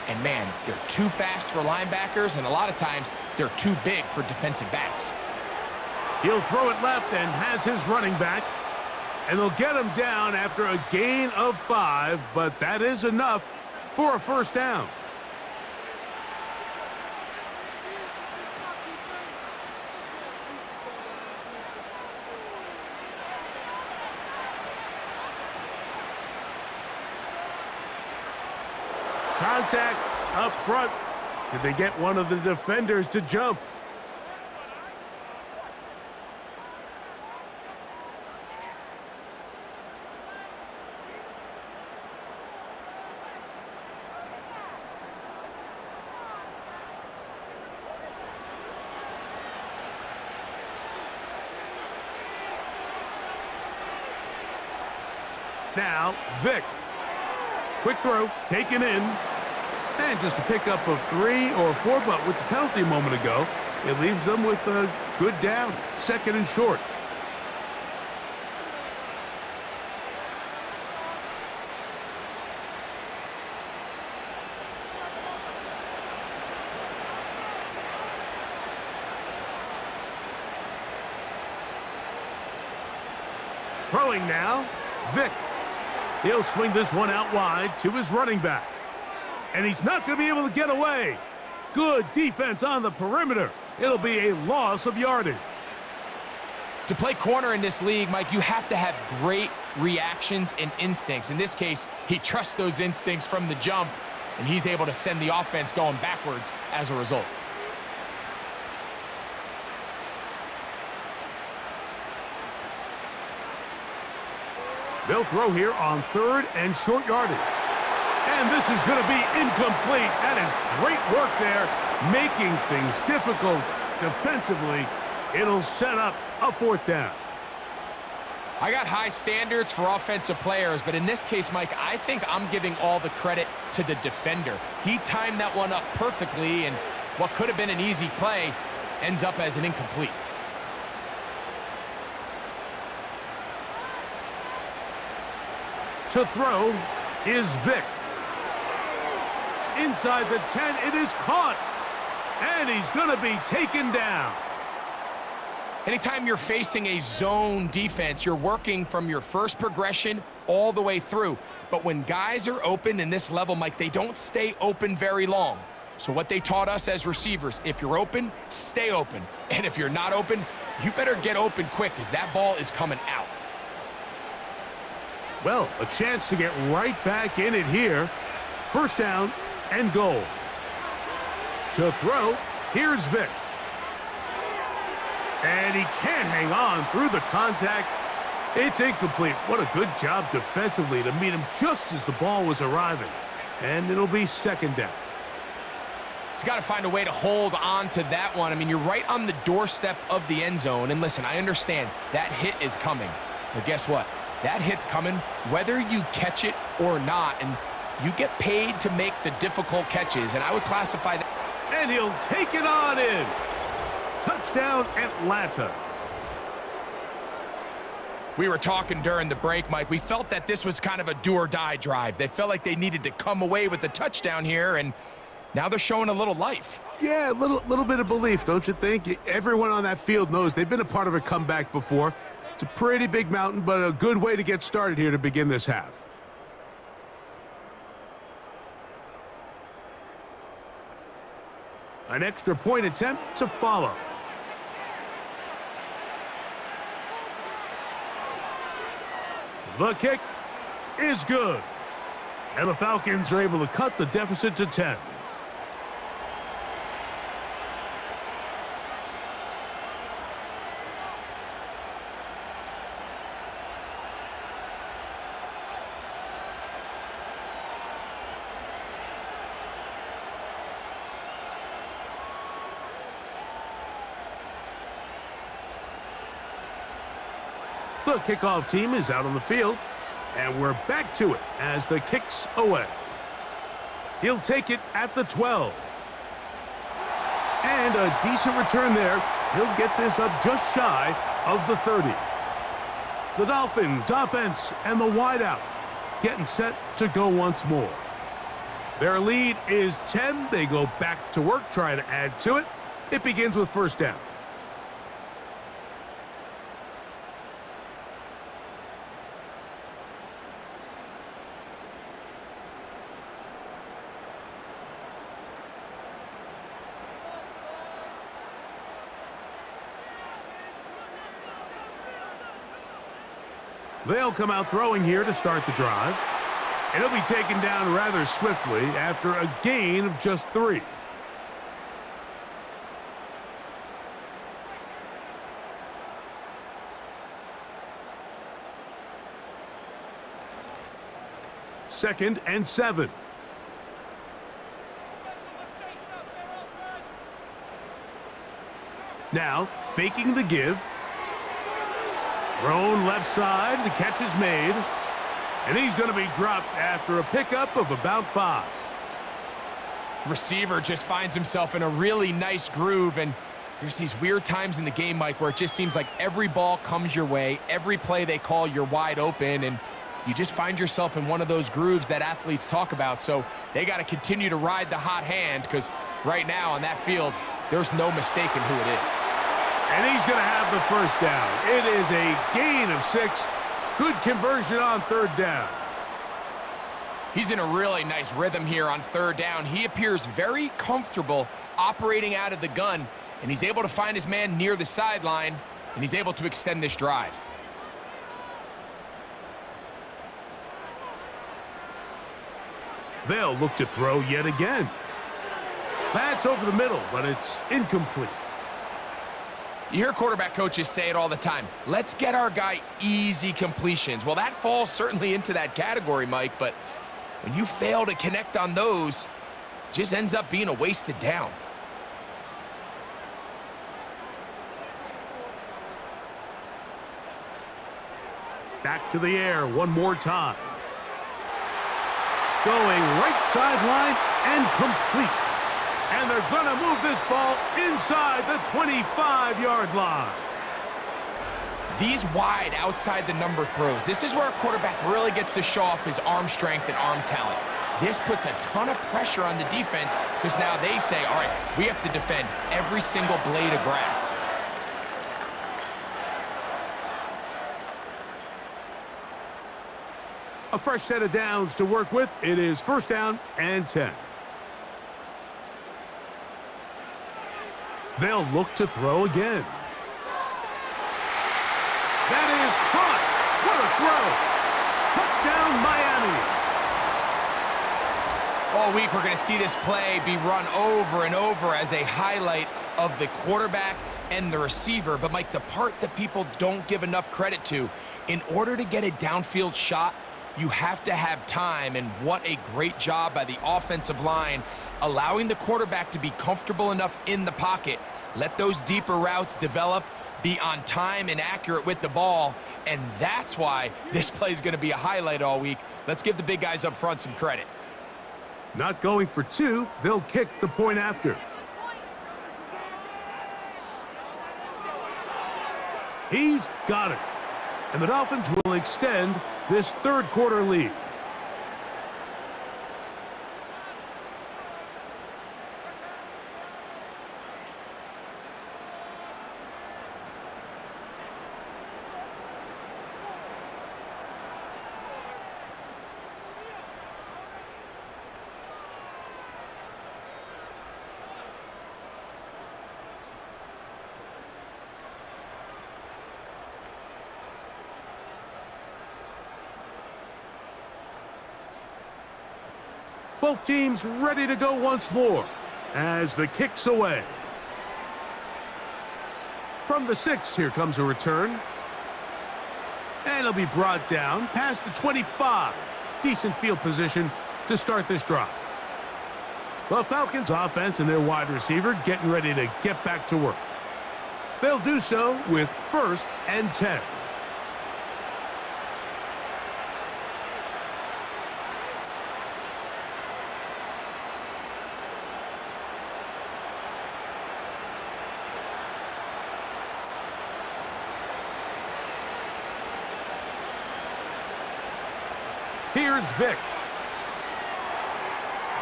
S6: And man, they're too fast for linebackers, and a lot of times they're too big for defensive backs.
S5: He'll throw it left and has his running back. And they'll get him down after a gain of 5, but that is enough for a first down. Contact up front. Did they get one of the defenders to jump? Now, Vic. Quick throw, taken in. And just a pickup of 3 or 4, but with the penalty a moment ago, it leaves them with a good down, 2nd and short. Throwing now, Vic. He'll swing this one out wide to his running back. And he's not going to be able to get away. Good defense on the perimeter. It'll be a loss of yardage.
S6: To play corner in this league, Mike, you have to have great reactions and instincts. In this case, he trusts those instincts from the jump, and he's able to send the offense going backwards as a result.
S5: They'll throw here on 3rd and short yardage. And this is going to be incomplete. That is great work there, making things difficult defensively. It'll set up a 4th down.
S6: I got high standards for offensive players, but in this case, Mike, I think I'm giving all the credit to the defender. He timed that one up perfectly, and what could have been an easy play ends up as an incomplete.
S5: To throw is Vic. Inside the 10, it is caught. And he's going to be taken down.
S6: Anytime you're facing a zone defense, you're working from your first progression all the way through. But when guys are open in this level, Mike, they don't stay open very long. So what they taught us as receivers, if you're open, stay open. And if you're not open, you better get open quick because that ball is coming out.
S5: Well, a chance to get right back in it here. 1st down and goal. To throw, here's Vic. And he can't hang on through the contact. It's incomplete. What a good job defensively to meet him just as the ball was arriving. And it'll be 2nd down.
S6: He's got to find a way to hold on to that one. I mean, you're right on the doorstep of the end zone. And listen, I understand that hit is coming. But guess what? That hit's coming whether you catch it or not. And you get paid to make the difficult catches. And I would classify that.
S5: And he'll take it on in. Touchdown, Atlanta.
S6: We were talking during the break, Mike. We felt that this was kind of a do-or-die drive. They felt like they needed to come away with the touchdown here, and now they're showing a little life.
S5: Yeah, a little bit of belief, don't you think? Everyone on that field knows they've been a part of a comeback before. It's a pretty big mountain, but a good way to get started here to begin this half. An extra point attempt to follow. The kick is good. And the Falcons are able to cut the deficit to 10. The kickoff team is out on the field, and we're back to it as the kick's away. He'll take it at the 12. And a decent return there. He'll get this up just shy of the 30. The Dolphins offense and the wideout getting set to go once more. Their lead is 10. They go back to work trying to add to it. It begins with 1st down. They'll come out throwing here to start the drive. And he'll be taken down rather swiftly after a gain of just 3. Second and 7. Now, faking the give. Thrown left side. The catch is made. And he's going to be dropped after a pickup of about 5.
S6: Receiver just finds himself in a really nice groove, and there's these weird times in the game, Mike, where it just seems like every ball comes your way, every play they call, you're wide open, and you just find yourself in one of those grooves that athletes talk about. So they got to continue to ride the hot hand, because right now on that field, there's no mistaking who it is.
S5: And he's going to have the first down. It is a gain of 6. Good conversion on 3rd down.
S6: He's in a really nice rhythm here on 3rd down. He appears very comfortable operating out of the gun, and he's able to find his man near the sideline, and he's able to extend this drive.
S5: They'll look to throw yet again. That's over the middle, but it's incomplete.
S6: You hear quarterback coaches say it all the time. Let's get our guy easy completions. Well, that falls certainly into that category, Mike, but when you fail to connect on those, it just ends up being a wasted down.
S5: Back to the air one more time. Going right sideline and complete. And they're going to move this ball inside the 25-yard line.
S6: These wide outside the number throws, this is where a quarterback really gets to show off his arm strength and arm talent. This puts a ton of pressure on the defense because now they say, all right, we have to defend every single blade of grass.
S5: A fresh set of downs to work with. It is 1st down and 10. They'll look to throw again. That is caught. What a throw. Touchdown, Miami.
S6: All week, we're going to see this play be run over and over as a highlight of the quarterback and the receiver. But, Mike, the part that people don't give enough credit to, in order to get a downfield shot, you have to have time, and what a great job by the offensive line, allowing the quarterback to be comfortable enough in the pocket, let those deeper routes develop, be on time and accurate with the ball, and that's why this play is going to be a highlight all week. Let's give the big guys up front some credit.
S5: Not going for 2. They'll kick the point after. He's got it. And the Dolphins will extend this 3rd quarter lead. Both teams ready to go once more as the kick's away. From the 6, here comes a return. And it'll be brought down past the 25. Decent field position to start this drive. The Falcons offense and their wide receiver getting ready to get back to work. They'll do so with 1st and 10. Here's Vick.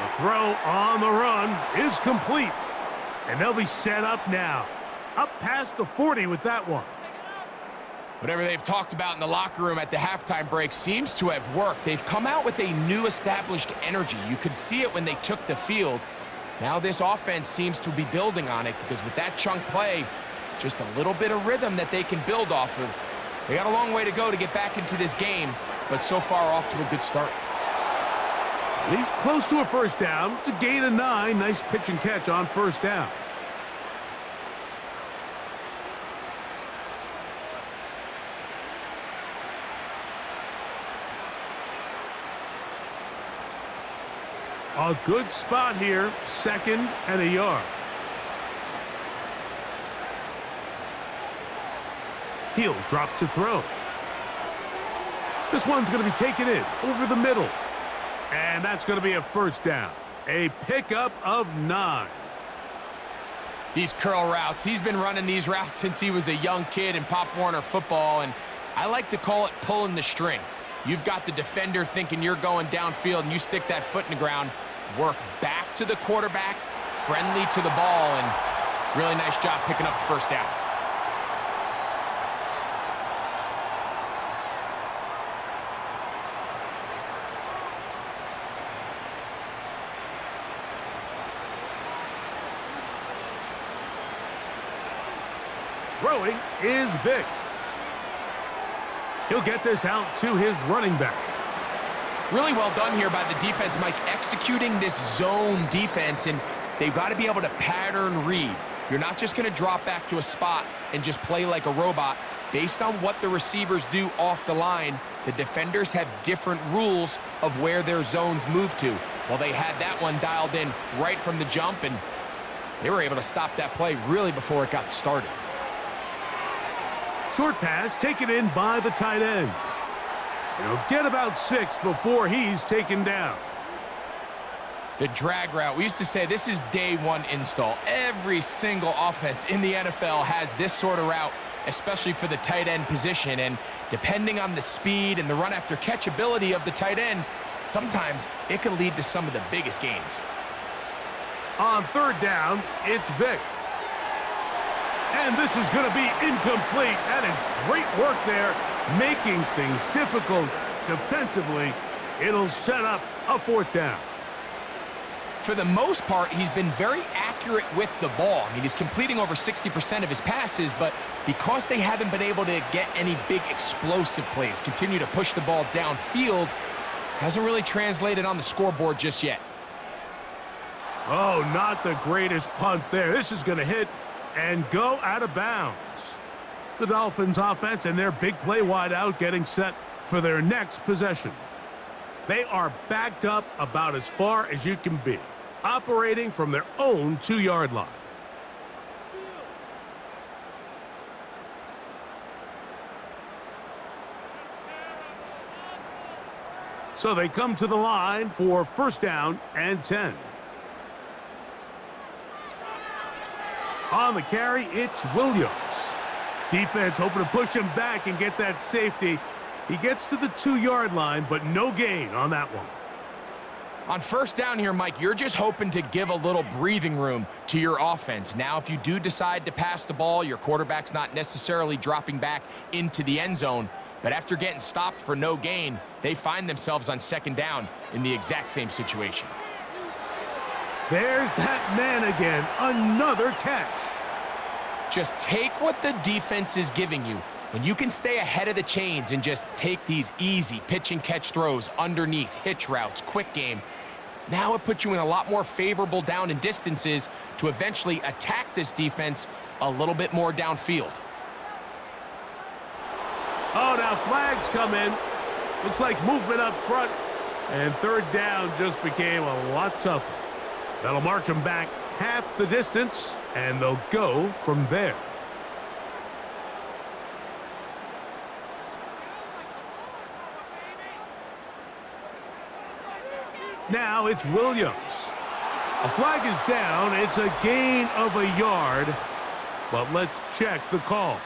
S5: The throw on the run is complete. And they'll be set up now. Up past the 40 with that one.
S6: Whatever they've talked about in the locker room at the halftime break seems to have worked. They've come out with a new established energy. You could see it when they took the field. Now this offense seems to be building on it because with that chunk play, just a little bit of rhythm that they can build off of. They got a long way to go to get back into this game, but so far off to a good start.
S5: And he's close to a first down. It's a gain of 9. Nice pitch and catch on first down. A good spot here, 2nd and a yard. He'll drop to throw. This one's going to be taken in over the middle. And that's going to be a first down. A pickup of 9.
S6: These curl routes, he's been running these routes since he was a young kid in Pop Warner football, and I like to call it pulling the string. You've got the defender thinking you're going downfield, and you stick that foot in the ground, work back to the quarterback, friendly to the ball, and really nice job picking up the first down.
S5: Throwing is Vic. He'll get this out to his running back.
S6: Really well done here by the defense, Mike, executing this zone defense, and they've got to be able to pattern read. You're not just going to drop back to a spot and just play like a robot. Based on what the receivers do off the line, the defenders have different rules of where their zones move to. Well, they had that one dialed in right from the jump, and they were able to stop that play really before it got started.
S5: Short pass taken in by the tight end. He'll get about 6 before he's taken down.
S6: The drag route, we used to say this is day one install. Every single offense in the NFL has this sort of route, especially for the tight end position. And depending on the speed and the run after catch ability of the tight end, sometimes it can lead to some of the biggest gains.
S5: On 3rd down, it's Vic. And this is going to be incomplete. That is great work there, making things difficult defensively. It'll set up a 4th down.
S6: For the most part, he's been very accurate with the ball. I mean, he's completing over 60% of his passes, but because they haven't been able to get any big explosive plays, continue to push the ball downfield, hasn't really translated on the scoreboard just yet.
S5: Oh, not the greatest punt there. This is going to hit and go out of bounds. The Dolphins offense and their big play wideout getting set for their next possession. They are backed up about as far as you can be, operating from their own 2-yard line. So they come to the line for 1st down and 10. On the carry, it's Williams. Defense hoping to push him back and get that safety. He gets to the 2-yard line, but no gain on that one.
S6: On 1st down here, Mike, you're just hoping to give a little breathing room to your offense. Now, if you do decide to pass the ball, your quarterback's not necessarily dropping back into the end zone. But after getting stopped for no gain, they find themselves on 2nd down in the exact same situation.
S5: There's that man again. Another catch.
S6: Just take what the defense is giving you. When you can stay ahead of the chains and just take these easy pitch and catch throws underneath, hitch routes, quick game, now it puts you in a lot more favorable down and distances to eventually attack this defense a little bit more downfield.
S5: Oh, now flags come in. Looks like movement up front. And 3rd down just became a lot tougher. That'll march them back half the distance, and they'll go from there. Now it's Williams. A flag is down. It's a gain of a yard. But let's check the call.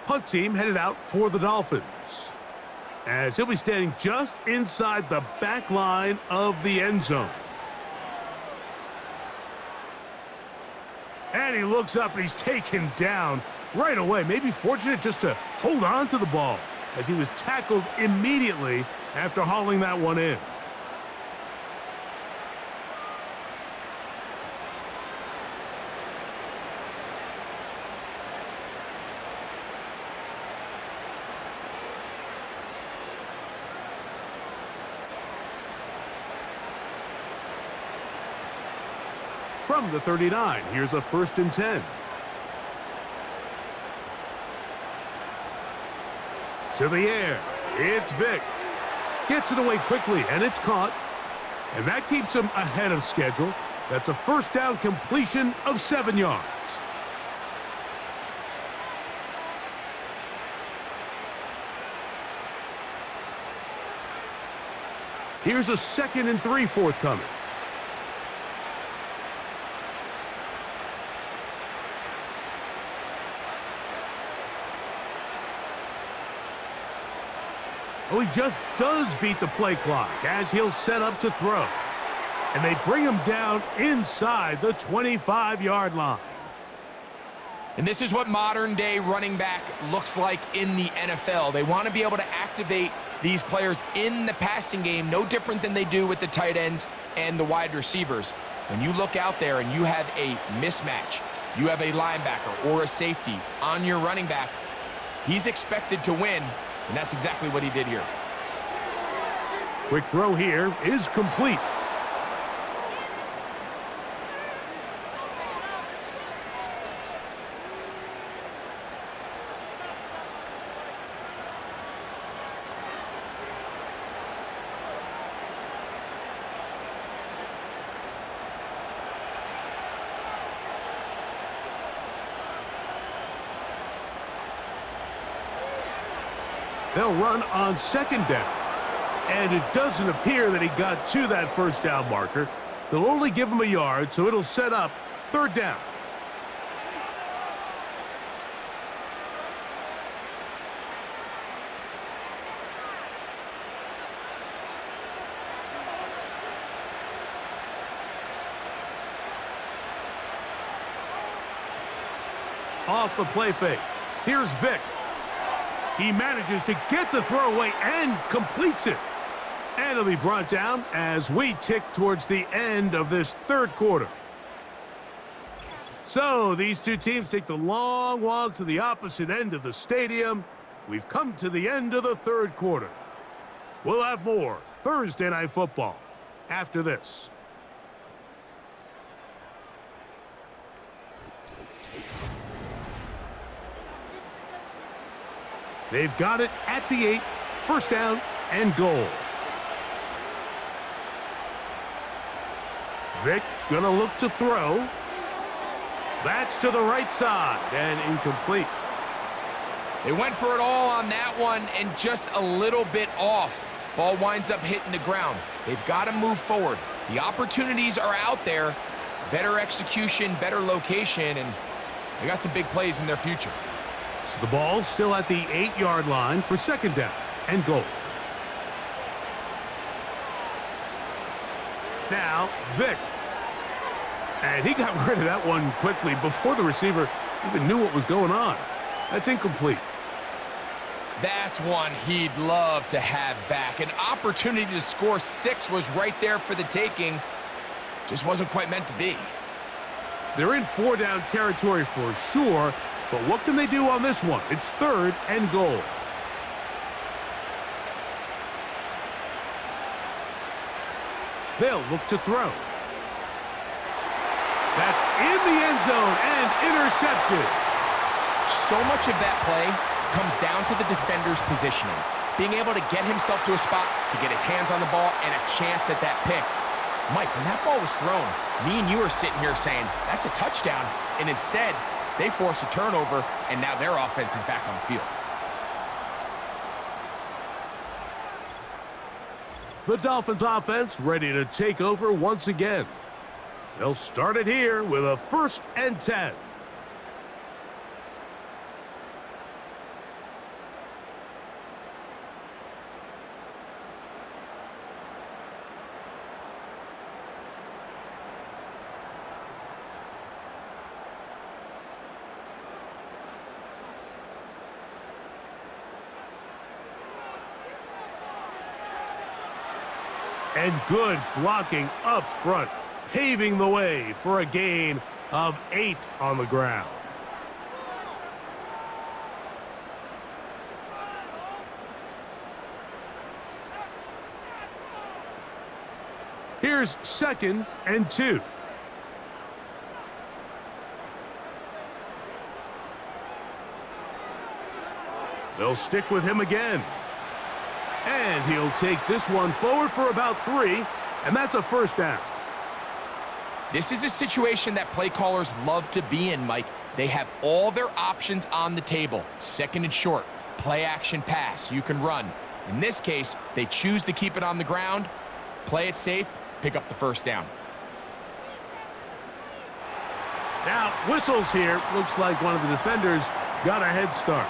S5: Punt team headed out for the Dolphins, as he'll be standing just inside the back line of the end zone. And he looks up and he's taken down right away. Maybe fortunate just to hold on to the ball. as he was tackled immediately after hauling that one in. From the 39, here's a 1st and 10. To the air, it's Vick. Gets it away quickly, and it's caught. And that keeps him ahead of schedule. That's a 1st down completion of 7 yards. Here's a 2nd and 3 forthcoming. Oh, he just does beat the play clock as he'll set up to throw. And they bring him down inside the 25-yard line.
S6: And this is what modern-day running back looks like in the NFL. They want to be able to activate these players in the passing game, no different than they do with the tight ends and the wide receivers. When you look out there and you have a mismatch, you have a linebacker or a safety on your running back, he's expected to win. And that's exactly what he did here.
S5: Quick throw here is complete. They'll run on 2nd down. And it doesn't appear that he got to that 1st down marker. They'll only give him a yard, so it'll set up 3rd down. Off the play fake. Here's Vick. He manages to get the throw away and completes it. And it'll be brought down as we tick towards the end of this 3rd quarter. So these two teams take the long walk to the opposite end of the stadium. We've come to the end of the 3rd quarter. We'll have more Thursday Night Football after this. They've got it at the 8, 1st down and goal. Vick gonna look to throw. That's to the right side and incomplete.
S6: They went for it all on that one and just a little bit off. Ball winds up hitting the ground. They've got to move forward. The opportunities are out there. Better execution, better location, and they got some big plays in their future.
S5: So the ball's still at the 8-yard line for 2nd down and goal. Now, Vick. And he got rid of that one quickly before the receiver even knew what was going on. That's incomplete.
S6: That's one he'd love to have back. An opportunity to score 6 was right there for the taking. Just wasn't quite meant to be.
S5: They're in 4-down territory for sure, but what can they do on this one? It's 3rd and goal. They'll look to throw. That's in the end zone and intercepted.
S6: So much of that play comes down to the defender's positioning. Being able to get himself to a spot to get his hands on the ball and a chance at that pick. Mike, when that ball was thrown, me and you are sitting here saying, that's a touchdown. And instead, they force a turnover, and now their offense is back on the field.
S5: The Dolphins offense ready to take over once again. They'll start it here with a 1st and 10. And good blocking up front, paving the way for a gain of 8 on the ground. Here's 2nd and 2. They'll stick with him again. And he'll take this one forward for about 3, and that's a first down.
S6: This is a situation that play callers love to be in, Mike. They have all their options on the table. 2nd and short, play action pass, you can run. In this case, they choose to keep it on the ground, play it safe, pick up the first down.
S5: Now, whistles here. Looks like one of the defenders got a head start.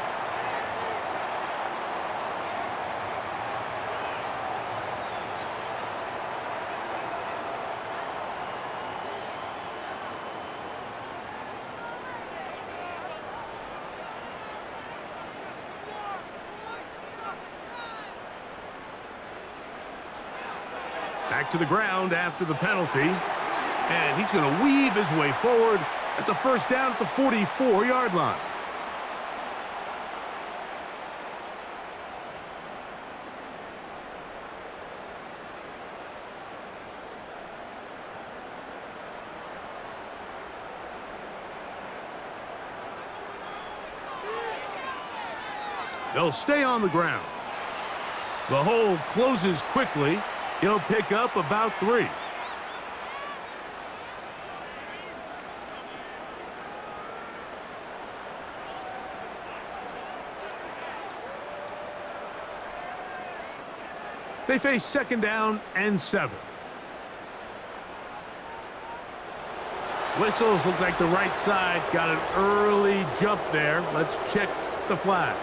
S5: Back to the ground after the penalty. And he's going to weave his way forward. That's a first down at the 44-yard line. They'll stay on the ground. The hole closes quickly. He'll pick up about 3. They face 2nd down and 7. Whistles look like the right side got an early jump there. Let's check the flag.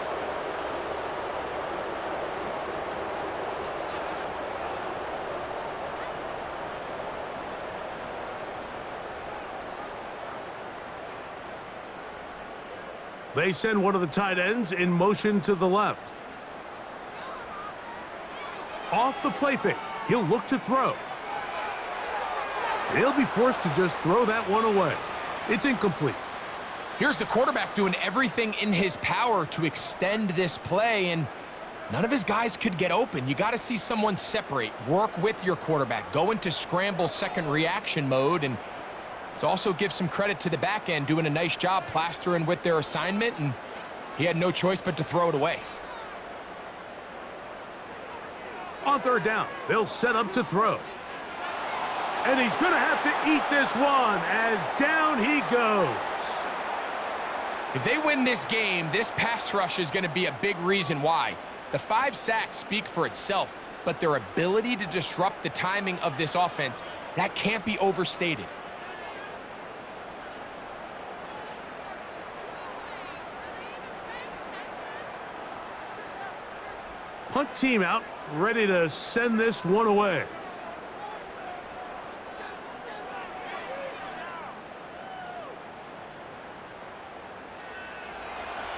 S5: They send one of the tight ends in motion to the left. Off the play fake, he'll look to throw. And he'll be forced to just throw that one away. It's incomplete.
S6: Here's the quarterback doing everything in his power to extend this play, and none of his guys could get open. You got to see someone separate, work with your quarterback, go into scramble second reaction mode, and let's also give some credit to the back end doing a nice job plastering with their assignment, and he had no choice but to throw it away.
S5: On 3rd down, they'll set up to throw. And he's going to have to eat this one as down he goes.
S6: If they win this game, this pass rush is going to be a big reason why. The 5 sacks speak for itself, but their ability to disrupt the timing of this offense, that can't be overstated.
S5: Punt team out, ready to send this one away.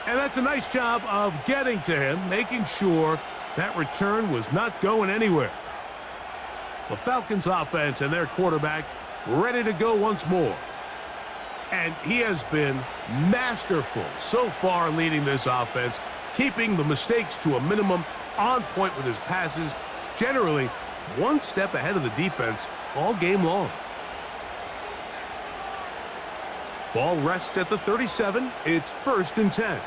S5: And that's a nice job of getting to him, making sure that return was not going anywhere. The Falcons offense and their quarterback ready to go once more. And he has been masterful so far leading this offense, keeping the mistakes to a minimum, on point with his passes, generally one step ahead of the defense all game long. Ball rests at the 37. It's 1st and 10.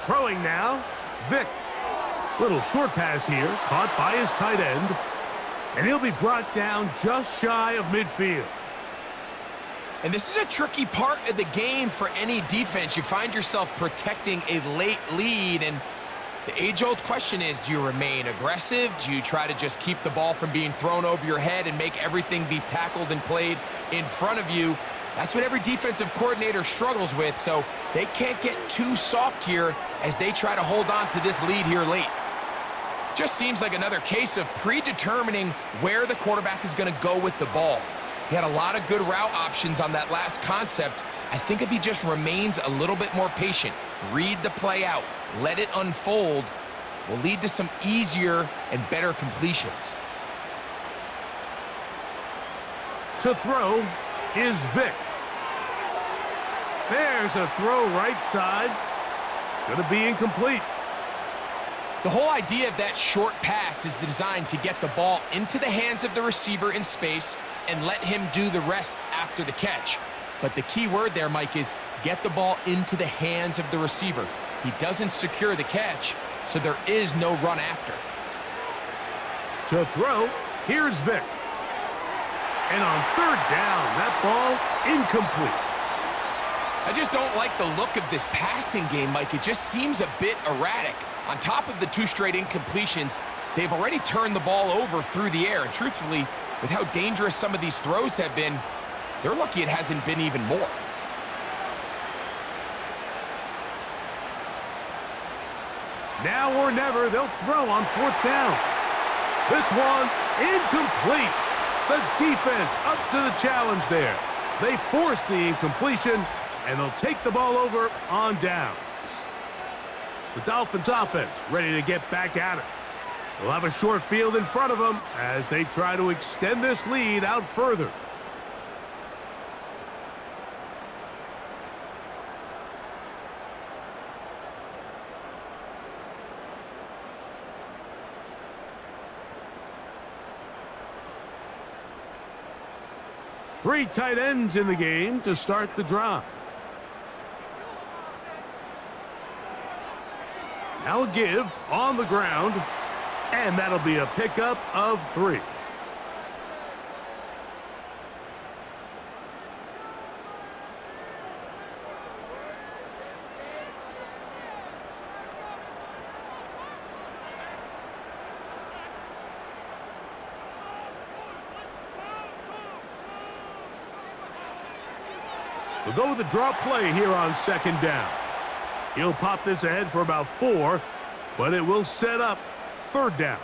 S5: Throwing now, Vick. Little short pass here, caught by his tight end, and he'll be brought down just shy of midfield.
S6: And this is a tricky part of the game for any defense. You find yourself protecting a late lead, and the age-old question is, do you remain aggressive? Do you try to just keep the ball from being thrown over your head and make everything be tackled and played in front of you? That's what every defensive coordinator struggles with, so they can't get too soft here as they try to hold on to this lead here late. Just seems like another case of predetermining where the quarterback is going to go with the ball. He had a lot of good route options on that last concept. I think if he just remains a little bit more patient, read the play out, let it unfold, will lead to some easier and better completions.
S5: To throw is Vic. There's a throw right side. It's going to be incomplete.
S6: The whole idea of that short pass is designed to get the ball into the hands of the receiver in space and let him do the rest after the catch. But the key word there, Mike, is get the ball into the hands of the receiver. He doesn't secure the catch, so there is no run after.
S5: To throw, here's Vic. And on third down, that ball incomplete.
S6: I just don't like the look of this passing game, Mike. It just seems a bit erratic. On top of the 2 straight incompletions, they've already turned the ball over through the air. And truthfully, with how dangerous some of these throws have been, they're lucky it hasn't been even more.
S5: Now or never, they'll throw on fourth down. This one, incomplete. The defense up to the challenge there. They force the incompletion, and they'll take the ball over on downs. The Dolphins offense ready to get back at it. They'll have a short field in front of them as they try to extend this lead out further. Three tight ends in the game to start the drive. Now a give on the ground, and that'll be a pickup of 3. We'll go with a draw play here on second down. He'll pop this ahead for about 4, but it will set up third down.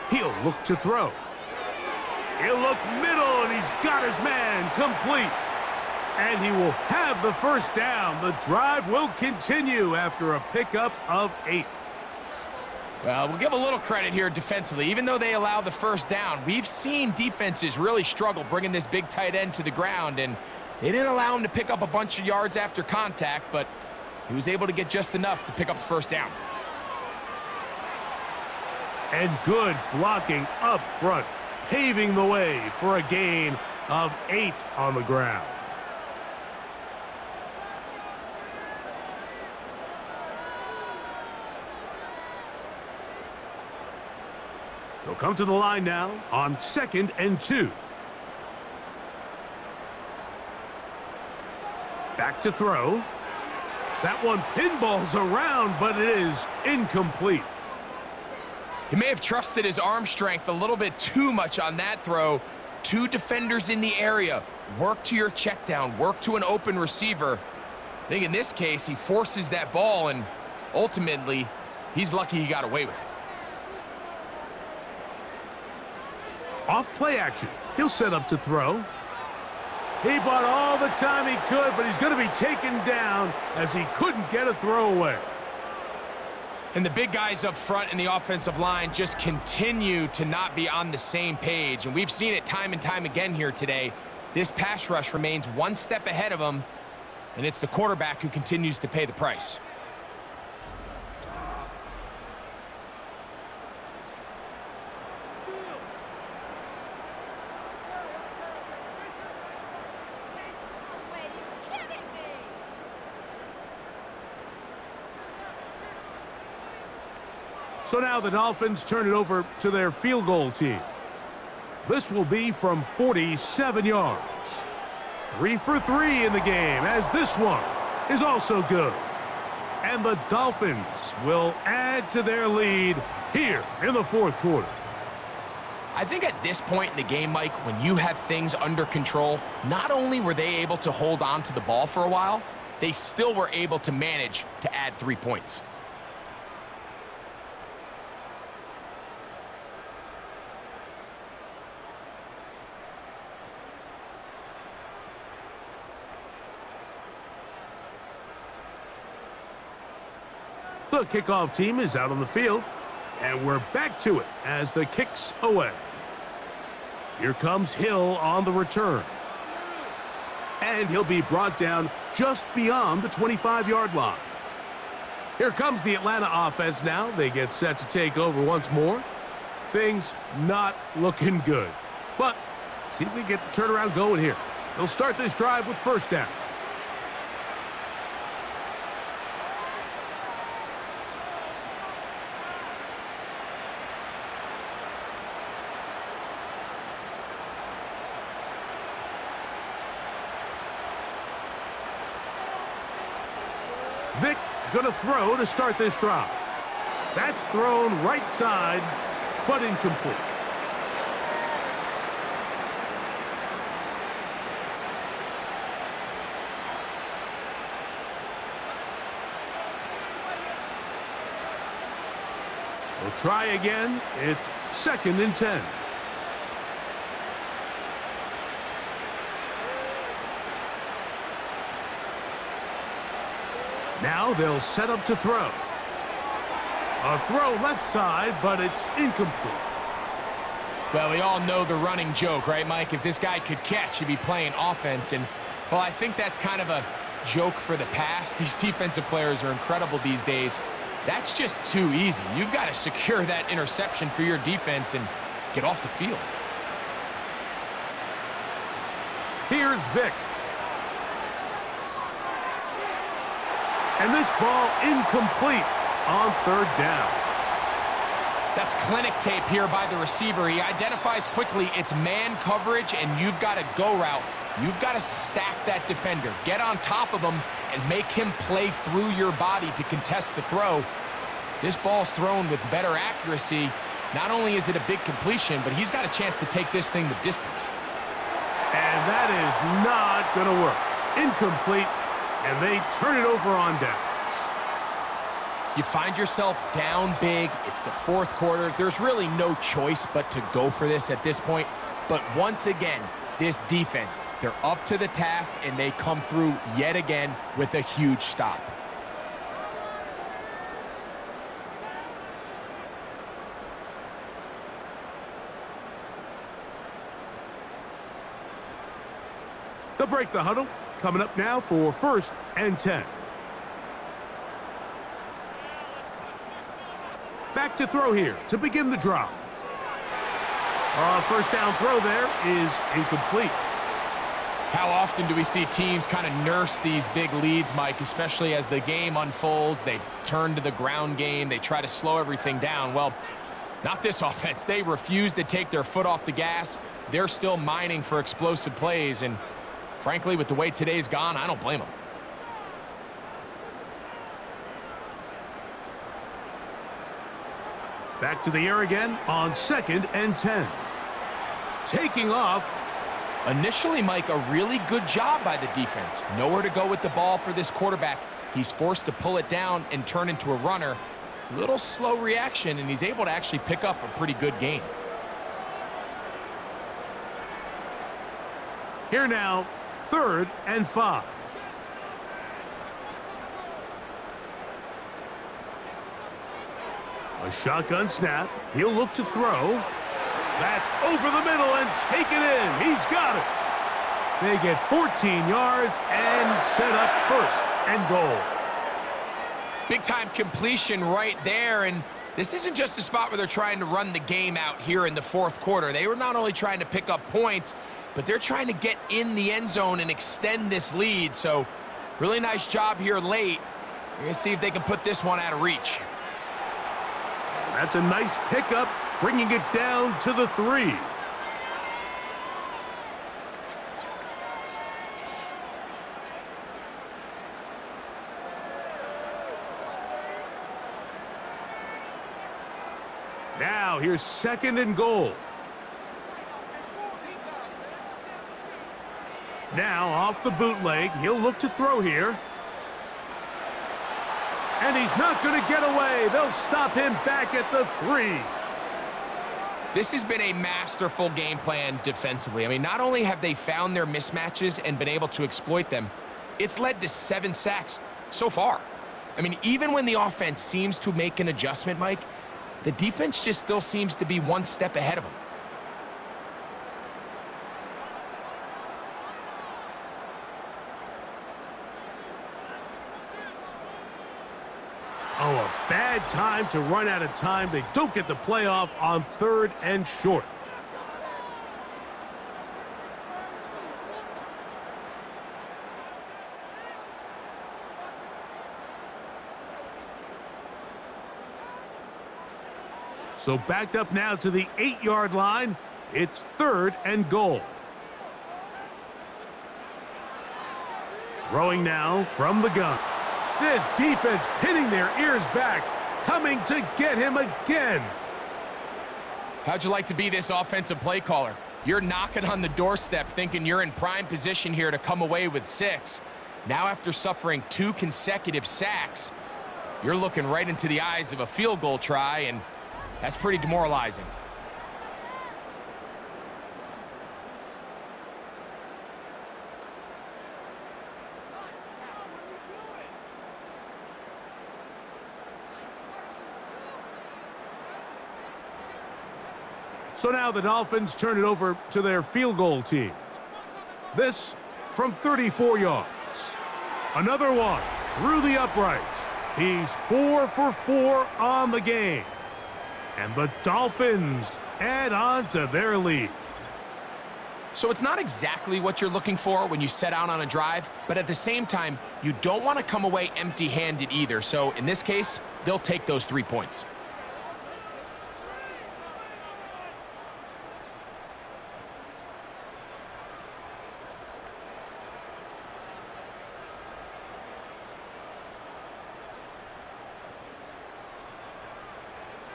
S5: He'll look to throw. He'll look middle, and he's got his man complete. And he will have the first down. The drive will continue after a pickup of 8.
S6: Well, we'll give a little credit here defensively. Even though they allow the first down, we've seen defenses really struggle bringing this big tight end to the ground, and they didn't allow him to pick up a bunch of yards after contact, but he was able to get just enough to pick up the first down.
S5: And good blocking up front, paving the way for a gain of 8 on the ground. They'll come to the line now on 2nd and 2. Back to throw. That one pinballs around, but it is incomplete.
S6: He may have trusted his arm strength a little bit too much on that throw. 2 defenders in the area. Work to your check down. Work to an open receiver. I think in this case, he forces that ball, and ultimately, he's lucky he got away with it.
S5: Off play action. He'll set up to throw. He bought all the time he could, but he's going to be taken down as he couldn't get a throw away.
S6: And the big guys up front in the offensive line just continue to not be on the same page. And we've seen it time and time again here today. This pass rush remains one step ahead of them, and it's the quarterback who continues to pay the price.
S5: So now the Dolphins turn it over to their field goal team. This will be from 47 yards. 3 for 3 in the game, as this one is also good. And the Dolphins will add to their lead here in the 4th quarter.
S6: I think at this point in the game, Mike, when you have things under control, not only were they able to hold on to the ball for a while, they still were able to manage to add 3 points.
S5: The kickoff team is out on the field, and we're back to it as the kick's away. Here comes Hill on the return. And he'll be brought down just beyond the 25-yard line. Here comes the Atlanta offense now. They get set to take over once more. Things not looking good. But see if they get the turnaround going here. They'll start this drive with first down. Vic gonna throw to start this drive. That's thrown right side, but incomplete. We'll try again. It's 2nd and 10. Now they'll set up to throw. A throw left side, but it's incomplete.
S6: Well, we all know the running joke, right, Mike? If this guy could catch, he'd be playing offense. And, well, I think that's kind of a joke for the past. These defensive players are incredible these days. That's just too easy. You've got to secure that interception for your defense and get off the field.
S5: Here's Vic. And this ball incomplete on 3rd down.
S6: That's clinic tape here by the receiver. He identifies quickly it's man coverage, and you've got a go route. You've got to stack that defender. Get on top of him and make him play through your body to contest the throw. This ball's thrown with better accuracy. Not only is it a big completion, but he's got a chance to take this thing the distance.
S5: And that is not going to work. Incomplete. And they turn it over on downs.
S6: You find yourself down big. It's the 4th quarter. There's really no choice but to go for this at this point. But once again, this defense, they're up to the task, and they come through yet again with a huge stop.
S5: They'll break the huddle. Coming up now for 1st and 10. Back to throw here to begin the drive. First down throw there is incomplete.
S6: How often do we see teams kind of nurse these big leads, Mike, especially as the game unfolds? They turn to the ground game. They try to slow everything down. Well, not this offense. They refuse to take their foot off the gas. They're still mining for explosive plays, and frankly, with the way today's gone, I don't blame them.
S5: Back to the air again on 2nd and 10. Taking off.
S6: Initially, Mike, a really good job by the defense. Nowhere to go with the ball for this quarterback. He's forced to pull it down and turn into a runner. Little slow reaction, and he's able to actually pick up a pretty good gain.
S5: Here now, 3rd and 5. A shotgun snap. He'll look to throw. That's over the middle and take it in. He's got it. They get 14 yards and set up 1st and goal.
S6: Big-time completion right there, and this isn't just a spot where they're trying to run the game out here in the 4th quarter. They were not only trying to pick up points, but they're trying to get in the end zone and extend this lead. So really nice job here late. We're going to see if they can put this one out of reach.
S5: That's a nice pickup, bringing it down to the 3. Now here's 2nd and goal. Now off the bootleg, he'll look to throw here. And he's not going to get away. They'll stop him back at the 3.
S6: This has been a masterful game plan defensively. I mean, not only have they found their mismatches and been able to exploit them, it's led to 7 sacks so far. I mean, even when the offense seems to make an adjustment, Mike, the defense just still seems to be one step ahead of them.
S5: Oh, a bad time to run out of time. They don't get the playoff on 3rd and short. So backed up now to the 8-yard line. It's 3rd and goal. Throwing now from the gun. This defense pinning their ears back, coming to get him again.
S6: How'd you like to be this offensive play caller? You're knocking on the doorstep thinking you're in prime position here to come away with 6. Now after suffering 2 consecutive sacks, you're looking right into the eyes of a field goal try, and that's pretty demoralizing.
S5: So now the Dolphins turn it over to their field goal team. This from 34 yards. Another one through the uprights. He's 4 for 4 on the game. And the Dolphins add on to their lead.
S6: So it's not exactly what you're looking for when you set out on a drive, but at the same time, you don't want to come away empty-handed either. So in this case, they'll take those 3 points.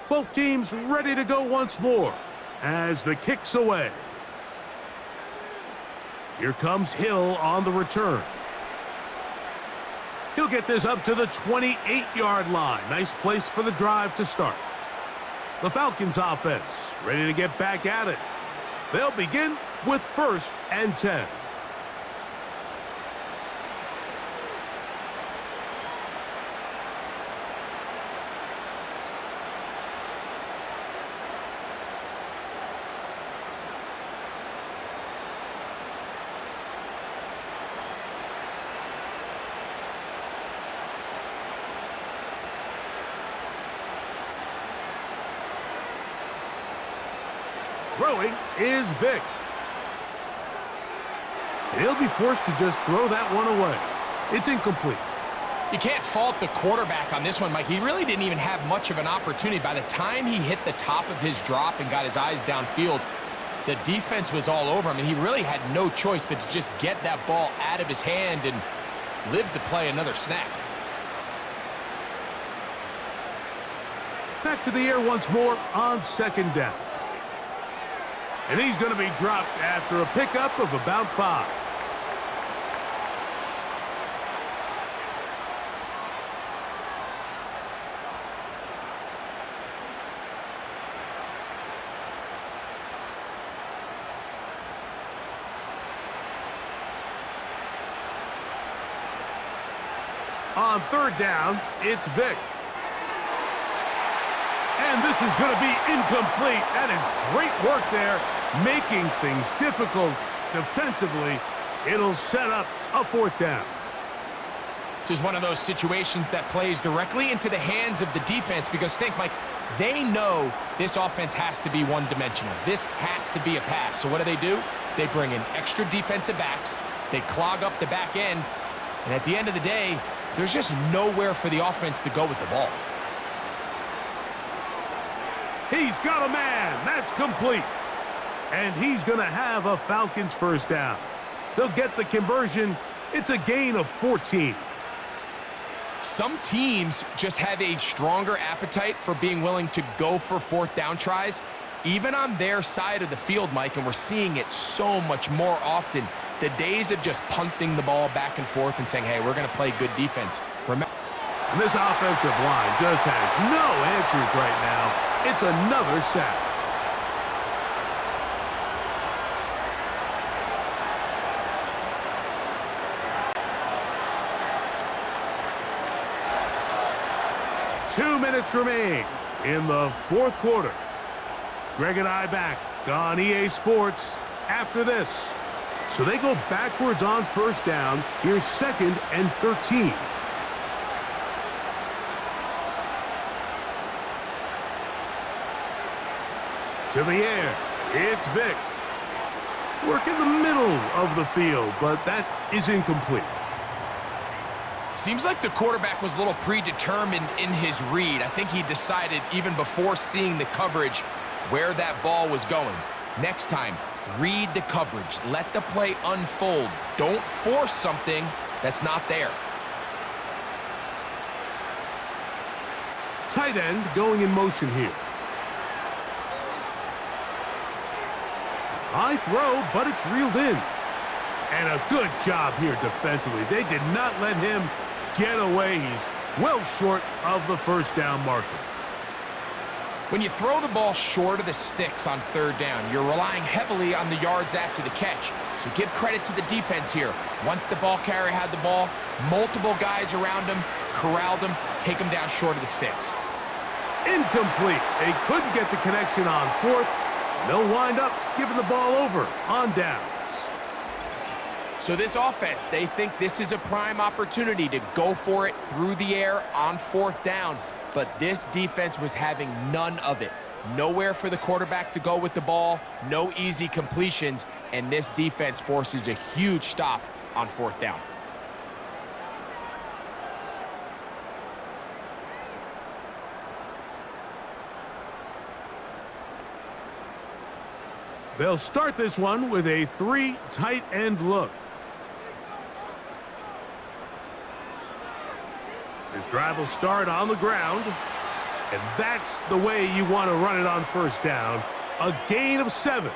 S5: Both teams ready to go once more as the kick's away. Here comes Hill on the return. He'll get this up to the 28-yard line. Nice place for the drive to start. The Falcons offense ready to get back at it. They'll begin with 1st and 10. Throwing is Vick. He'll be forced to just throw that one away. It's incomplete.
S6: You can't fault the quarterback on this one, Mike. He really didn't even have much of an opportunity. By the time he hit the top of his drop and got his eyes downfield, the defense was all over him, and he really had no choice but to just get that ball out of his hand and live to play another snap.
S5: Back to the air once more on 2nd down. And he's going to be dropped after a pickup of about 5. On 3rd down, it's Vick. And this is going to be incomplete. That is great work there, making things difficult defensively. It'll set up a 4th down.
S6: This is one of those situations that plays directly into the hands of the defense because think, Mike, they know this offense has to be one-dimensional. This has to be a pass. So what do? They bring in extra defensive backs. They clog up the back end. And at the end of the day, there's just nowhere for the offense to go with the ball.
S5: He's got a man. That's complete. And he's going to have a Falcons 1st down. They'll get the conversion. It's a gain of 14.
S6: Some teams just have a stronger appetite for being willing to go for 4th down tries, even on their side of the field, Mike, and we're seeing it so much more often The days of just punting the ball back and forth and saying, hey, we're going to play good defense. Remember.
S5: And this offensive line just has no answers right now. It's another sack. Two minutes remain in the fourth quarter. Greg and I back on EA Sports after this. So they go backwards on first down. Here's 2nd and 13. To the air, it's Vic. Work in the middle of the field, but that is incomplete.
S6: Seems like the quarterback was a little predetermined in his read. I think he decided even before seeing the coverage where that ball was going. Next time, read the coverage. Let the play unfold. Don't force something that's not there.
S5: Tight end going in motion here. High throw, but it's reeled in. And a good job here defensively. They did not let him get away. He's well short of the first down marker.
S6: When you throw the ball short of the sticks on third down, you're relying heavily on the yards after the catch. So give credit to the defense here. Once the ball carrier had the ball, multiple guys around him, corralled him, take him down short of the sticks.
S5: Incomplete. They couldn't get the connection on fourth. They'll wind up giving the ball over on downs.
S6: So this offense, they think this is a prime opportunity to go for it through the air on fourth down. But this defense was having none of it. Nowhere for the quarterback to go with the ball, no easy completions, and this defense forces a huge stop on fourth down.
S5: They'll start this one with a 3 tight end look. This drive will start on the ground, and that's the way you want to run it on first down. A gain of 7.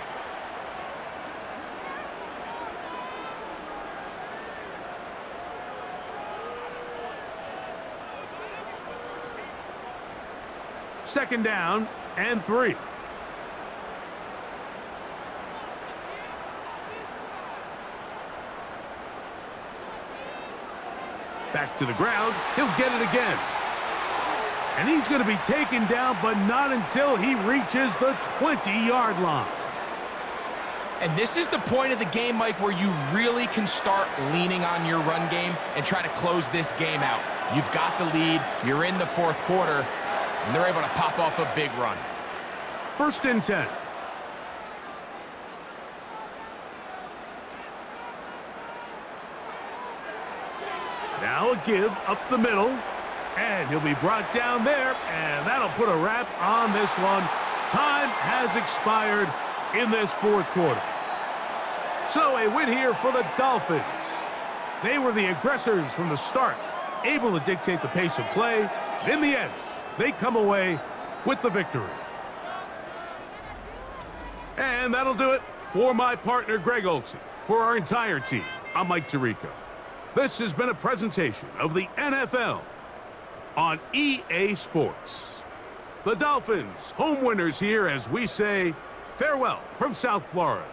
S5: Second down and 3. Back to the ground. He'll get it again. And he's going to be taken down, but not until he reaches the 20-yard line.
S6: And this is the point of the game, Mike, where you really can start leaning on your run game and try to close this game out. You've got the lead. You're in the fourth quarter, and they're able to pop off a big run.
S5: 1st and 10. Now a give up the middle, and he'll be brought down there, and that'll put a wrap on this one. Time has expired in this fourth quarter. So a win here for the Dolphins. They were the aggressors from the start, able to dictate the pace of play. In the end, they come away with the victory. And that'll do it for my partner, Greg Olsen. For our entire team, I'm Mike Tirico. This has been a presentation of the NFL on EA Sports. The Dolphins, home winners here as we say farewell from South Florida.